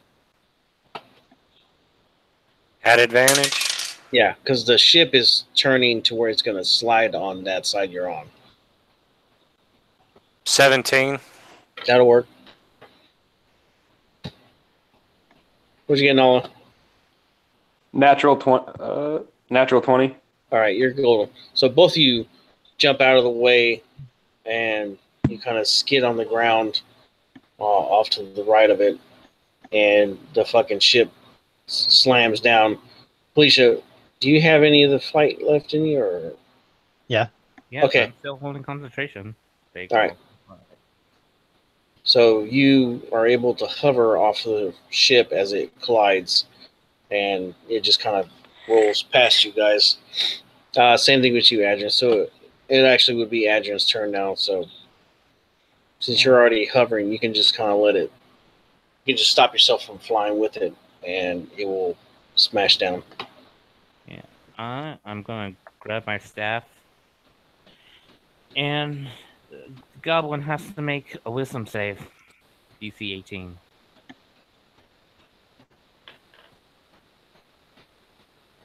At advantage? Yeah, because the ship is turning to where it's going to slide on that side you're on. 17. That'll work. What'd you get, Nala? Natural 20. All right, you're golden. So both of you jump out of the way, and you kind of skid on the ground off to the right of it, and the fucking ship slams down. Felicia, do you have any of the fight left in you, or? Yeah. Yeah. Okay. I'm still holding concentration. All right. So you are able to hover off the ship as it collides, and it just kind of rolls past you guys. Same thing with you, Adrian. So it actually would be Adrian's turn now. So since you're already hovering, you can just kind of let it. You can just stop yourself from flying with it, and it will smash down. Yeah. I'm gonna grab my staff, and the goblin has to make a wisdom save. DC 18.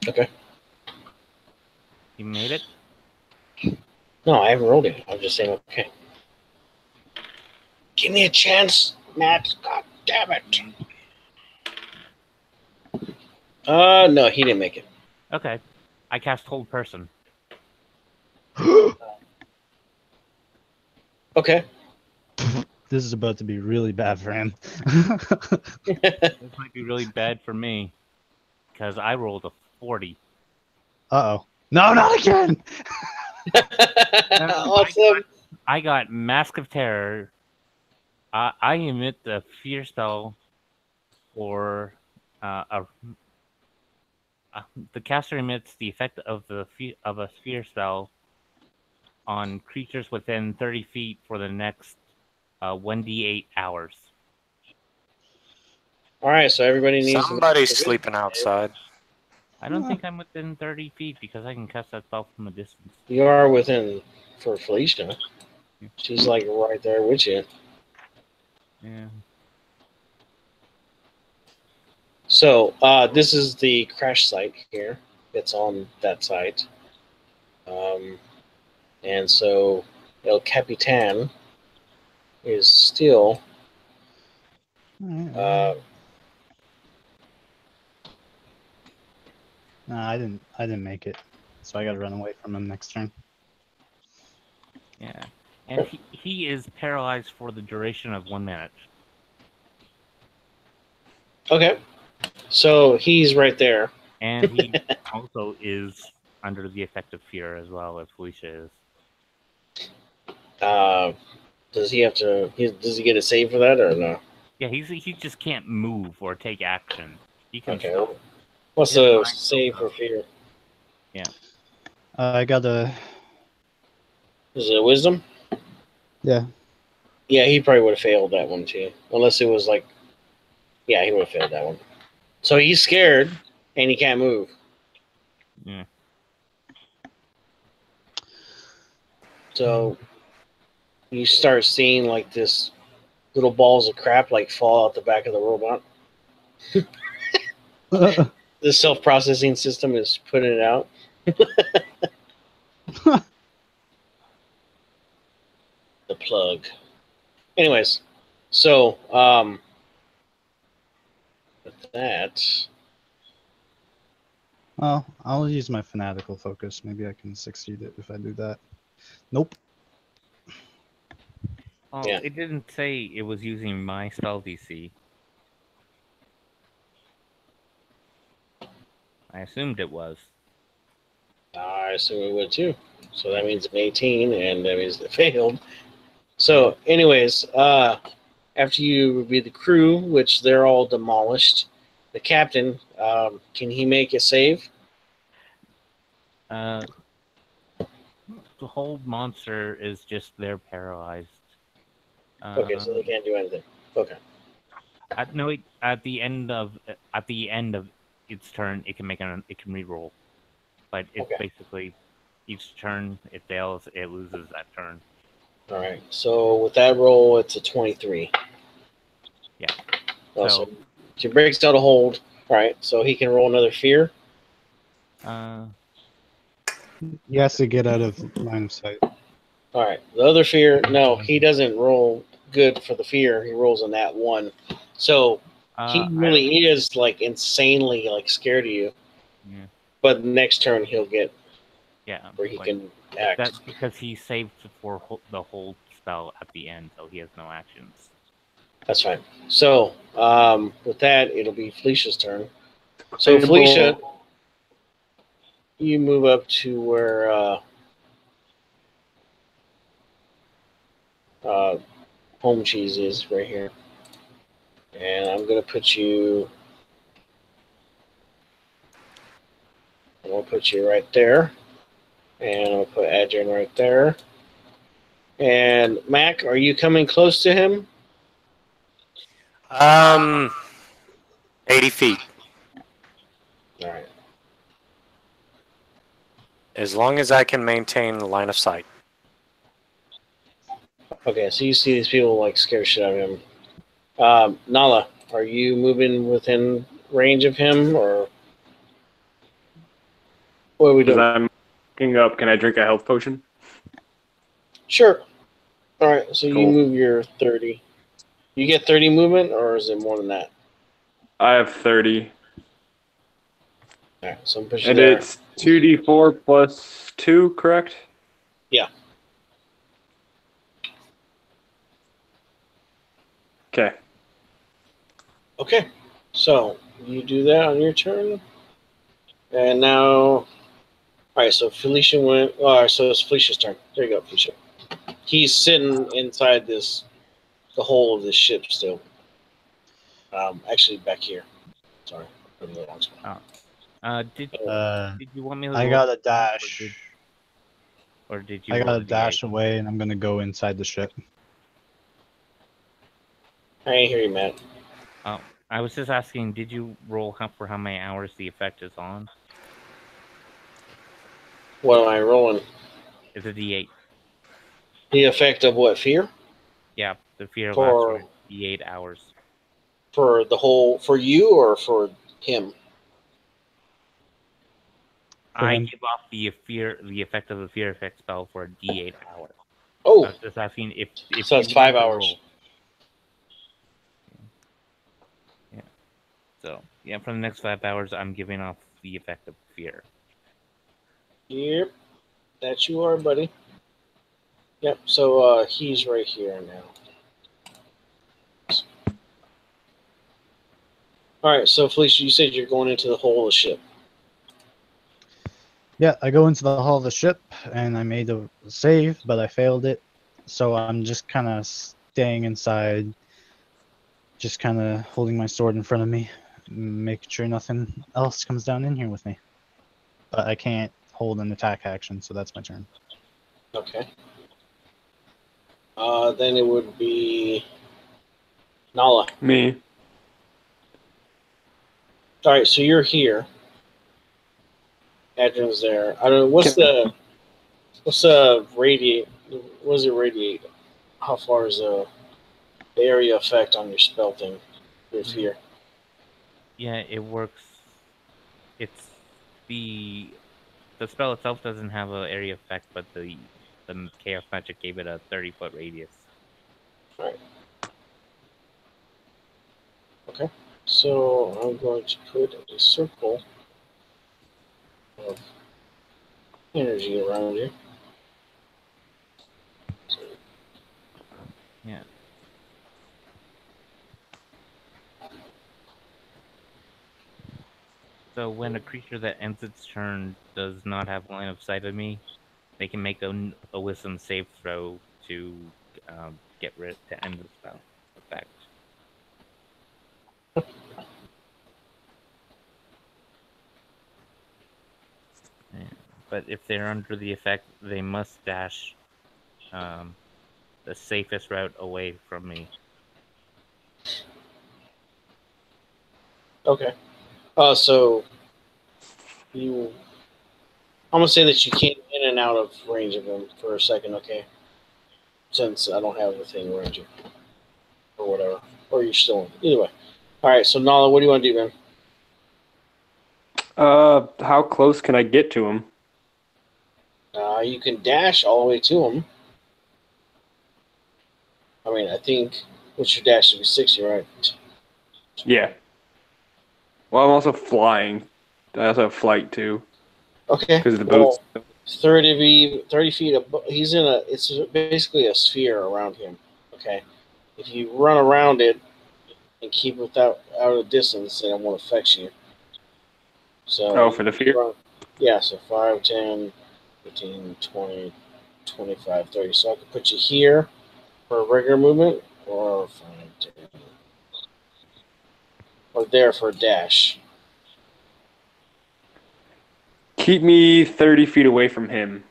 Okay. You made it? No, I haven't rolled it. I'm just saying okay. Give me a chance, Matt. God damn it. No, he didn't make it. Okay. I cast Hold Person. Okay. This is about to be really bad for him. This might be really bad for me, because I rolled a 40. Uh-oh. No, not again! Awesome. I got Mask of Terror. I emit the fear spell for the caster emits the effect of of a fear spell on creatures within 30 feet for the next 1d8 hours. All right, so everybody needs Somebody's to sleeping outside. I don't think I'm within 30 feet because I can cast that spell from a distance. You are within for Felicia. She's like right there with you. Yeah. So this is the crash site here. It's on that site. And so El Capitan is still No, I didn't make it. So I gotta run away from him next turn. Yeah. And he is paralyzed for the duration of 1 minute. okay. So he's right there. And he also is under the effect of fear as well as Felicia is. Does he have to? Does he get a save for that or no? Yeah, he just can't move or take action. He can Okay. still. What's his the mind save still for fear? Yeah. I got a... Is it wisdom? Yeah. Yeah, he probably would have failed that one too. Unless it was like, yeah, he would have failed that one. So he's scared and he can't move. Yeah. So you start seeing like this little balls of crap like fall out the back of the robot. The self-processing system is putting it out. The plug. Anyways, so with that, Well, I'll use my fanatical focus. Maybe I can succeed it if I do that. Nope. Oh, Yeah. it didn't say it was using my spell DC. I assumed it was. I assume it would too. So that means an 18, and that means it failed. So, anyways, after you review the crew, which they're all demolished, the captain, can he make a save? The whole monster is just they're paralyzed. Okay, so they can't do anything. Okay. At the end of its turn, it can reroll, but it's Okay. basically each turn it fails, it loses that turn. All right. So with that roll, it's a 23. Yeah. So he breaks out a hold. All right. So he can roll another fear. He has to get out of line of sight. All right. The other fear, no, he doesn't roll good for the fear. He rolls on that one. So he really is like insanely like scared of you. Yeah. But next turn he'll get where he can act. That's because he saved for the hold spell at the end, so he has no actions. That's fine. So with that, it'll be Felicia's turn. So Felicia, you move up to where home cheese is right here. And I'm going to put you... I'm going to put you right there. And I'll put Adrian right there. And Mac, are you coming close to him? 80 feet. All right. As long as I can maintain the line of sight. Okay, so you see these people like scare shit out of him. Nala, are you moving within range of him, or what are we As doing? I'm looking up, can I drink a health potion? Sure. All right, so you Cool. move your 30. You get 30 movement, or is it more than that? I have 30. All right, so I'm pushing And there. it's 2d4 plus 2, correct? Yeah. Okay. Okay, so you do that on your turn. And now, all right, so Felicia went. All right, so it's Felicia's turn. There you go, Felicia. He's sitting inside the hole of this ship still. Actually, back here. Sorry, I'm in the wrong spot. Did you want me to I roll got a or dash. Or did you I roll got a the dash D8? away, and I'm gonna go inside the ship. I ain't hear you, Matt. Oh, I was just asking, did you roll for how many hours the effect is on? What am I rolling? It's a D8. The effect of what? Fear? Yeah, the fear lasts For for D8 hours. for the whole, for you or for him? I him. give off the effect of the fear effect spell for a D8 hour. Oh, I was just asking if so you it's 5 wanted to hours. roll. Yeah. So yeah, for the next 5 hours, I'm giving off the effect of fear. Yep, that you are, buddy. Yep. So he's right here now. All right. So Felicia, you said you're going into the hole of the ship. Yeah, I go into the hull of the ship, and I made a save, but I failed it. So I'm just kind of staying inside, just kind of holding my sword in front of me, making sure nothing else comes down in here with me. But I can't hold an attack action, so that's my turn. Okay. Then it would be Nala. Me. All right. So you're here. Adrian's there. I don't know what's the radiate. What does it radiate? How far is the area effect on your spell thing? Your fear. Yeah, it works. It's the spell itself doesn't have an area effect, but the chaos magic gave it a 30-foot radius. All right. Okay. So I'm going to put a circle of energy around you. Yeah. So when a creature that ends its turn does not have line of sight of me, they can make a wisdom save throw to to end the spell effect. Yeah. But if they're under the effect, they must dash the safest route away from me. Okay. So you, I'm gonna say that you came in and out of range of him for a second, okay? Since I don't have the thing around you, or whatever, or you're still either way. All right. So Nala, what do you want to do, man? How close can I get to him? You can dash all the way to him. I mean, I think what's your dash to be 60, right? Yeah. Well, I'm also flying. I also have flight too. Okay. Because of the boots. Well, 30 feet above, he's in a, it's basically a sphere around him. Okay. If you run around it and keep it out of distance, then it won't affect you. So Oh, for the fear? Yeah, so 5, 10, 15, 20, 25, 30. So I could put you here for a regular movement, or 5, 10. Or there for a dash. Keep me 30 feet away from him.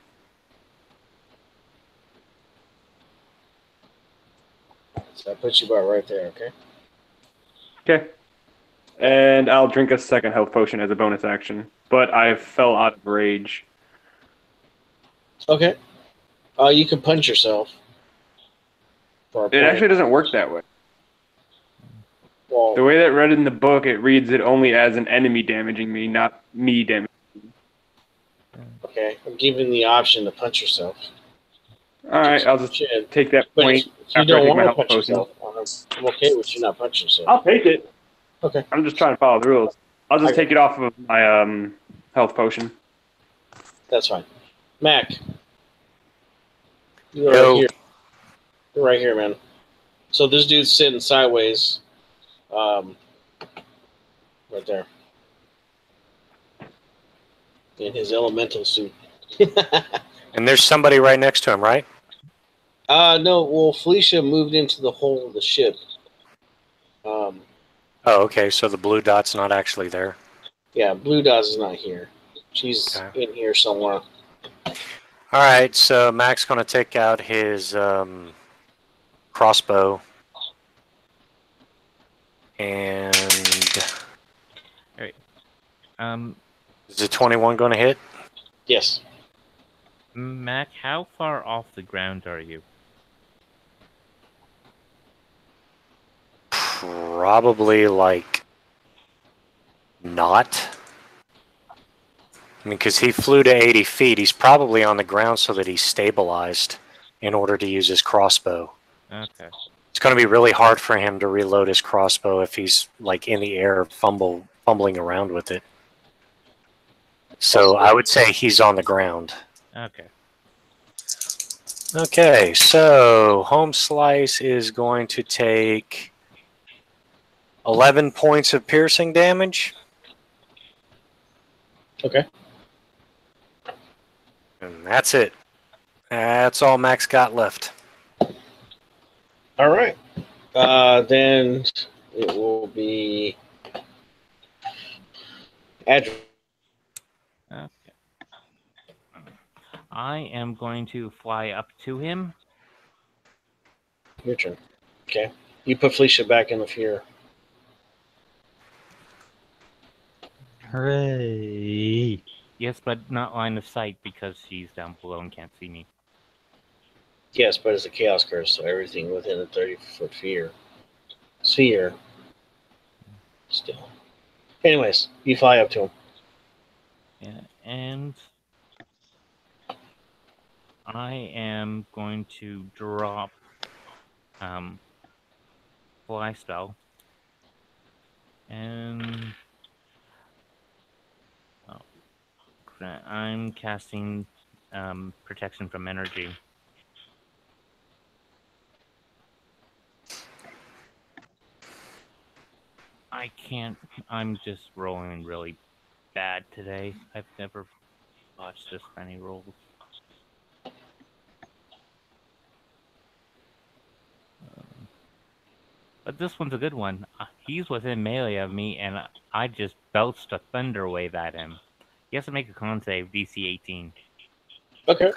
So that puts you about right there, okay? Okay. And I'll drink a second health potion as a bonus action. But I fell out of rage. Okay. You can punch yourself. For a It point. actually doesn't work that way. Well, The way that read in the book, it reads it only as an enemy damaging me, not me damaging. okay. I'm giving the option to punch yourself. Alright, I'll just Shit. take that But point if you after I don't take my want to health punch potion. yourself, I'm okay with you not punching yourself. I'll take it. Okay. I'm just trying to follow the rules. I'll just take it off of my health potion. That's fine. Mac. You're Yo. right here. You're right here, man. So this dude's sitting sideways. Right there. In his elemental suit. And there's somebody right next to him, right? No, well, Felicia moved into the hole of the ship. Oh, okay. So the blue dot's not actually there. Yeah, Blue Dot is not here. She's Okay. in here somewhere. All right. So Mac's going to take out his crossbow. And is the 21 going to hit? Yes. Mac, how far off the ground are you? Probably like not. I mean, because he flew to 80 feet. He's probably on the ground so that he's stabilized in order to use his crossbow. Okay. It's going to be really hard for him to reload his crossbow if he's like in the air fumbling around with it. So I would say he's on the ground. Okay. Okay, so Home Slice is going to take 11 points of piercing damage. Okay. And that's it. That's all Max got left. All right. Then it will be Adrian. Okay. I am going to fly up to him. Your turn. Okay. You put Felicia back in the fear. Hooray! Yes, but not line of sight because she's down below and can't see me. Yes, but it's a chaos curse, so everything within a 30-foot sphere. Still. Anyways, you fly up to him. Yeah, and I am going to drop fly spell. And I'm casting protection from energy. I can't. I'm just rolling really bad today. I've never watched this many rolls. But this one's a good one. He's within melee of me, and I just belched a thunder wave at him. He has to make a con save, DC 18. Okay.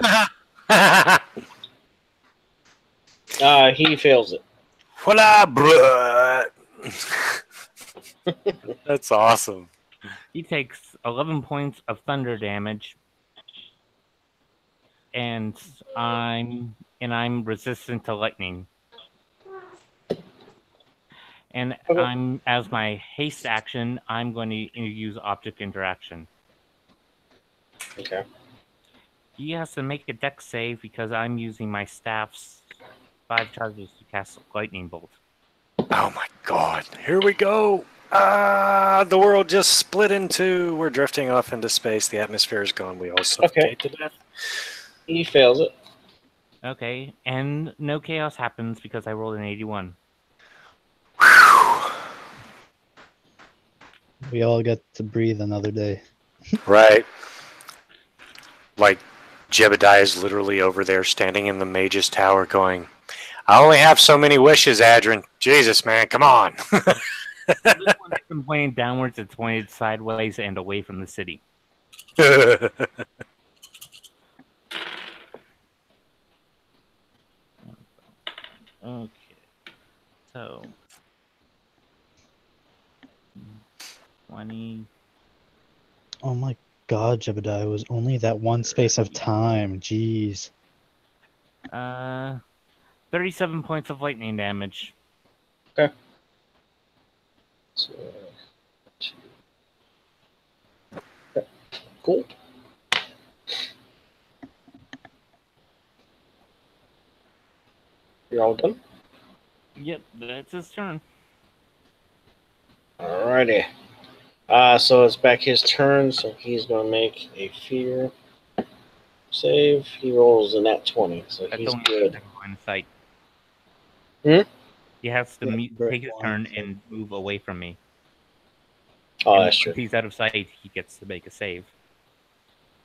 He fails it. Voila, bruh. That's awesome. He takes 11 points of thunder damage, and I'm resistant to lightning. And Okay. as my haste action, I'm going to use object interaction. Okay. He has to make a dex save because I'm using my staff's 5 charges to cast lightning bolt. Oh my god. Here we go. The world just split in two. We're drifting off into space. The atmosphere is gone. We all suffocate to death. He fails it. Okay, and no chaos happens because I rolled an 81. We all get to breathe another day. Right. Like, Jebediah is literally over there standing in the mage's tower going, I only have so many wishes, Adrian. Jesus, man, come on. This one isn't pointed downwards, it's pointed sideways and away from the city. Okay. So 20. Oh my god, Jebediah, was only that one space of time. Jeez. 37 points of lightning damage. So, cool. You're all done? Yep, that's his turn. Alrighty. So it's back his turn, so he's going to make a fear save. He rolls a nat 20, so That's he's only good. line of sight. Hmm? He has to Yeah, take his line turn of sight. and move away from me. Oh, And that's true. once he's out of sight, he gets to make a save.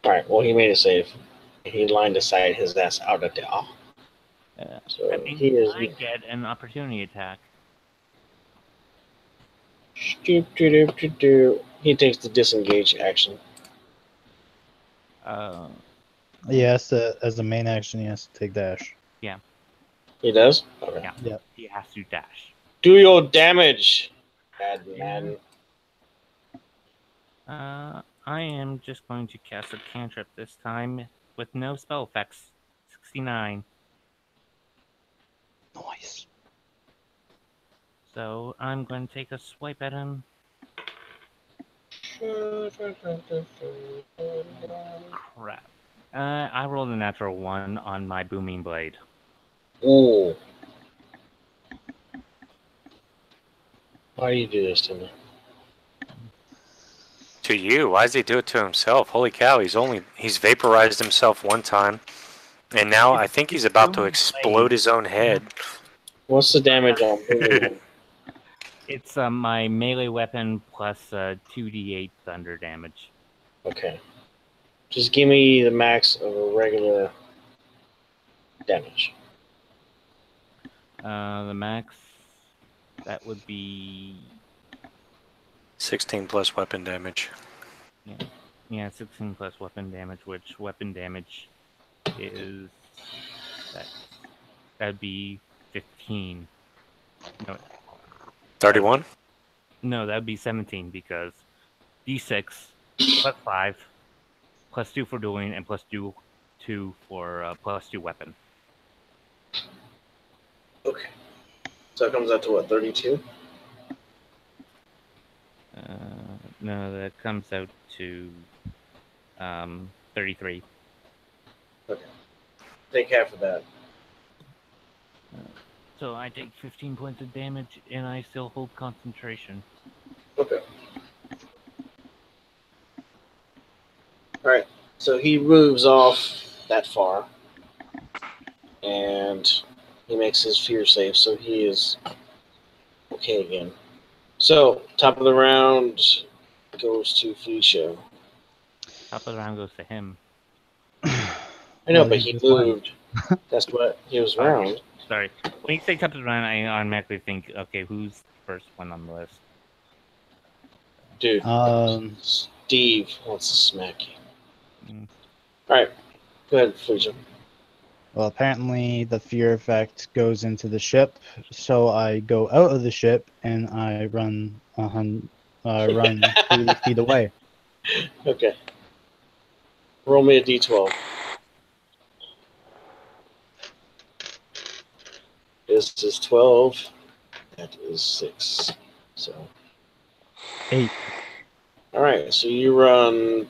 Alright, well, he made a save. He lined aside his ass out of there. So That means he is. I get an opportunity attack. He takes the disengage action. Yes, as a main action, he has to take dash. He does? Okay. Yeah. Yep. He has to dash. Do your damage, Madman. I am just going to cast a cantrip this time with no spell effects. 69. Nice. So I'm going to take a swipe at him. Crap. I rolled a natural 1 on my booming blade. Ooh. Why do you do this to me? To you? Why does he do it to himself? Holy cow! He's vaporized himself one time, and now I think he's about to explode his own head. What's the damage on booming? It's my melee weapon plus 2d8 thunder damage. Okay. Just give me the max of a regular damage. The max, that would be 16 plus weapon damage. Yeah, 16 plus weapon damage, which weapon damage is that'd be 15. No, 31? no, that'd be 17 because d6 plus 5 plus 2 for dueling and plus 2 for plus 2 weapon. Okay. So it comes out to what, 32? No, that comes out to 33. Okay. Take half of that. So I take 15 points of damage and I still hold concentration. Okay. Alright. So he moves off that far. And he makes his fear save, so he is okay again. So, top of the round goes to Felicia. Top of the round goes to him. I know, Well, but he he just went. moved. That's what he was Sorry. round. Sorry. When you say top of the round, I automatically think, okay, who's the first one on the list? Dude, Um, Steve wants to smack you. Mm. Alright, go ahead, Felicia. well, apparently the fear effect goes into the ship, so I go out of the ship and I run 30 feet away. Okay. Roll me a d12. This is 12. That is 6. So. 8. Alright, so you run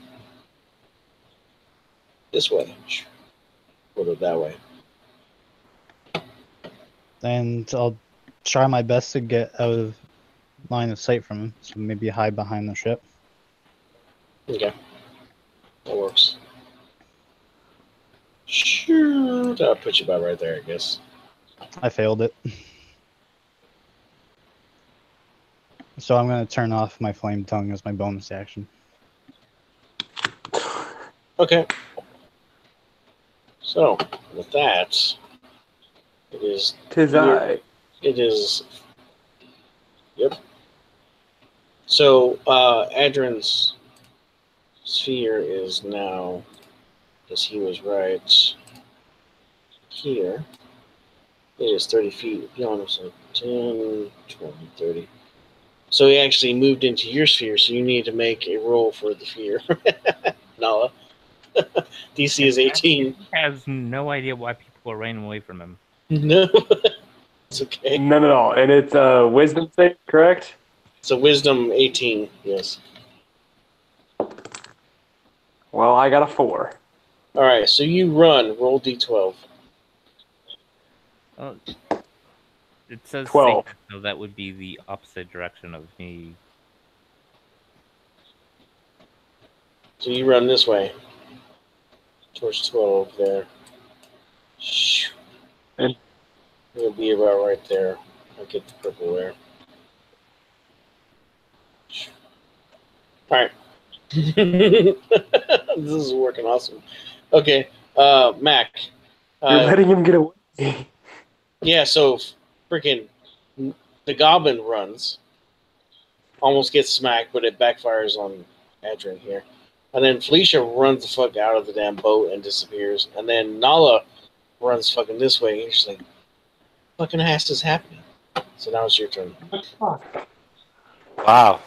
this way. Put it that way. And I'll try my best to get out of line of sight from him, so maybe hide behind the ship. Okay. That works. Sure. That'll put you about right there, I guess. I failed it. So I'm going to turn off my flame tongue as my bonus action. Okay. So, with that, It is. Tis I. It is. Yep. So, Adrin's sphere is now, because he was right here. It is 30 feet beyond him, so 10, 20, 30. So he actually moved into your sphere, so you need to make a roll for the sphere. Nala. DC is 18. He has no idea why people are running away from him. No. It's okay. None at all. And it's wisdom save, correct? It's a wisdom 18, yes. Well, I got a 4. Alright, so you run, roll d12. It says 12. safe, so that would be the opposite direction of me. So you run this way. Towards 12 there. And It'll be about right there. I'll get the purple there. Alright. This is working awesome. Okay, Mac. you're letting him get away. Yeah, so freaking the goblin runs. Almost gets smacked, but it backfires on Adrian here. And then Felicia runs the fuck out of the damn boat and disappears. And then Nala runs fucking this way. And she's like, fucking ass is happening. So now it's your turn. Wow.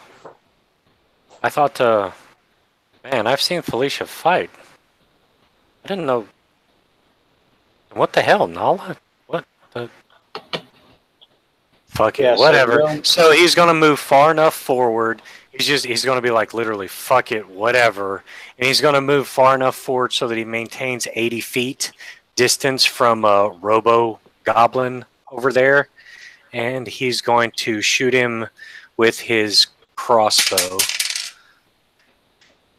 I thought, man, I've seen Felicia fight. I didn't know. What the hell, Nala? What the? Fuck it, Yeah, so, whatever. well- So he's gonna move far enough forward. He's gonna be like literally, fuck it, whatever. And he's gonna move far enough forward so that he maintains 80 feet distance from a Robo Goblin over there. And he's going to shoot him with his crossbow.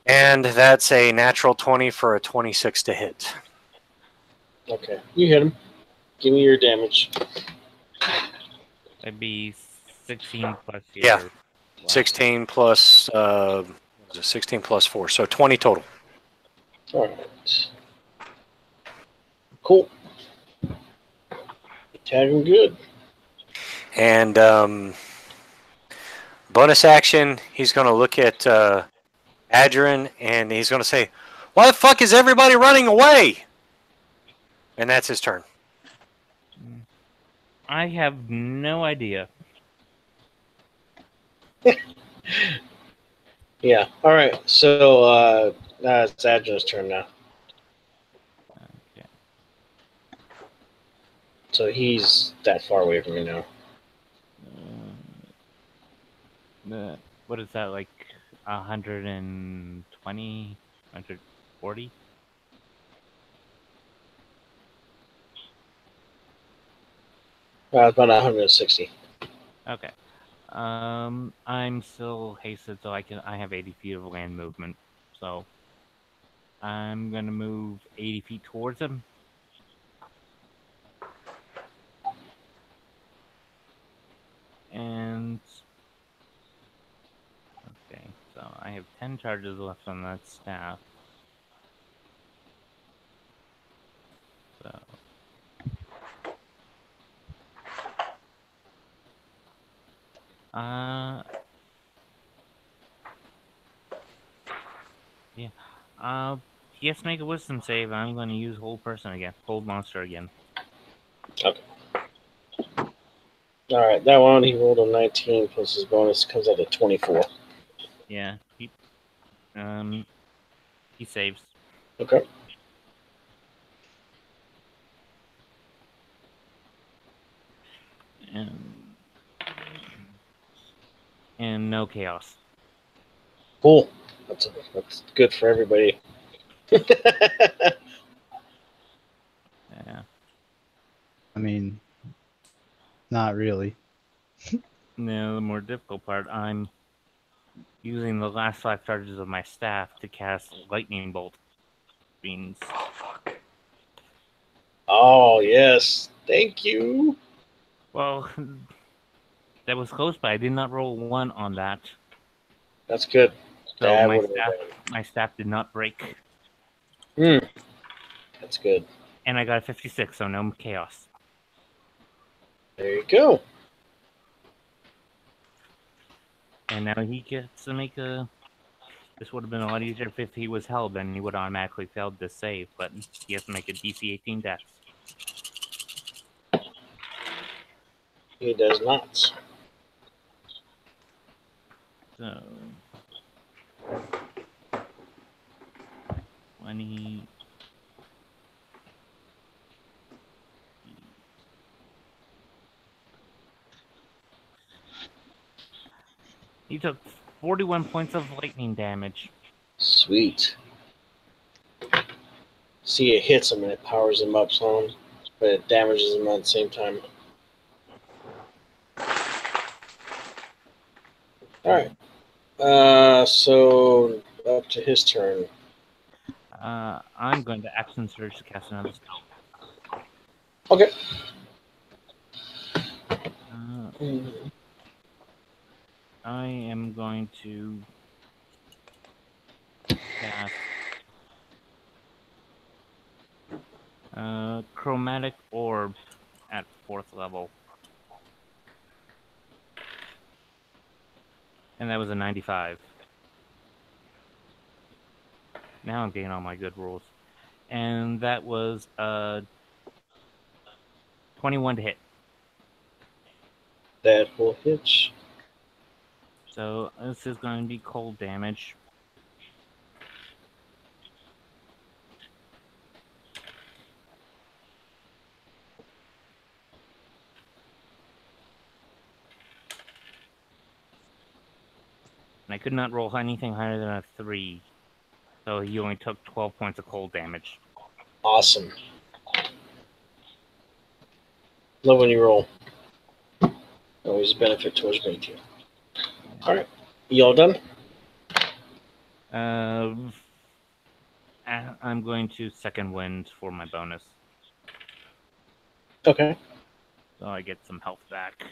And that's a natural 20 for a 26 to hit. Okay, you hit him. Give me your damage. That'd be 16 plus your. Yeah. Wow. 16 plus, what was it, 16 plus 4, so 20 total. Alright. Cool. Tag him good. And bonus action, he's going to look at Adrian and he's going to say, "Why the fuck is everybody running away?" And that's his turn. I have no idea. Yeah. Alright, so it's Adrian's turn now. Okay. So he's that far away from me now. What is that, like 120, 140? It's about 160. Okay. I'm still hasted, so I have 80 feet of land movement. So I'm gonna move 80 feet towards him. And okay, so I have 10 charges left on that staff. So yeah. He has to make a wisdom save. I'm going to use hold monster again. Okay. Alright, that one he rolled a 19 plus his bonus comes out at 24. Yeah. He saves. Okay. And no chaos. Cool. That's good for everybody. Yeah. I mean, not really. No, the more difficult part, I'm using the last 5 charges of my staff to cast lightning bolt. Means Oh, fuck. Oh, yes. Thank you. well, that was close, but I did not roll 1 on that. That's good. So That my would've my staff did not break. That's good. And I got a 56, so no chaos. There you go. And now he gets to make a. This would have been a lot easier if he was held, then he would automatically failed this save. But he has to make a DC 18 dex. He does not. So 20. He took 41 points of lightning damage. Sweet. See, it hits him and it powers him up some, but it damages him at the same time. Alright. So up to his turn. I'm going to action surge to cast another spell. Okay. I am going to cast Chromatic Orb at 4th level. And that was a 95. Now I'm getting all my good rolls. And that was 21 to hit. That will hit. So this is going to be cold damage. And I could not roll anything higher than a 3. So he only took 12 points of cold damage. Awesome. Love when you roll. Always a benefit towards me too. Alright. You all done? I'm going to second wind for my bonus. Okay. So I get some health back.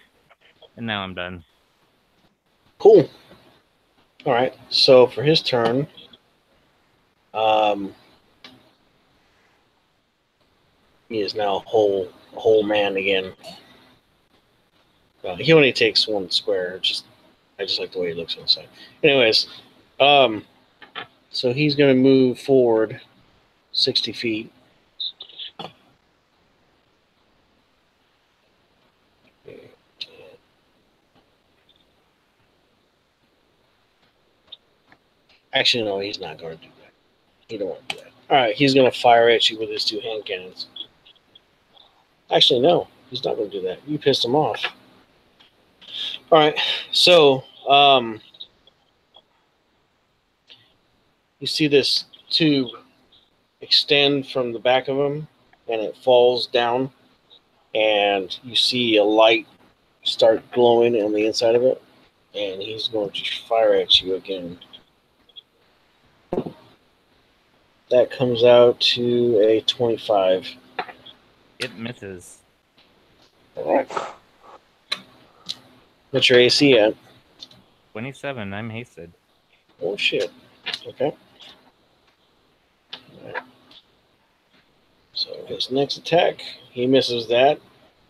And now I'm done. Cool. Alright. So for his turn, he is now a whole man again. He only takes one square. I just like the way he looks on the side. Anyways, so he's going to move forward 60 feet. Actually, no, he's not going to do that. He don't want to do that. All right, he's going to fire at you with his 2 hand cannons. Actually, no, he's not going to do that. You pissed him off. All right, so you see this tube extend from the back of him, and it falls down, and you see a light start glowing on the inside of it, and he's going to fire at you again. That comes out to a 25. It misses. All right. What's your AC at? 27. I'm hasted. Oh, shit. Okay. All right. So his next attack, he misses that.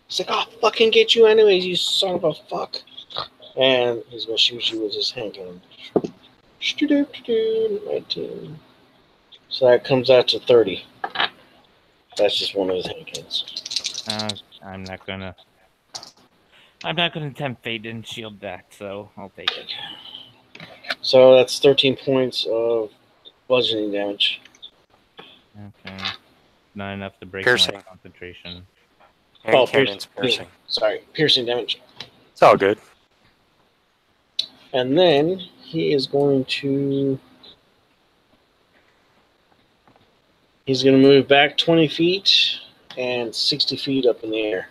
He's like, "I'll fucking get you anyways, you son of a fuck." And he's going to shoot you with his hand cannon. 19. So that comes out to 30. That's just one of his hand cannons. I'm not gonna attempt fade and shield that, so I'll take it. So that's 13 points of bludgeoning damage. Okay. Not enough to break Piercing. my concentration. And cannon's piercing. Sorry, piercing damage. It's all good. And then he is going to... He's going to move back 20 feet and 60 feet up in the air.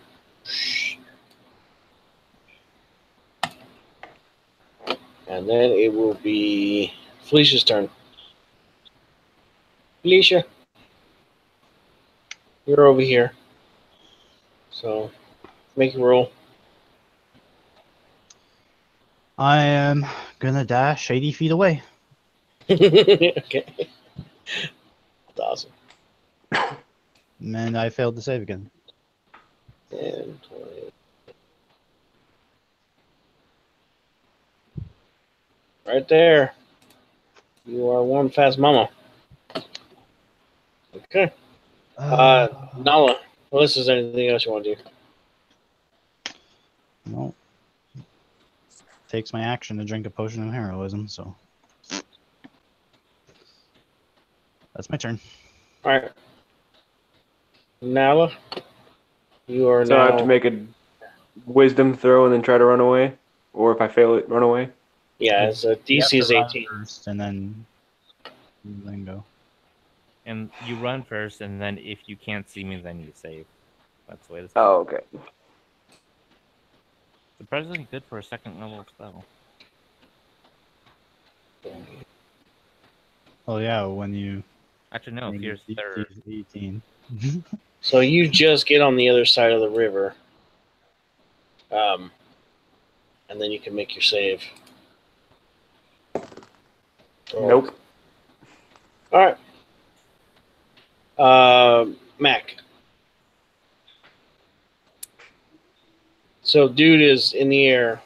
And then it will be Felicia's turn. Felicia, you're over here. So, make a roll. I am gonna dash 80 feet away. Okay. That's awesome. And I failed to save again. 10, 20. Right there. You are one fast mama. Okay. Nala, unless there's anything else you want to do. No. Takes my action to drink a potion of heroism, so that's my turn. All right. Nala, you are So now. I have to make a wisdom throw and then try to run away? Or if I fail it, run away? Yeah, it's a You have DC is to run 18. first and then go. And you run first, and then if you can't see me, then you save. That's the way to say Oh, okay. Surprisingly good for a second level spell. Oh yeah, when you Actually, no, when Fear's you third. DC 18. So you just get on the other side of the river. And then you can make your save. Nope. All right. Mac. So dude is in the air.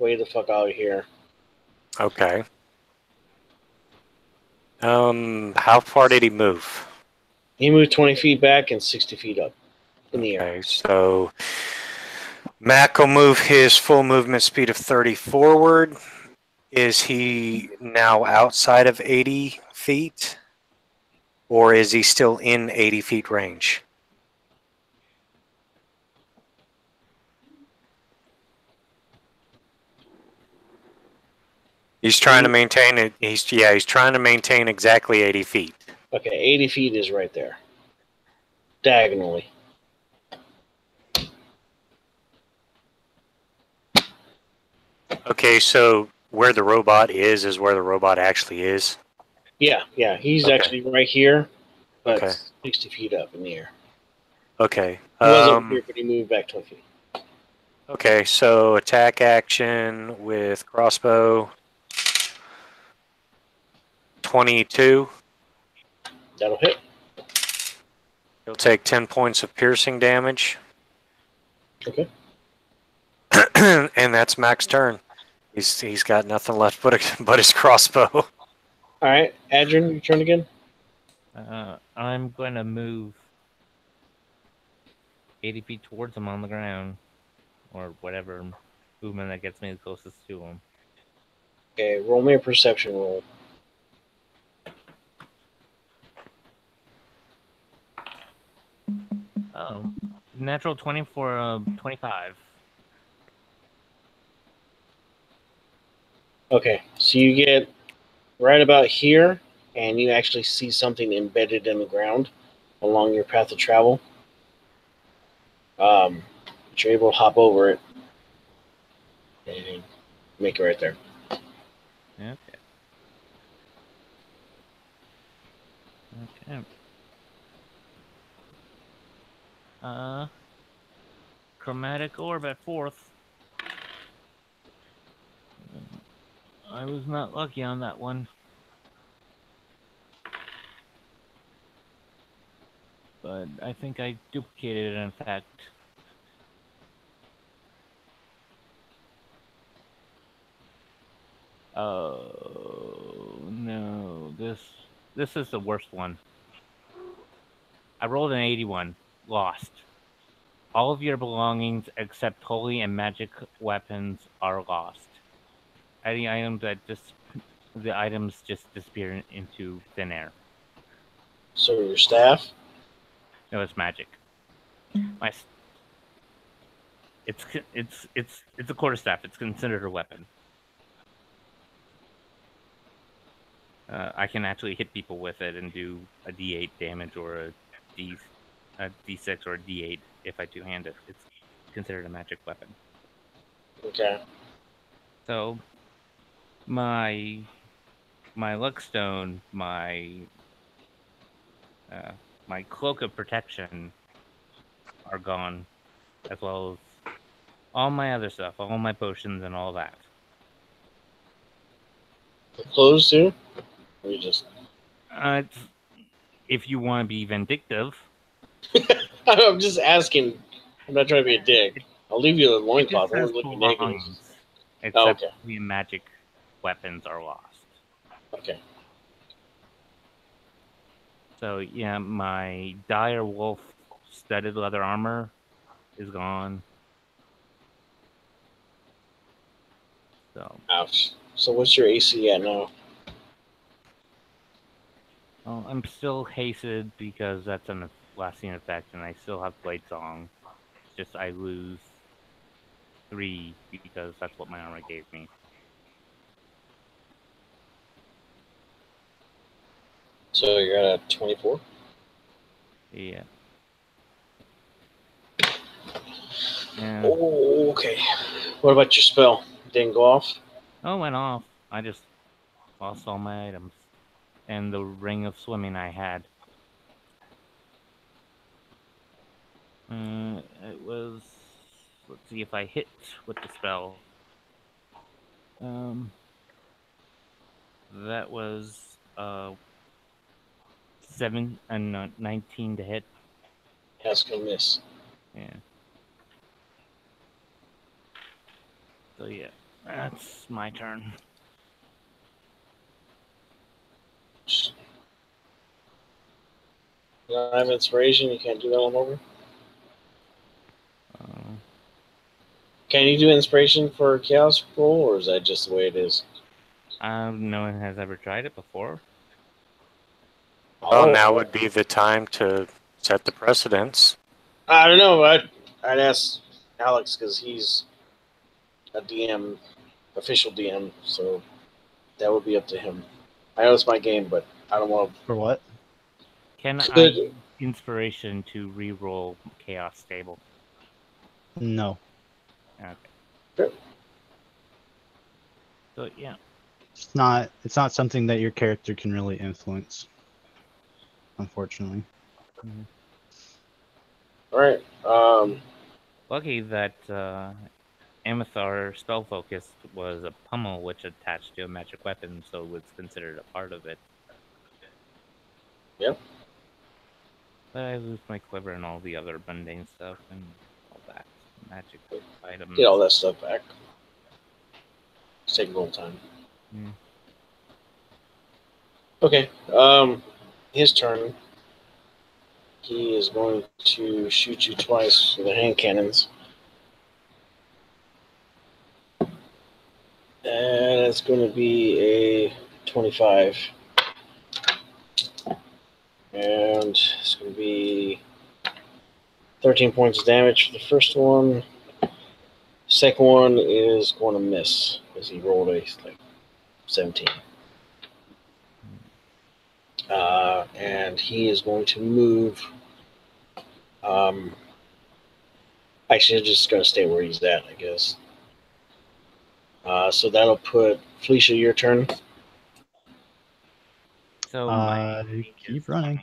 Way the fuck out of here. Okay. How far did he move? He moved 20 feet back and 60 feet up in the air. Okay, so Mac will move his full movement speed of 30 forward. Is he now outside of 80 feet? Or is he still in 80 feet range? He's trying to maintain it. He's trying to maintain exactly 80 feet. Okay, 80 feet is right there. Diagonally. Okay, so where the robot is where the robot actually is. Yeah, he's Okay. actually right here, but Okay. 60 feet up in the air. Okay. He wasn't here, but he moved back 20 feet. Okay, so attack action with crossbow. 22. That'll hit. He'll take 10 points of piercing damage. Okay. And that's Mac's turn. He's got nothing left but his crossbow. All right, Adrian, your turn again. I'm going to move 80 feet towards him on the ground, or whatever movement that gets me the closest to him. Okay, roll me a perception roll. Oh, natural 20 for 25. Okay, so you get right about here, and you actually see something embedded in the ground along your path of travel. But you're able to hop over it and make it right there. Okay. Chromatic orb at 4th. I was not lucky on that one. But I think I duplicated it, in fact. Oh no, this is the worst one. I rolled an 81. Lost. All of your belongings except holy and magic weapons are lost. Any items the items just disappear into thin air. So your staff? No, it's magic. It's a quarterstaff. It's considered a weapon. I can actually hit people with it and do a D8 damage or a D6 or a D8 if I two-hand it. It's considered a magic weapon. Okay. So my luck stone, my cloak of protection are gone, as well as all my other stuff, all my potions and all that. The clothes too? Or you just... if you want to be vindictive. I'm just asking. I'm not trying to be a dick. I'll leave you the loincloth. I It won't just look says you naked. belongings, except okay. be magic weapons are lost. Okay. So yeah, my dire wolf studded leather armor is gone. So Ouch. So what's your AC at now? well, I'm still hasted because that's a lasting effect, and I still have Blade Song. It's just I lose 3 because that's what my armor gave me. So you're at a 24? Yeah. Yeah. Oh, okay. What about your spell? Didn't go off? Oh, it went off. I just lost all my items. And the ring of swimming I had. It was... Let's see if I hit with the spell. That was 19 to hit. That's gonna miss. Yeah. So yeah, that's my turn. You don't have inspiration? You can't do that one over? Can you do inspiration for a chaos roll, or is that just the way it is? No one has ever tried it before. Well, now would be the time to set the precedence. I don't know. I'd ask Alex because he's a DM, official DM, so that would be up to him. I know it's my game, but I don't want to. For what? Can I Could- use inspiration to re-roll chaos stable? No. Okay. Sure. So yeah. It's not something that your character can really influence. Unfortunately. All right. Lucky that Amithar spell focus was a pummel which attached to a magic weapon, so it was considered a part of it. Yep. But I lose my quiver and all the other mundane stuff and all that magic items. Get all that stuff back. It's taking a little time. Mm. Okay. His turn. He is going to shoot you twice with the hand cannons. And it's going to be a 25. And it's going to be 13 points of damage for the first one. Second one is going to miss because he rolled a 17. And he is going to move. Actually, just going to stay where he's at, I guess. So that'll put Felicia, your turn. So keep running.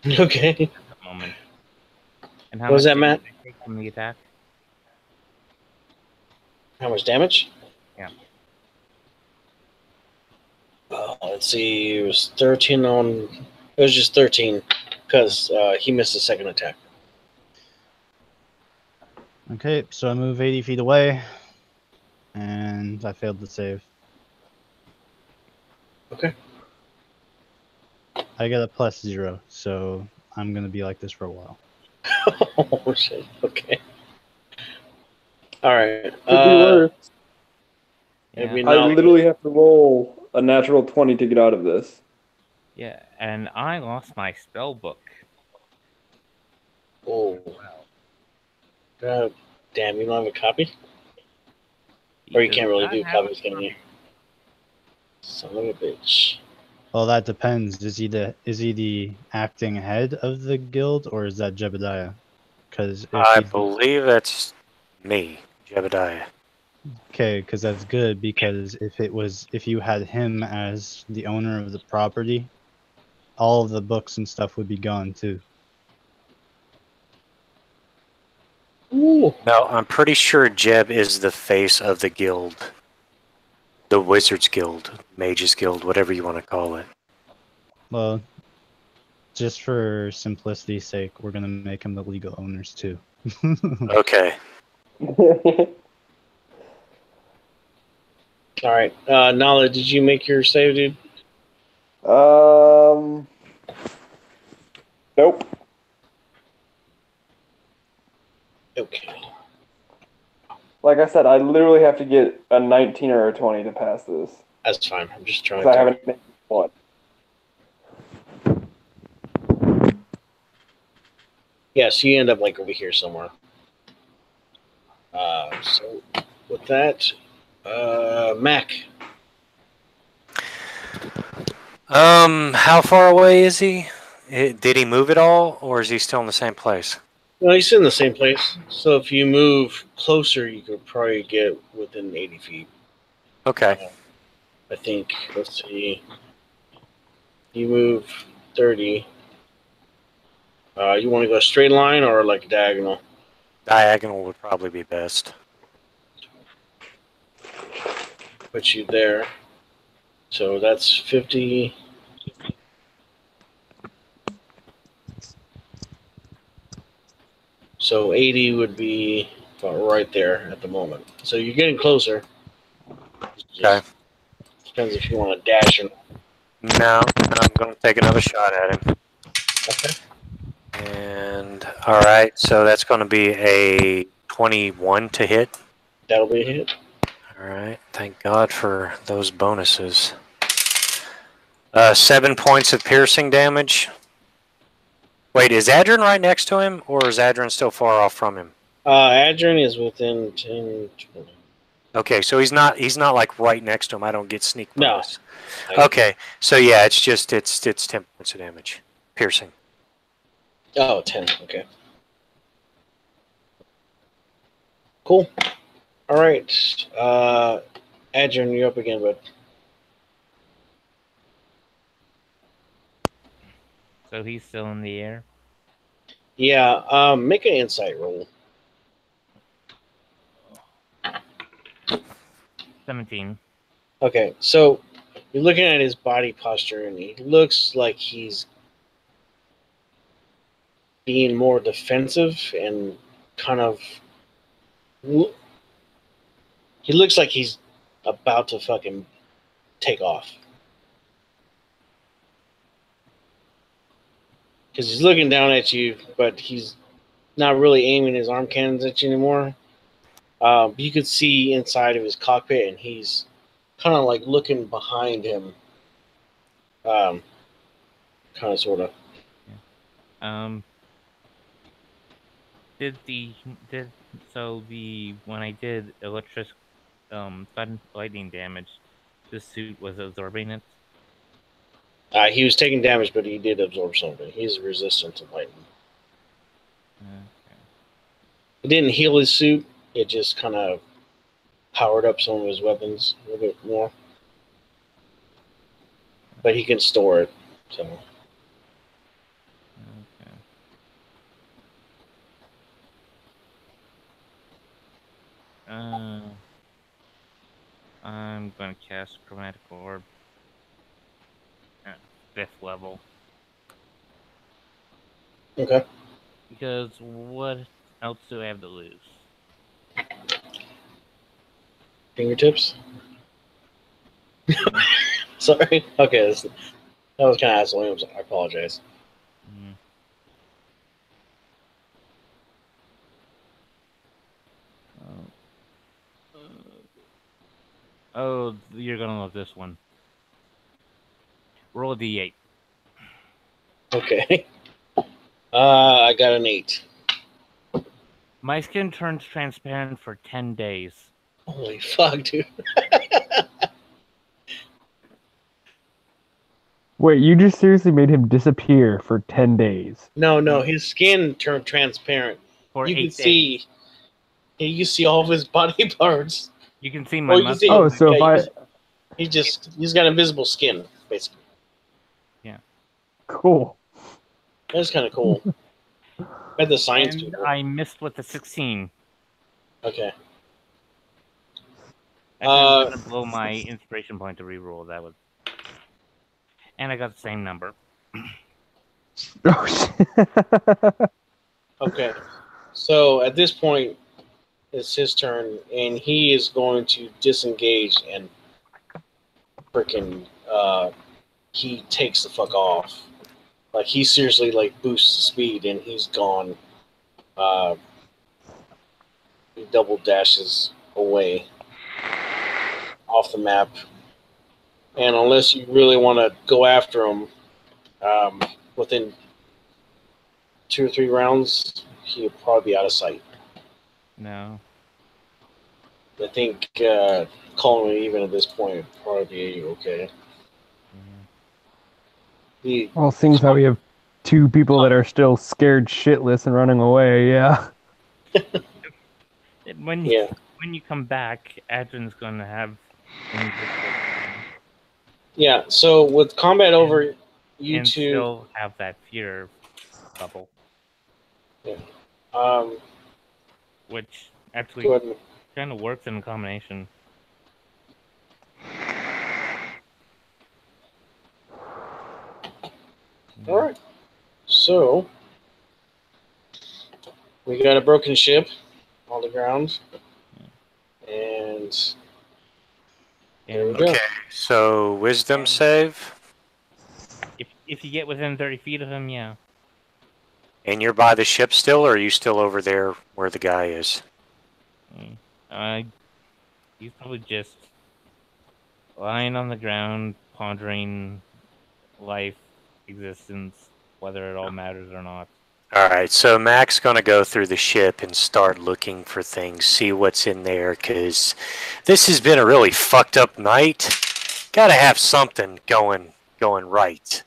Okay. At the moment. And how What was much that, Matt? damage did I take from the attack? How much damage? Yeah. Let's see. It was 13 on. It was just 13 because he missed the second attack. Okay, so I move 80 feet away, and I failed to save. Okay. I get a +0, so I'm gonna be like this for a while. Oh shit. Okay. All right. Could be worse. Yeah. Maybe I not. literally have to roll a natural 20 to get out of this. Yeah, and I lost my spell book. Oh. Damn, you don't have a copy? Or you can't really do copies, can you? Son of a bitch. Well, that depends. Is he the acting head of the guild, or is that Jebediah? Because I believe that's me, Jebediah. okay, because that's good. Because if you had him as the owner of the property, all of the books and stuff would be gone too. Ooh. No, I'm pretty sure Jeb is the face of the guild. The Wizards Guild, Mages Guild, whatever you want to call it. Well, just for simplicity's sake, we're gonna make him the legal owners too. Okay. All right. Nala, did you make your save, dude? Nope. Okay. Like I said, I literally have to get a 19 or a 20 to pass this. That's fine. I'm just trying Because I to. haven't made one. Yeah, so you end up like over here somewhere. So with that, Mac. How far away is he? Did he move at all, or is he still in the same place? Well, he's in the same place. So if you move closer, you could probably get within 80 feet. Okay. I think. Let's see. You move 30. You want to go straight line or like diagonal? Diagonal would probably be best. Put you there. So that's 50. So 80 would be about right there at the moment. So you're getting closer. Okay. Depends if you want to dash or not. No, I'm going to take another shot at him. Okay. And all right, so that's going to be a 21 to hit. That'll be a hit. All right, thank God for those bonuses. 7 points of piercing damage. Wait, is Adrian right next to him, or is Adrian still far off from him? Adrian is within 10, 20. Okay, so he's not like right next to him. I don't get sneak No. bonus. Okay, so yeah, it's 10 points of damage, piercing. Oh, 10. Okay. Cool. All right. Adrian, you're up again, bud. So he's still in the air. Yeah. Make an insight roll. 17. Okay, so you're looking at his body posture, and he looks like he's being more defensive and kind of. He looks like he's about to fucking take off. Because he's looking down at you, but he's not really aiming his arm cannons at you anymore. You could see inside of his cockpit, and he's kind of like looking behind him. Kind of, sort of. When I did electric sudden lightning damage, the suit was absorbing it. He was taking damage, but he did absorb something. He's resistant to lightning. Okay. It didn't heal his suit. It just kind of powered up some of his weapons a little bit more. But he can store it. So. Okay. I'm going to cast Chromatic Orb at 5th level. Okay. Because what else do I have to lose? Fingertips? Sorry. Okay, that was kind of asshole. I apologize. Oh, you're going to love this one. Roll a d8. Okay. I got an 8. My skin turns transparent for 10 days. Holy fuck, dude. Wait, you just seriously made him disappear for 10 days? No, his skin turned transparent. For you 8 can days. see. You can see all of his body parts. You can see my muscles. Oh, so if he's got invisible skin, basically. Yeah. Cool. That's kind of cool. Had the science And people. I missed with the 16. Okay. I'm gonna blow my inspiration point to reroll. That was, and I got the same number. Oh shit. Okay. So at this point, it's his turn, and he is going to disengage and freaking he takes the fuck off. Like he seriously like boosts the speed and he's gone. He double dashes away off the map. And unless you really want to go after him, within 2 or 3 rounds, he'll probably be out of sight. No. I think calling it even at this point would probably be okay. Well, seems how we have 2 people that are still scared shitless and running away, yeah. When you come back, Adrin's going to have... Yeah, so with combat over, you and two... still have that fear bubble. Yeah. Which actually kind of works in combination. Alright. So, we got a broken ship on the ground. And there we go. Okay, so wisdom save. If you get within 30 feet of him, yeah. And you're by the ship still, or are you still over there where the guy is? He's probably just lying on the ground, pondering life, existence, whether it all matters or not. Alright, so Mac's gonna go through the ship and start looking for things, see what's in there, because this has been a really fucked up night. Gotta have something going right.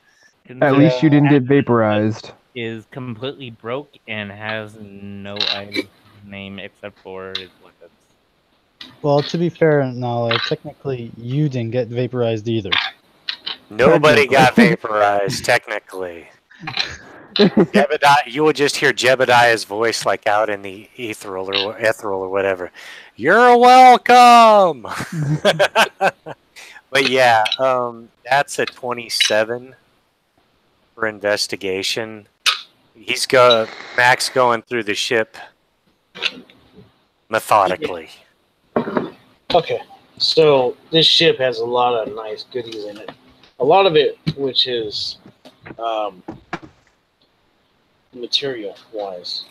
At least you didn't get vaporized. Is completely broke and has no name except for his weapons. Well, to be fair, Nala, technically you didn't get vaporized either. Nobody got vaporized, technically. Jebediah, you will just hear Jebediah's voice like out in the ethereal or whatever. You're welcome. But yeah, that's a 27 for investigation. Mac's going through the ship methodically. Okay, so this ship has a lot of nice goodies in it. A lot of it, which is material-wise.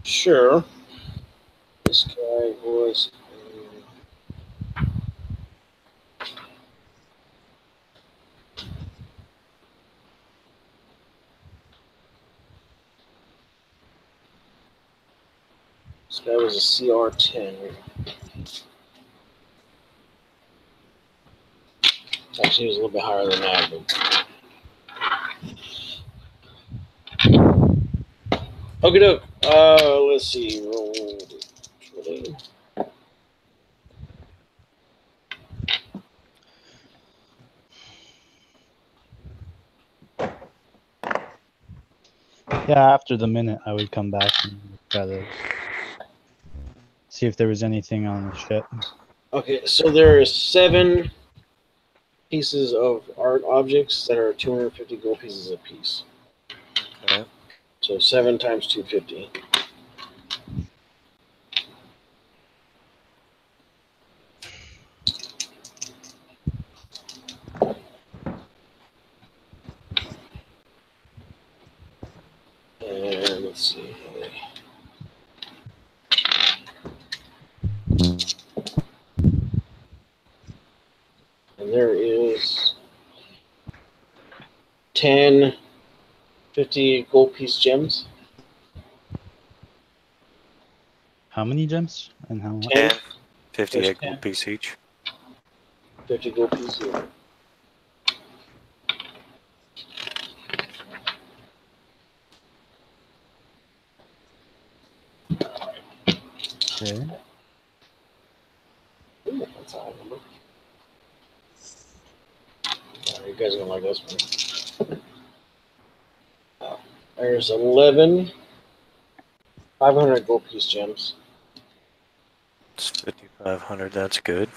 Sure. This guy was... This guy was a CR10. Actually, he was a little bit higher than that. But... Okay, doke. Let's see. Roll. Yeah, after the minute, I would come back and try to see if there was anything on the ship. Okay, so there are 7 pieces of art objects that are 250 gold pieces a piece. Okay. So 7 times 250. And let's see. And there is 10 50 gold piece gems. How many gems? And how much? 10, 58 gold piece each. 50 gold piece each. Okay. Ooh, that's a high number. You guys are gonna like this one. There's 11 500 gold piece gems. It's 5,500. That's good.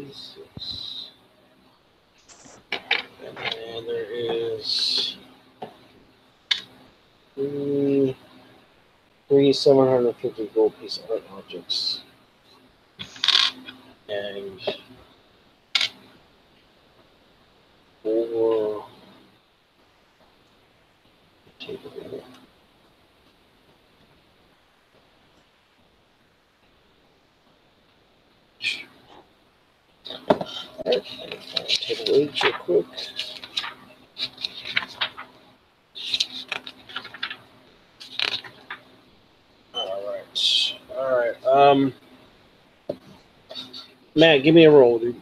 D6. And then there is three 750 gold piece art objects. And 4 table. Alright, table H real quick. Alright. Matt, give me a roll, dude.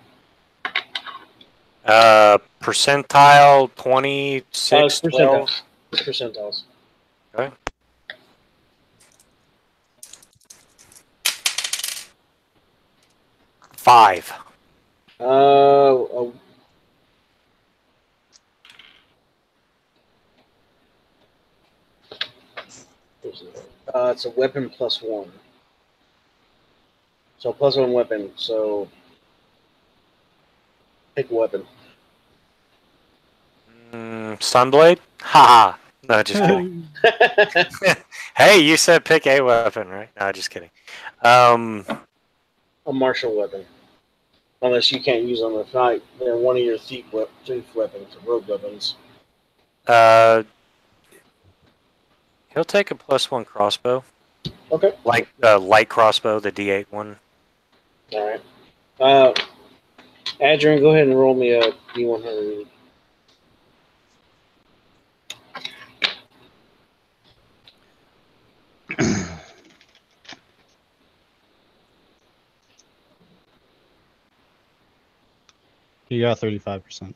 Percentile 26, 12. Percentiles. Okay. Five. It's a weapon +1. So +1 weapon. So pick a weapon. Sunblade? Haha. No, just kidding. Hey, you said pick a weapon, right? No, just kidding. A martial weapon. Unless you can't use them in a fight. They're one of your thief weapons, rogue weapons. He'll take a +1 crossbow. Okay. Like light crossbow, the D8 one. All right. Adrian, go ahead and roll me a D100. You got 35%.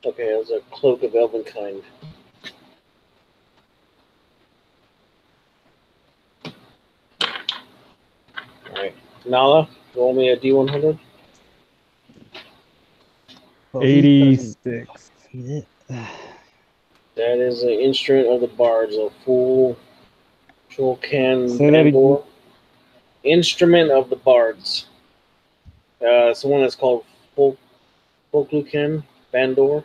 Okay, it was a cloak of elvenkind. Alright. Nala, roll me a D100. 86. That is an instrument of the bards, a full can Say that again. bandor. Instrument of the bards. It's the one that's called Folkluken Bandor.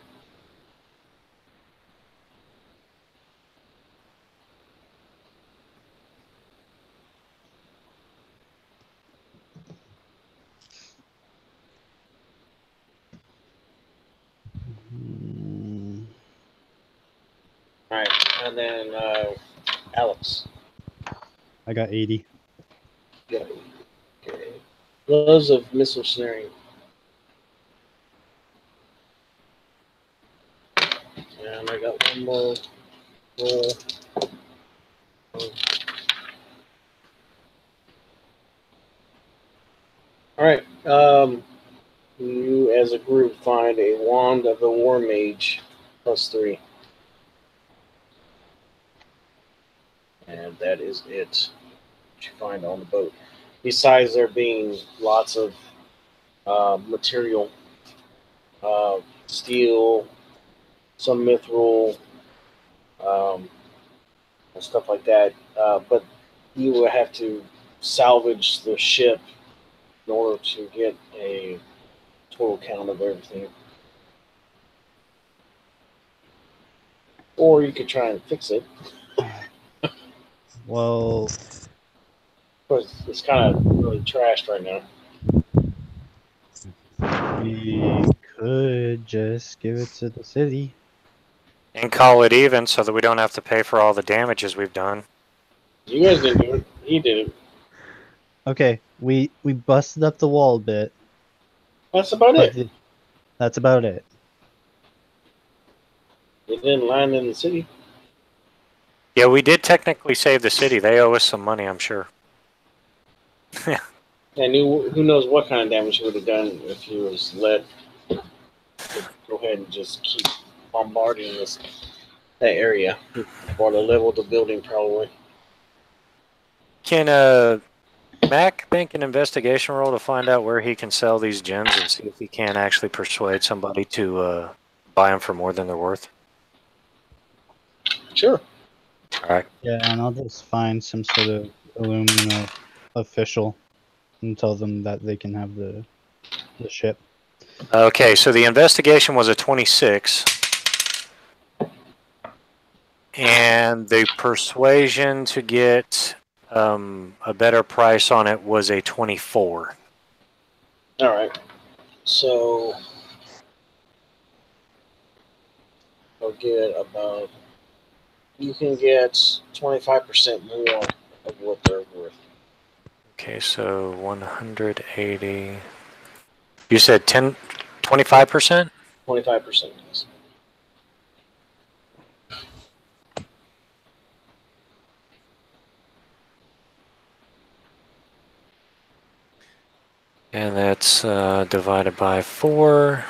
Alright, and then Alex. I got 80. Yeah. Okay. Gloves of missile snaring. And I got one more roll. Alright. You as a group find a wand of the war mage +3. And that is it. What you find on the boat. Besides there being lots of material, steel, some mithril, and stuff like that. But you will have to salvage the ship in order to get a total count of everything. Or you could try and fix it. Well, Of course, it's kind of really trashed right now. we could just give it to the city. And call it even so that we don't have to pay for all the damages we've done. You guys didn't do it. He did it. Okay, we busted up the wall a bit. That's about it. That's about it. It didn't land in the city. Yeah, we did technically save the city. They owe us some money, I'm sure. And who knows what kind of damage he would have done if he was let go ahead and just keep bombarding that area. Or to level the building, probably. Can Mac make an investigation roll to find out where he can sell these gems and see if he can actually persuade somebody to buy them for more than they're worth? Sure. All right. Yeah, and I'll just find some sort of Illumina official and tell them that they can have the ship. Okay, so the investigation was a 26. And the persuasion to get a better price on it was a 24. All right. So I'll get about. You can get 25% more of what they're worth. Okay, so 180. You said 25%? 25%. Yes. And that's divided by 4.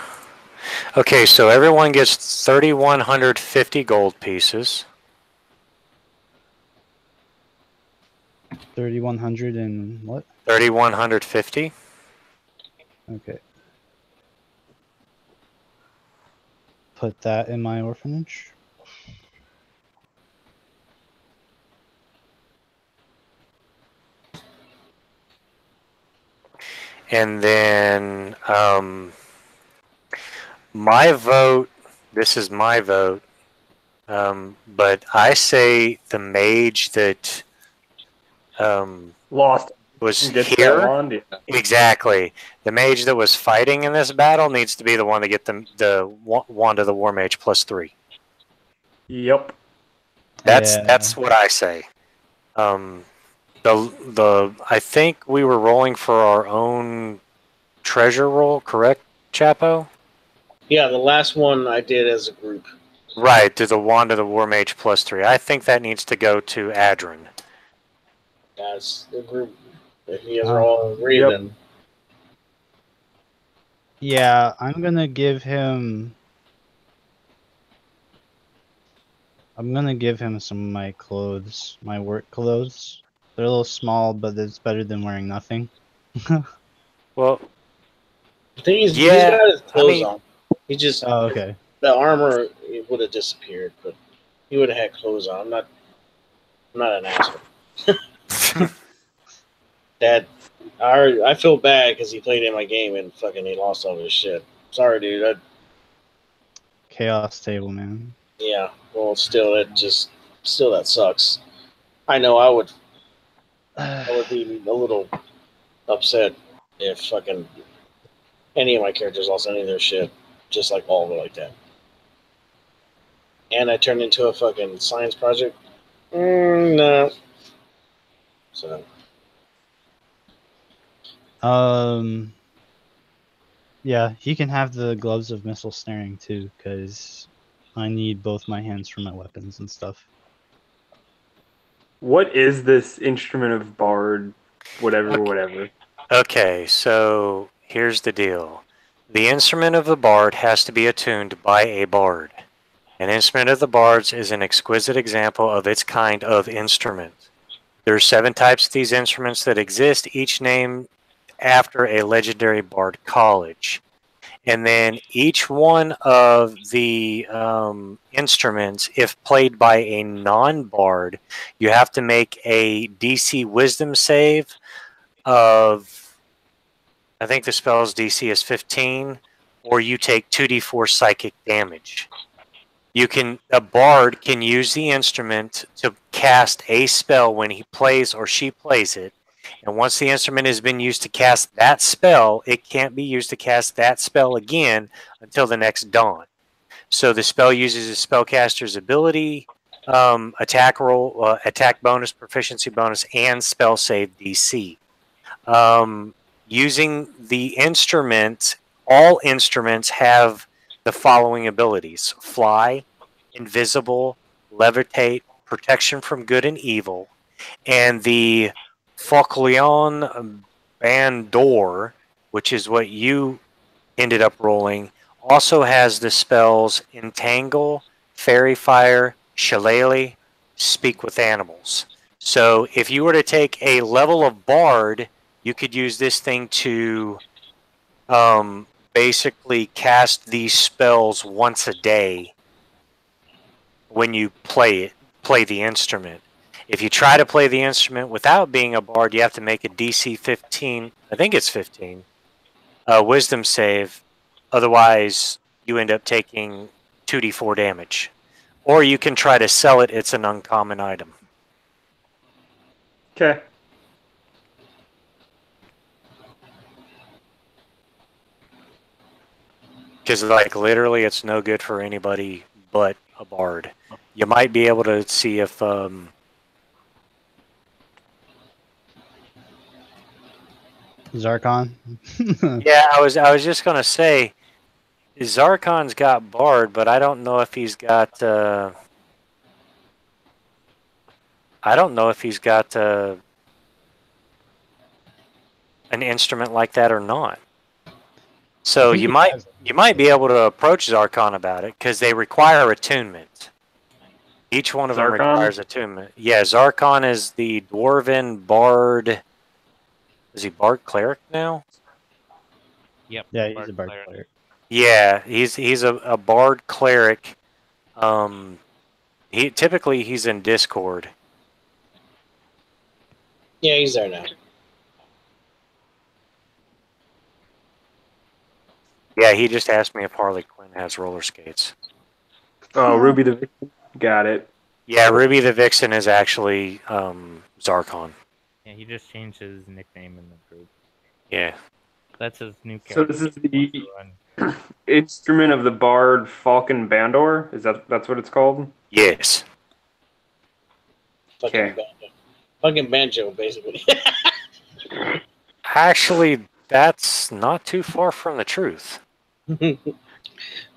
Okay, so everyone gets 3,150 gold pieces. 3,100 and what? 3,150. Okay. Put that in my orphanage. And then my vote, this is my vote, but I say the mage that Lost. was Gets that here. wand. Yeah. Exactly. The mage that was fighting in this battle needs to be the one to get the wand of the war mage +3. Yep. That's what I say. I think we were rolling for our own treasure roll, correct, Chapo? Yeah, the last one I did as a group. Right, to the wand of the war mage +3. I think that needs to go to Adrin. That's the group. If you guys are all agreed, Yep. then Yeah, I'm gonna give him. I'm gonna give him some of my clothes, my work clothes. They're a little small, but it's better than wearing nothing. Well, the thing is, he's yeah, got his clothes I mean, on. He just Oh, okay. the armor would have disappeared, but he would have had clothes on. I'm not an asshole. Dad, I feel bad because he played in my game and fucking he lost all his shit. Sorry, dude. Chaos table, man. Yeah. Well, still, that sucks. I know I would be a little upset if fucking any of my characters lost any of their shit, just like all of it like that. And I turned into a fucking science project. No. So. Yeah, he can have the gloves of missile snaring too, because I need both my hands for my weapons and stuff. What is this instrument of bard? Whatever. Okay, so here's the deal. The instrument of the bard has to be attuned by a bard. An instrument of the bards is an exquisite example of its kind of instrument. There are 7 types of these instruments that exist, each named after a legendary bard college. And then each one of the instruments, if played by a non-bard, you have to make a DC Wisdom save of, I think the spell's DC is 15, or you take 2d4 psychic damage. A bard can use the instrument to cast a spell when he plays or she plays it. And once the instrument has been used to cast that spell, it can't be used to cast that spell again until the next dawn. So the spell uses a spellcaster's ability, attack roll, attack bonus, proficiency bonus, and spell save DC. Using the instrument, all instruments have the following abilities: fly, invisible, levitate, protection from good and evil, and the Focleon Bandor, which is what you ended up rolling, also has the spells Entangle, Fairy Fire, Shillelagh, Speak with Animals. So if you were to take a level of Bard, you could use this thing to basically cast these spells once a day when you play the instrument. If you try to play the instrument without being a bard, you have to make a DC 15. I think it's 15. Wisdom save. Otherwise, you end up taking 2d4 damage. Or you can try to sell it. It's an uncommon item. Okay. Because, like, literally, it's no good for anybody but a bard. You might be able to see if... Zarkon. yeah, I was just going to say, Zarkon's got bard, but I don't know if he's got... I don't know if he's got an instrument like that or not. So you might be able to approach Zarkon about it because they require attunement. Each one of them requires attunement. Yeah, Zarkon is the dwarven bard. Is he bard cleric now? Yep. Yeah, he's a bard cleric. Yeah, he's a bard cleric. He's in Discord. Yeah, he's there now. Yeah, he just asked me if Harley Quinn has roller skates. Oh, Ruby the Vixen. Got it. Yeah, Ruby the Vixen is actually Zarkon. Yeah, he just changed his nickname in the group. Yeah. That's his new So character. this is the instrument of the bard Falcon Bandor? That's what it's called? Yes. Okay. Fucking banjo, basically. Actually, that's not too far from the truth.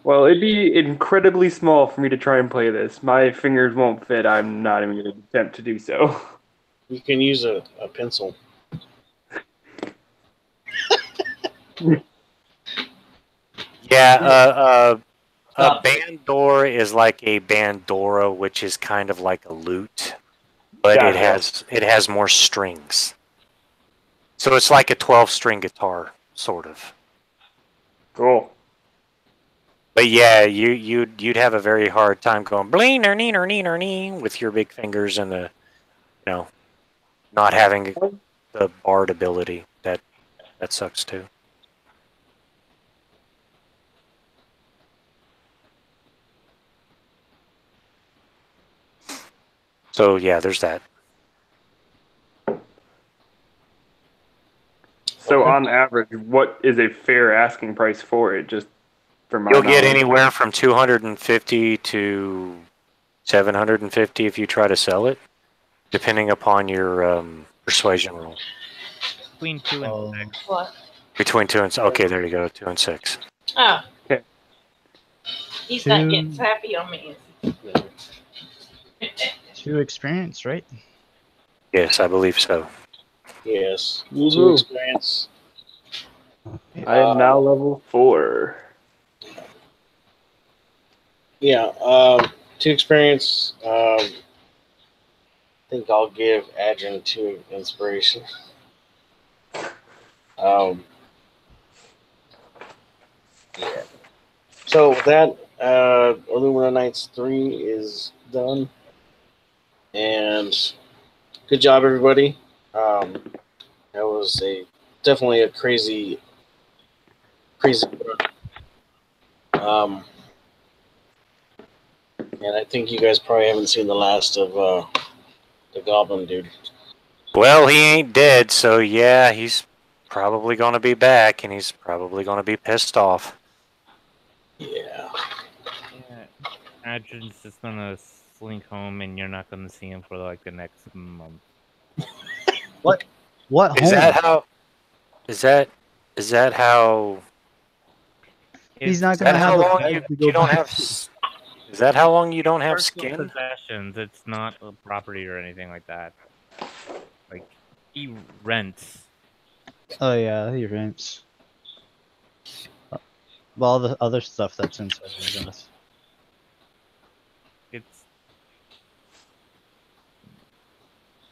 Well, it'd be incredibly small for me to try and play this. My fingers won't fit. I'm not even going to attempt to do so. You can use a pencil. Yeah, a bandor is like a bandora, which is kind of like a lute, but Gotcha. it has more strings. So it's like a 12-string guitar, sort of. Cool. But yeah, you'd have a very hard time going bling or nee or nee or nee with your big fingers and the, not having the bard ability. That sucks too. So yeah, there's that. So on average, what is a fair asking price for it? Just for my You'll get knowledge? anywhere from 250 to 750 if you try to sell it, depending upon your persuasion roll. Between 2 and 6. What? Between 2 and 6. Okay, there you go, 2 and 6. Oh. Okay. He's not getting happy on me. 2 experience, right? Yes, I believe so. Yes. Woohoo. 2 experience. I am now level 4. Yeah, 2 experience. I think I'll give Adrian 2 inspiration. Yeah. So with that, Illumina Nights 3 is done. And good job, everybody. That was definitely a crazy run. And I think you guys probably haven't seen the last of the Goblin dude. Well, he ain't dead, so yeah, he's probably going to be back, and he's probably going to be pissed off. Yeah. Adrian's just gonna slink home, and you're not gonna see him for like the next month. What? Is home? that how? Is that how? He's not Is that gonna how have a long bed to you go don't back have? to. Is that how long you don't have Personal skin? possessions. It's not a property or anything like that. Like he rents. Oh yeah, he rents. Well, all the other stuff that's inside his house. It's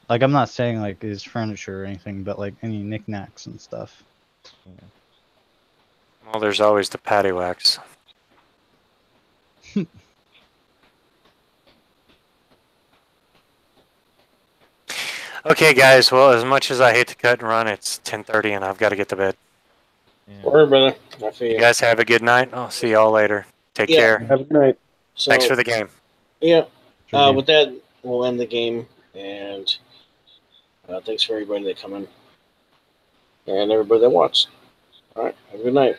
Like, I'm not saying like his furniture or anything, but like any knickknacks and stuff. Well, there's always the paddywhacks. Okay, guys. Well, as much as I hate to cut and run, it's 10:30 and I've got to get to bed. Yeah. Word, brother. I feel You you. guys have a good night. I'll see y'all later. Take Yeah. care. Have a good night. So, Thanks for the game. yeah. Sure game. With that, we'll end the game, and thanks for everybody that come in and everybody that watched. All right. Have a good night.